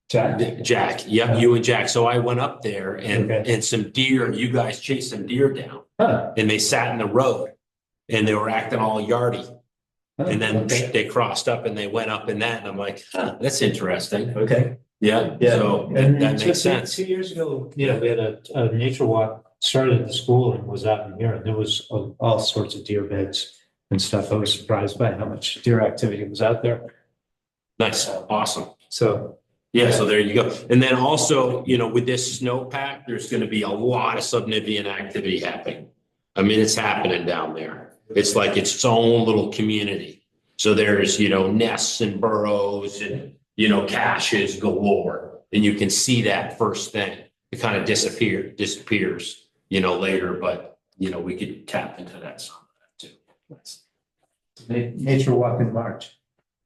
Jack, yep, you and Jack. So I went up there and some deer, you guys chased some deer down, and they sat in the road and they were acting all yardy. And then they crossed up and they went up in that, and I'm like, that's interesting. Okay. Yeah. Yeah. So And that makes sense. 2 years ago, we had a nature walk started at the school and was out in here, and there was all sorts of deer beds and stuff. I was surprised by how much deer activity was out there. Nice. Awesome. So yeah, so there you go. And then also, with this snowpack, there's going to be a lot of subnivean activity happening. I mean, it's happening down there. It's like its own little community. So there's, nests and burrows and, caches galore. And you can see that first thing. It kind of disappears, later, but, we could tap into that some of that too. nature walk in March,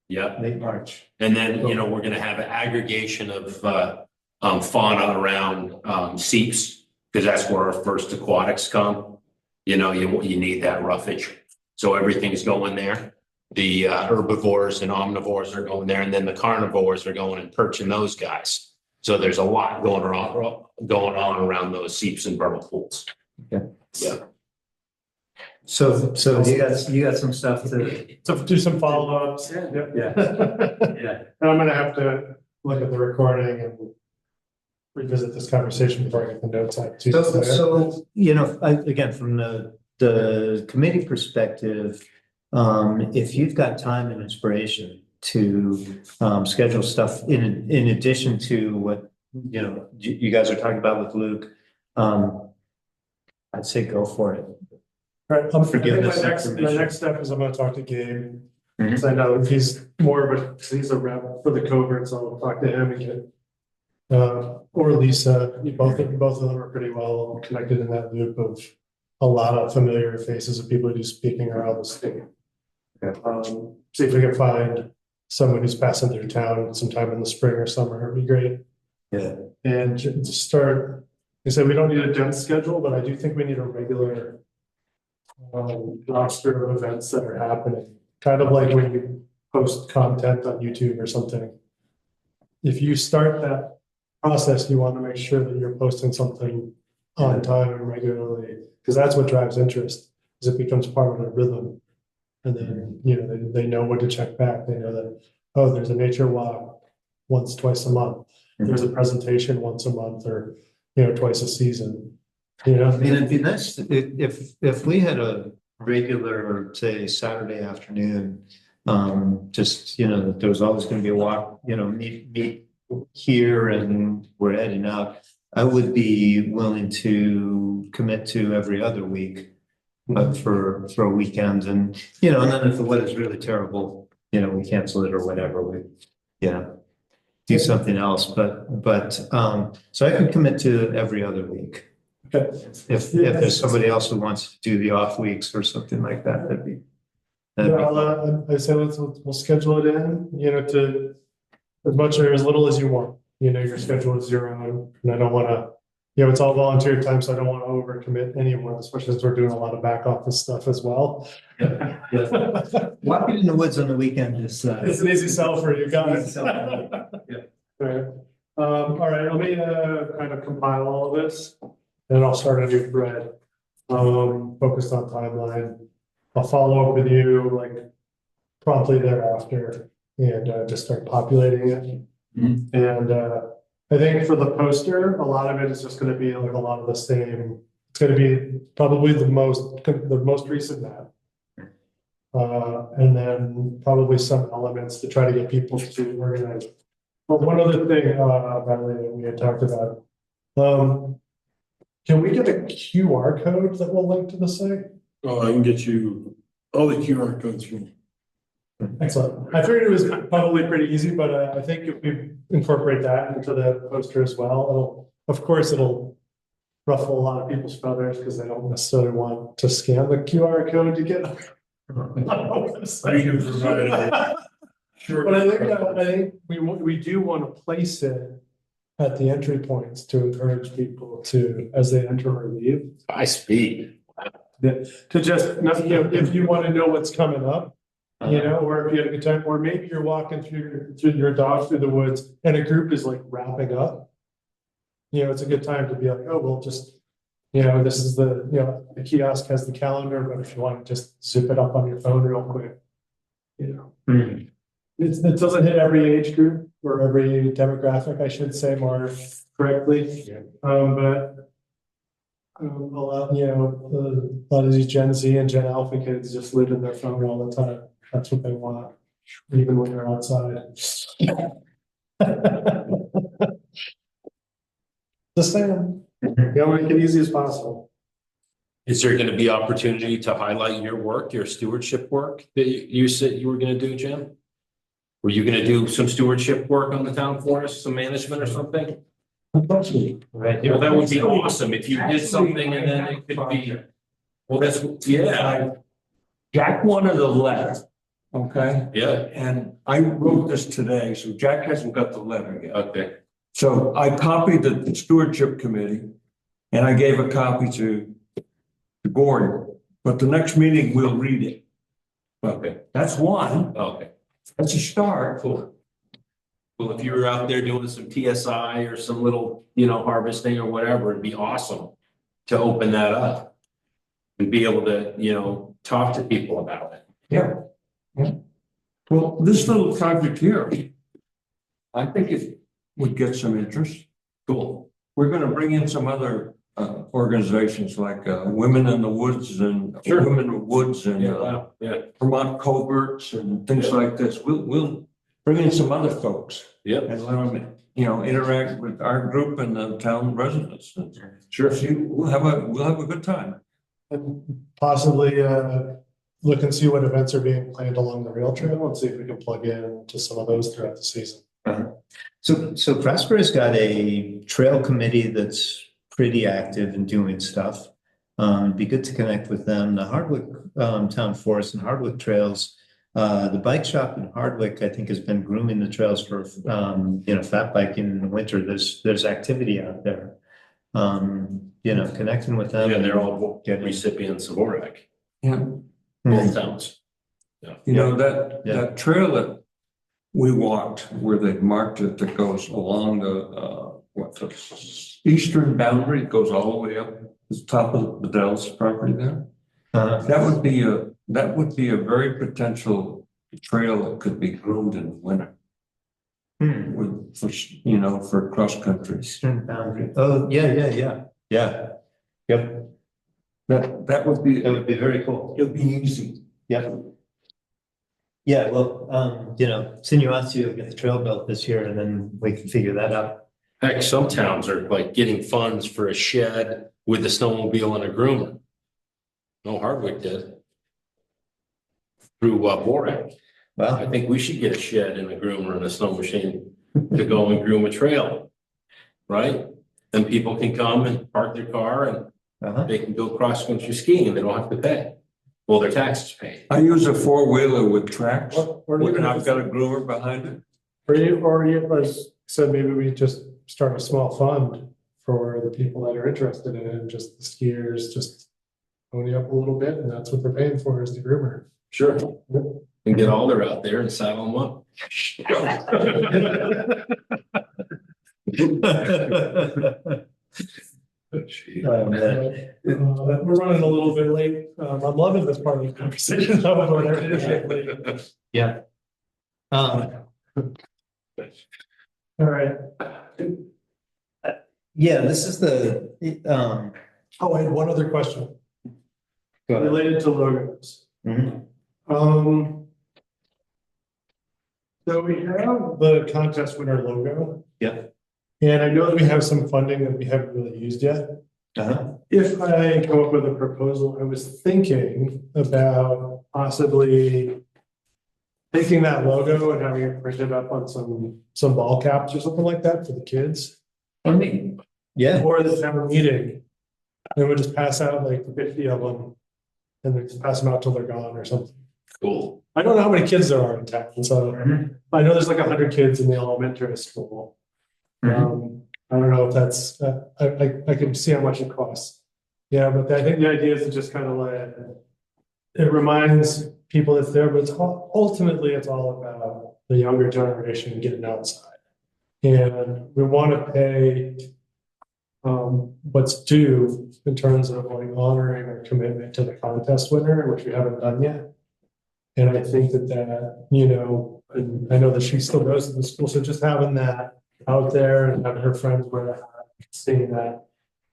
Yeah. late March. And then, we're going to have an aggregation of fauna around seeps, because that's where our first aquatics come. You need that roughage. So everything's going there. The herbivores and omnivores are going there, and then the carnivores are going and perching those guys. So there's a lot going on around those seeps and vernal pools. Okay. Yeah. So you got some stuff To do some follow-ups. Yep. Yeah. Yeah. And I'm gonna have to look at the recording and revisit this conversation before I get the notes out too. So again, from the committee perspective, if you've got time and inspiration to schedule stuff in addition to what you guys are talking about with Luke, I'd say go for it. Right, I think Forgiveness my information. next step is I'm gonna talk to Gabe. Mhm. Cause I know he's more of he's a rep for the covert, so I'll talk to him and get. Or Lisa, both of them are pretty well connected in that loop of a lot of familiar faces of people who do speaking around the state. See if we can find someone who's passing through town sometime in the spring or summer, it'd be great. Yeah. And to start, I said, we don't need a dense schedule, but I do think we need a regular roster of events that are happening, kind of like when you post content on YouTube or something. If you start that process, you want to make sure that you're posting something on time and regularly, because that's what drives interest, is it becomes part of their rhythm. And then, they know what to check back. They know that, oh, there's a nature walk twice a month. There's a presentation once a month or, twice a season. You know, I mean, it'd be nice if we had a regular, say, Saturday afternoon, just, there was always going to be a walk, meet here and we're heading out. I would be willing to commit to every other week, but for a weekend and, and then if the weather's really terrible, we cancel it or whatever, do something else, so I could commit to every other week. okay. If there's somebody else who wants to do the off weeks or something like that, that'd be. Yeah, I say we'll schedule it in, to as much or as little as you want. Your schedule is your own, and I don't want to, it's all volunteer time, so I don't want to overcommit anyone, especially as we're doing a lot of back office stuff as well. Yeah. Walking in the woods on the weekend is. It's an easy sell for you guys. Yeah. All right, let me kind of compile all of this, and I'll start a new thread, focused on timeline. I'll follow up with you like promptly thereafter and just start populating it. And I think for the poster, a lot of it is just going to be like a lot of the same. It's going to be probably the most recent map. And then probably some elements to try to get people to organize. But one other thing, Valerie, that we had talked about, can we get a QR code that will link to the site? Oh, I can get you all the QR codes from. Excellent. I figured it was probably pretty easy, but I think if we incorporate that into the poster as well, it'll ruffle a lot of people's feathers because they don't necessarily want to scan the QR code to get. Sure. But I think we do want to place it at the entry points to encourage people to, as they enter or leave. High speed. To just, if you want to know what's coming up, or if you had a good time, or maybe you're walking through your dog through the woods and a group is like wrapping up. It's a good time to be like, oh, well, just, this is the kiosk has the calendar, but if you want to just zip it up on your phone real quick, it doesn't hit every age group or every demographic, I should say more correctly. But a lot of these Gen Z and Gen Alpha kids just live in their phone all the time. That's what they want, even when they're outside. Just saying, make it easy as possible. Is there going to be opportunity to highlight your work, your stewardship work that you said you were going to do, Jim? Were you going to do some stewardship work on the town forest, some management or something? Right. Yeah, that would be awesome if you did something and then it could be. Well, that's, yeah. Jack wanted a letter, okay? Yeah. And I wrote this today, so Jack hasn't got the letter yet. Okay. So I copied the stewardship committee and I gave a copy to the board, but the next meeting we'll read it. Okay. That's one. Okay. That's a start. Cool. Well, if you were out there doing some TSI or some little, harvesting or whatever, it'd be awesome to open that up and be able to, talk to people about it. Yeah. Well, this little project here, I think it would get some interest. Cool. We're going to bring in some other organizations like Women in the Woods and Sure. Women in the Woods and Yeah. Vermont Coverts and things like this. We'll bring in some other folks. Yep. And let them, interact with our group and the town residents. Sure. We'll have a good time. And possibly look and see what events are being planned along the rail trail and see if we can plug in to some of those throughout the season. So Prosper's got a trail committee that's pretty active in doing stuff. It'd be good to connect with them. The Hardwick Town Forest and Hardwick Trails, the bike shop in Hardwick, I think, has been grooming the trails for fat biking in the winter. There's activity out there. Connecting with them. Yeah, they're all recipients of ORAC. Yeah. Both towns. Yeah. That trail that we walked where they marked it that goes along the eastern boundary, it goes all the way up to the top of the Bedell's property there. That would be a very potential trail that could be groomed in the winter. For cross country. Eastern boundary. Oh, yeah. Yep, That would be, that would be very cool. it'll be easy. Yep. Yeah, well, Sinuatsu will get the trail built this year and then we can figure that out. Heck, some towns are like getting funds for a shed with a snowmobile and a groomer. No, Hardwick did. Through Borac. I Well, think we should get a shed and a groomer and a snow machine to go and groom a trail. Right? Then people can come and park their car and they can go cross-country skiing and they don't have to pay. Well, their taxes paid. I use a four-wheeler with tracks, Or even and I've got a groomer behind it. or you, as said, maybe we just start a small fund for the people that are interested in it, and just the skiers, just pony up a little bit, and that's what they're paying for is the groomer. Sure. And get Alder out there and saddle them up. We're running a little bit late. I'm loving this part of the conversation. Yeah. All right. Yeah, this is the, Oh, I had one other question go ahead. related to logos. Mhm. So we have the contest winner logo. Yep. And I know that we have some funding that we haven't really used yet. If I come up with a proposal, I was thinking about possibly taking that logo and having it printed up on some ball caps or something like that for the kids. Yeah, Or the town meeting. And we'll just pass out like 50 of them. And then just pass them out till they're gone or something. Cool. I don't know how many kids there are in town, so I know there's like 100 kids in the elementary school. I don't know if that's, I can see how much it costs. Yeah, but I think the idea is to just kind of like, it reminds people it's there, but ultimately it's all about the younger generation getting outside. And we want to pay what's due in terms of like honoring our commitment to the contest winner, which we haven't done yet. And I think that, and I know that she still goes to the school, so just having that out there and having her friends wear a hat, seeing that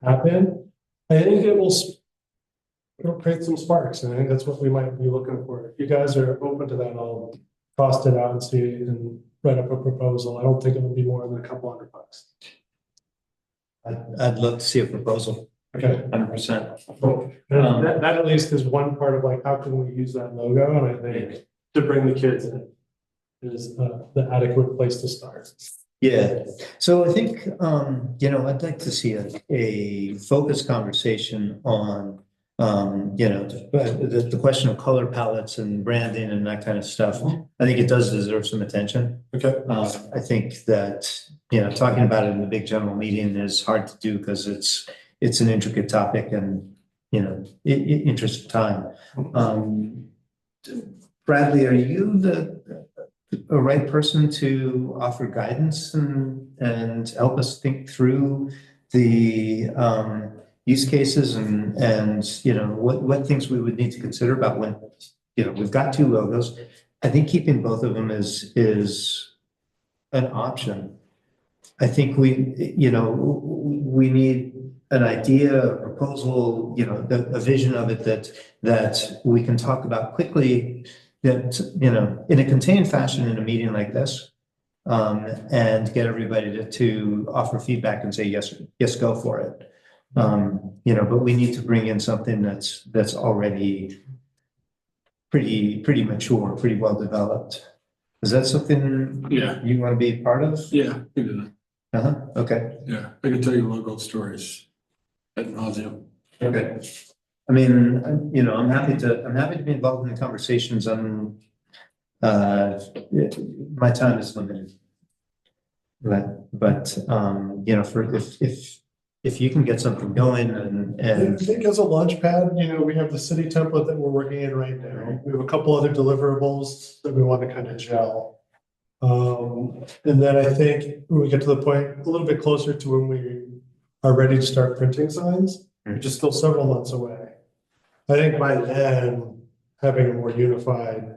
happen, I think it'll create some sparks, and I think that's what we might be looking for. If you guys are open to that, I'll cost it out and see and write up a proposal. I don't think it'll be more than a couple $100. I'd love to see a proposal. Okay. 100%. And that at least is one part of like, how can we use that logo? And I think to bring the kids in is the adequate place to start. Yeah, so I think, I'd like to see a focused conversation on, the question of color palettes and branding and that kind of stuff. I think it does deserve some attention. Okay. I think that, talking about it in the big general meeting is hard to do because it's an intricate topic and, interest of time. Bradley, are you a right person to offer guidance and help us think through the use cases and what things we would need to consider about when, we've got two logos. I think keeping both of them is an option. I think we need an idea, a proposal, a vision of it that we can talk about quickly, that, in a contained fashion in a meeting like this, and get everybody to offer feedback and say, yes, go for it. But we need to bring in something that's already pretty mature, pretty well developed. Is that something you want to be part of? Yeah, we do that. Okay. Yeah, I can tell you logo stories ad nauseam. Okay. I mean, I'm happy to be involved in the conversations. My time is limited. But if you can get something going I and think as a launch pad, we have the city template that we're working in right now. We have a couple other deliverables that we want to kind of gel. And then I think when we get to the point a little bit closer to when we are ready to start printing signs, which is still several months away. I think by then, having a more unified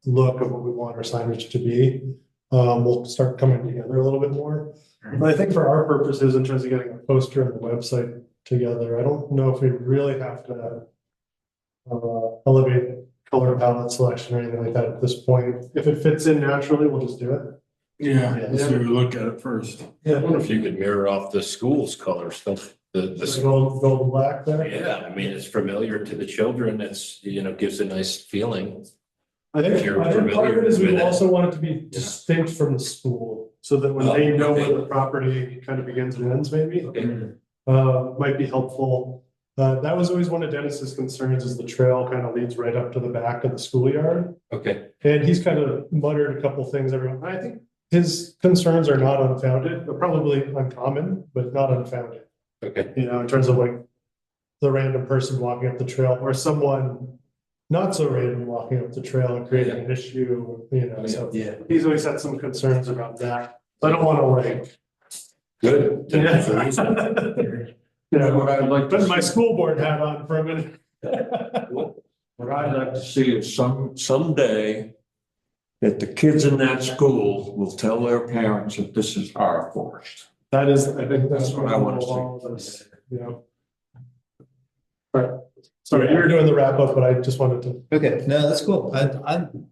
look of what we want our signage to be, will start coming together a little bit more. But I think for our purposes, in terms of getting a poster on the website together. I don't know if we really have to elevate color palette selection or anything like that at this point. If it fits in naturally, we'll just do it. Yeah, Yeah. let's look at it first. I wonder if you could mirror off the school's color stuff, The the, gold and black there. yeah, I mean, it's familiar to the children. It's, gives a nice feeling. I think You're part of it familiar is we with it. also want it to be distinct from the school, so that when they know where the property kind of begins and ends, maybe. Might be helpful. That was always one of Dennis's concerns, is the trail kind of leads right up to the back of the schoolyard. Okay. And he's kind of muttered a couple things everyone, I think his concerns are not unfounded, they're probably uncommon, but not unfounded. Okay. In terms of like the random person walking up the trail or someone not so random walking up the trail and creating an issue, so Yeah. he's always had some concerns about that. I don't want to like. Good. What I'd like to Put my see- school board hat on for a minute. What I'd like to see is someday that the kids in that school will tell their parents that this is our forest. That is, I think that's That's what I want to see. all of us, All right, sorry, you were doing the wrap up, but I just wanted to. Okay, no, that's cool. I'm I'm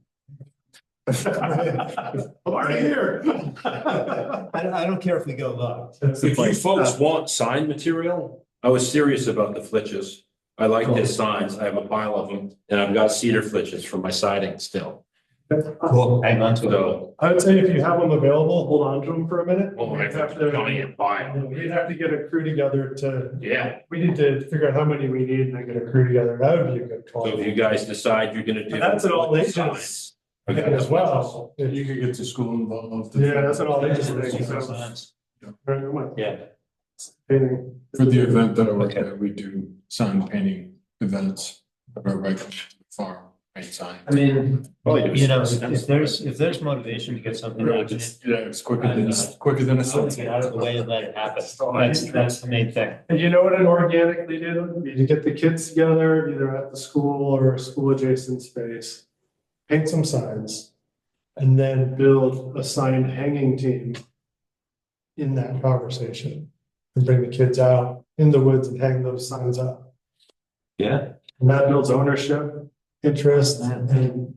already here. I don't care if we go low. If you folks want sign material, I was serious about the flitches. I like his signs. I have a pile of them and I've got cedar flitches for my siding still. Cool, hang on to it. So, I would say if you have them available, hold on to them for a minute. well, I We'd have have to go to, and buy them. we'd have to get a crew together to, Yeah. we need to figure out how many we need and then get a crew together. That would be a good call. So if you guys decide you're gonna do. But that's an all ages signs, thing as well. You could get the school involved. Yeah, that's an all ages thing. So, very much. Yeah. Painting. For the event that I work Okay. at, we do sign painting events, right to the farm, paint sign. I mean, Probably do if there's motivation to get something Yeah, happening, it's quicker than a I want to get out of the way and let it happen. That's the main thing. And you know what an organic lead in would be? To get the kids together, either at the school or a school adjacent space, paint some signs, and then build a sign hanging team in that conversation, and bring the kids out in the woods and hang those signs up. Yeah. And that builds ownership, interest, and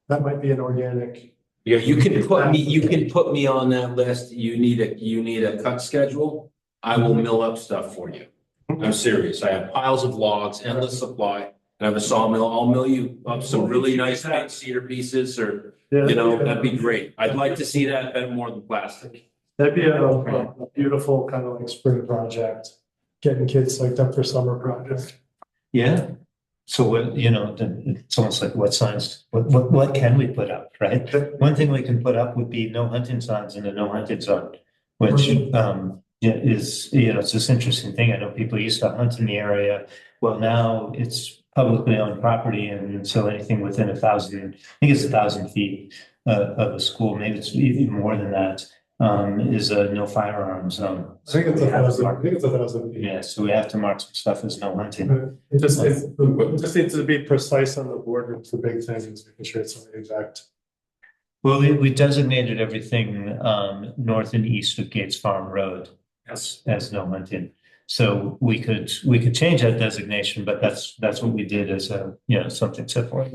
that might be an organic. Yeah, you can put me on that list. You need a cut schedule. I will mill up stuff for you. I'm serious. I have piles of logs, endless supply. And I have a sawmill. I'll mill you up some really nice big cedar pieces or, that'd be great. I'd like to see that better more than plastic. That'd be a beautiful kind of like spring project, getting kids psyched up for summer project. Yeah. So what, it's almost like what signs, what can we put up, right? One thing we can put up would be no hunting signs in a no hunting zone, which is, it's this interesting thing. I know people used to hunt in the area. Well, now it's publicly owned property. And so anything within 1,000, I think it's 1,000 feet of a school, maybe it's even more than that, is a no firearms zone. I think it's 1,000 feet. Yeah, so we have to mark some stuff as no hunting. It just needs to be precise on the border. It's the big thing, is making sure it's on the exact. Well, we designated everything north and east of Gates Farm Road as no hunting. So we could change that designation, but that's what we did as a, something simple.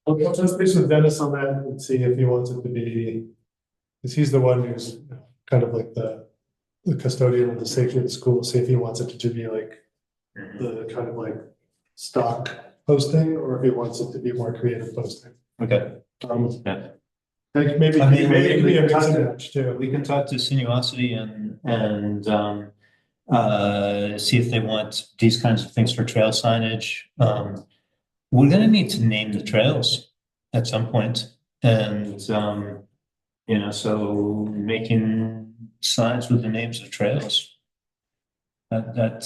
I'll touch base with Dennis on that and see if he wants it to be, because he's the one who's kind of like the custodian of the safety of the school, see if he wants it to be like the kind of like stock posting, or if he wants it to be more creative posting. Okay. Yeah. Maybe I mean, it could be a we mix and can- match too. We can talk to Sinuosity and see if they want these kinds of things for trail signage. We're gonna need to name the trails at some point, and so making signs with the names of trails. We've done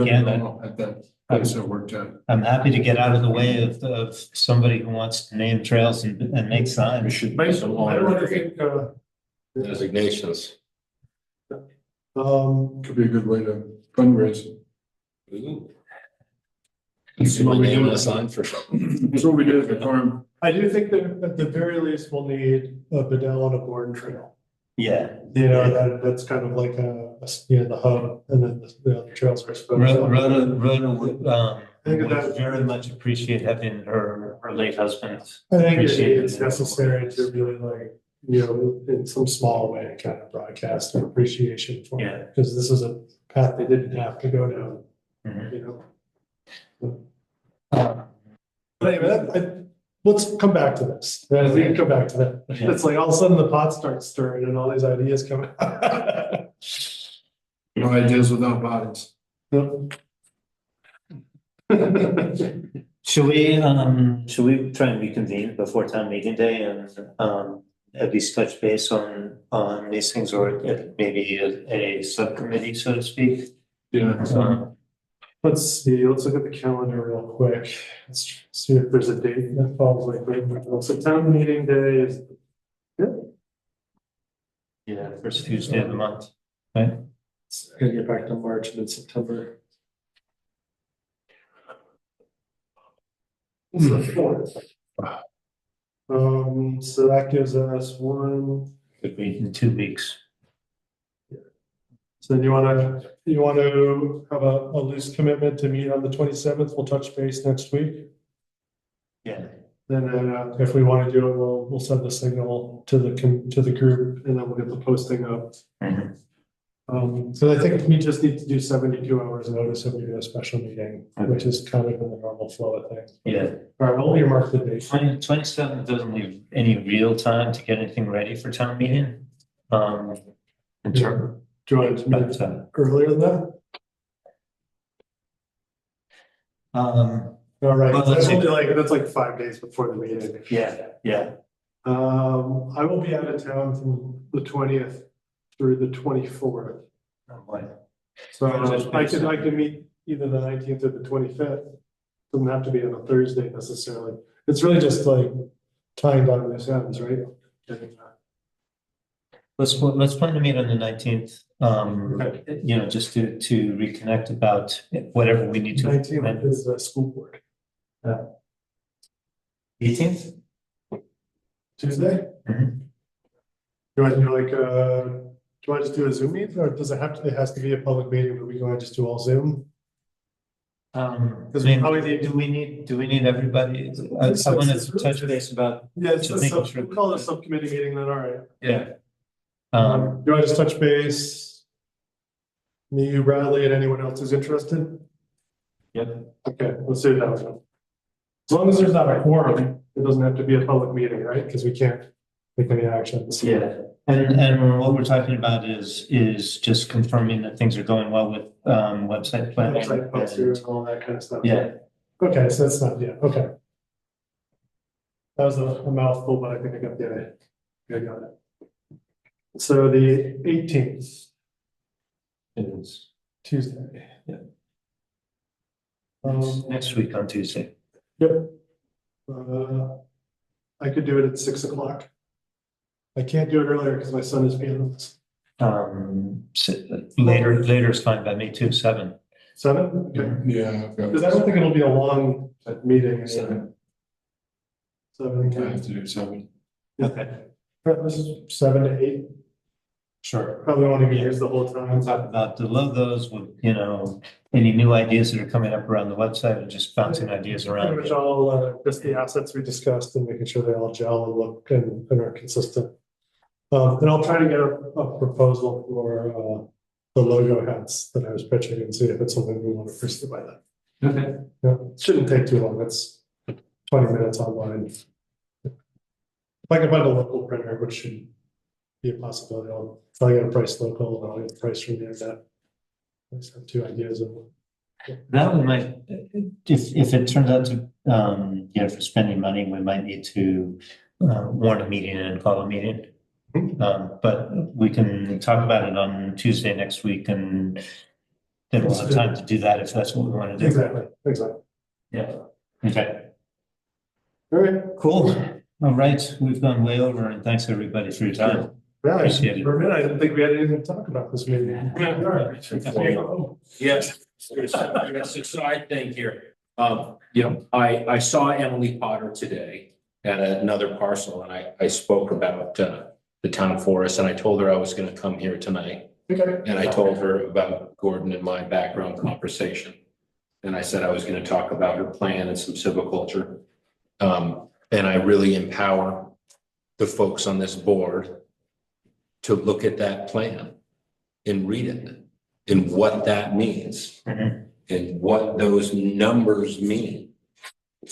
Again, it all at that place I worked at. I'm happy to get out of the way of somebody who wants to name trails and make We signs. should But make some I don't honorary think, designations. Could be a good way to fundraise. See my name on a sign for sure. That's what we did at the farm. I do think that at the very least we'll need a Bedell on a board trail. Yeah. That's kind of like the hub, and then the trails are supposed to. Rhoda would, I think would that- very much appreciate having her late husband. I think appreciate it's it. necessary to really in some small way, kind of broadcast an appreciation for Yeah. it, because this is a path they didn't have to go down, Mhm. But anyway, let's come back to this. We can come back to that. Yeah. It's like all of a sudden the pot starts stirring and all these ideas come out. No ideas without bodies. Should we try and reconvene before town meeting day and, at least touch base on these things, or maybe a subcommittee, so to speak? Yeah. Let's see, let's look at the calendar real quick. Let's see if there's a date that falls like right in the middle. So town meeting day is Yeah, first Tuesday of the month, right? I gotta get back to March and then September. It's the fourth. So that gives us one. Could be in 2 weeks. So you wanna have a loose commitment to meet on the 27th? We'll touch base next week. Yeah. Then if we want to do it, we'll send the signal to the group, and then we'll get the posting up. Mhm. So I think we just need to do 72 hours notice if we do a special meeting, which is kind of in the normal flow of things. Yeah. All right, I'll earmark the date. 27th doesn't leave any real time to get anything ready for town meeting. In terms, Do you want to meet but, earlier than that? All right, Well, let's that's like 5 days before the meeting. yeah. I will be out of town from the 20th through the 24th. Oh, boy. So Just I could meet either the 19th or the 25th. Doesn't have to be on a Thursday necessarily. It's really just like tying down loose ends, right? Let's plan to meet on the 19th, just to reconnect about whatever we need to. 19th is the school board. 18th? Tuesday? Mhm. You want to do do I just do a Zoom meeting, or does it it has to be a public meeting, but we can just do all Zoom? Because do we need everybody? I wanted to touch base about, Yeah, it's To think we'll call it a subcommittee meeting then, all right. yeah. Do I just touch base? Me, you, Bradley, and anyone else who's interested? Yep. Okay, let's do it that way. As long as there's not a quorum, it doesn't have to be a public meeting, right? Because we can't take any actions. Yeah, and what we're talking about is just confirming that things are going well with website planning. Website posters and all that kind of stuff. Yeah, Okay, so that's not, okay. That was a mouthful, but I think I got the idea. I got it. So the 18th, it's Tuesday. Yeah. Next next week on Tuesday. Yep. I could do it at 6 o'clock. I can't do it earlier because my son is being Later is fine by me too, 7. 7. Okay. Yeah. I've got- Because I don't think it'll be a long meeting. 7. 7. I have to do 7. Okay. This is 7 to 8. Sure. Probably won't even use the whole time. Talk about the logos with, any new ideas that are coming up around the website and just bouncing ideas Pretty around. much all just the assets we discussed and making sure they all gel and look and are consistent. And I'll try to get a proposal for the logo hats that I was pitching and see if it's something we want to pursue by then. Okay. Yeah, it shouldn't take too long. It's 20 minutes online. If I can find a local printer, which should be a possibility, I'll try to get a price local and I'll get a price from the internet. I just have 2 ideas of. That we might, if it turns out to, for spending money, we might need to warn a meeting and call a meeting. But we can talk about it on Tuesday next week, and then we'll have time to do that if that's what we want to do. Exactly. Yeah. Okay. All right. Cool. All right. We've gone way over, and thanks everybody for your time. Yeah, Appreciate it. for a minute, I didn't think we had anything to talk about this meeting. Yes, there's a side thing here. I saw Emily Potter today at another parcel, and I spoke about the town forest, and I told her I was gonna come here tonight. Okay. And I told her about Gordon and my background conversation. And I said I was gonna talk about her plan and some silviculture. And I really empower the folks on this board to look at that plan and read it and what that means and what those numbers mean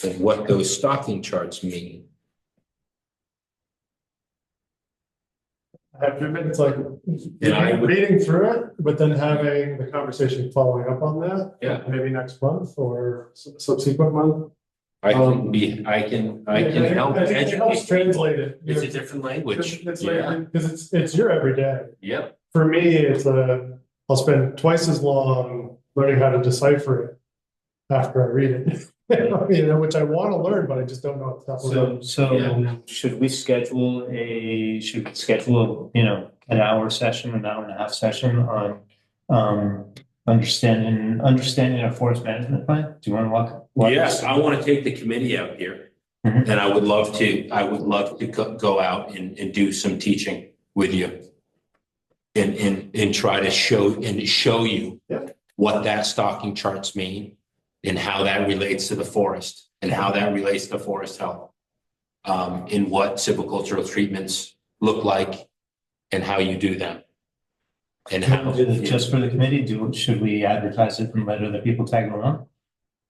and what those stocking charts mean. I have to admit, it's like Yeah, I would- reading through it, but then having the conversation following up on that. Yeah. Maybe next month or subsequent month. I can help I think it helps educate. translate it. It's a different language. It's Yeah. like, because it's your everyday. Yep. For me, it's I'll spend twice as long learning how to decipher it after I read it. You know, which I want to learn, but I just don't know what the top of So should we schedule you know, an hour session, an hour and a half session on understanding a forest management plan? Do you want to walk? Yes, I want to take the committee out here. Mhm. And I would love to go out and do some teaching with you. And try to show you Yeah. what that stocking charts mean and how that relates to the forest and how that relates to forest health. And what silvicultural treatments look like and how you do them. And how. Just for the committee, should we advertise it and let other people tag along?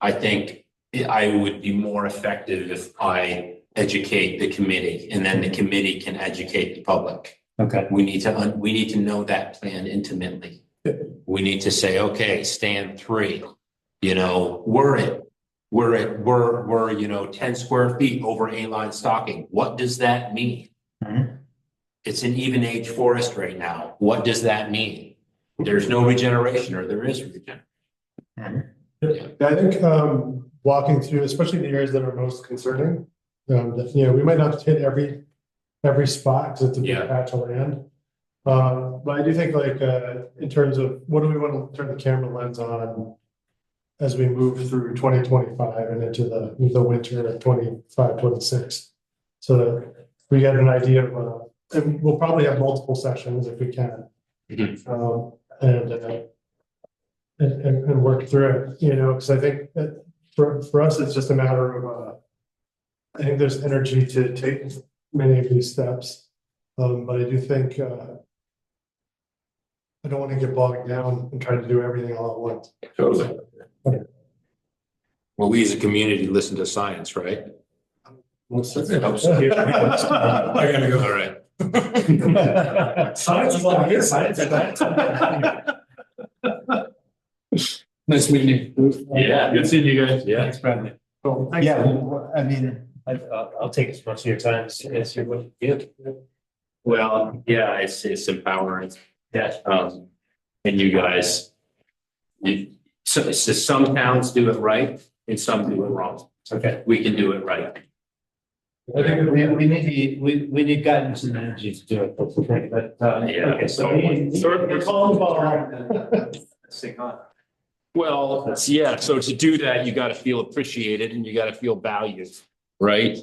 I think I would be more effective if I educate the committee and then the committee can educate the public. Okay. We need to know that plan intimately. We need to say, okay, stand 3, you know, we're, you know, 10 square feet over A-line stocking. What does that mean? Mhm. It's an even age forest right now. What does that mean? There's no regeneration or there is regeneration. I think walking through, especially the areas that are most concerning, you know, we might not hit every spot because it's a big Yeah. patch of land. But I do think like in terms of what do we want to turn the camera lens on as we move through 2025 and into the winter of 25, 26. So that we get an idea of and we'll probably have multiple sessions if we can. And work through it, you know, because I think that for us, it's just a matter of I think there's energy to take many of these steps. But I do think I don't want to get bogged down and try to do everything all at once. Totally. Well, we as a community listen to science, right? I gotta go. All right. Science is all good, science. Nice meeting you. Yeah. Good seeing you guys. Yeah. Thanks, Bradley. Cool. Thanks. Yeah, well, I mean, I'll take as much of your time as you would give. Well, yeah, it's empowering. Yeah. And you guys, so some towns do it right and some do it wrong. Okay. We can do it right. I think we need guidance and energy to do it. But Yeah. okay, so We're calling the ball. Sing on. Well, yeah, so to do that, you got to feel appreciated and you got to feel valued, right?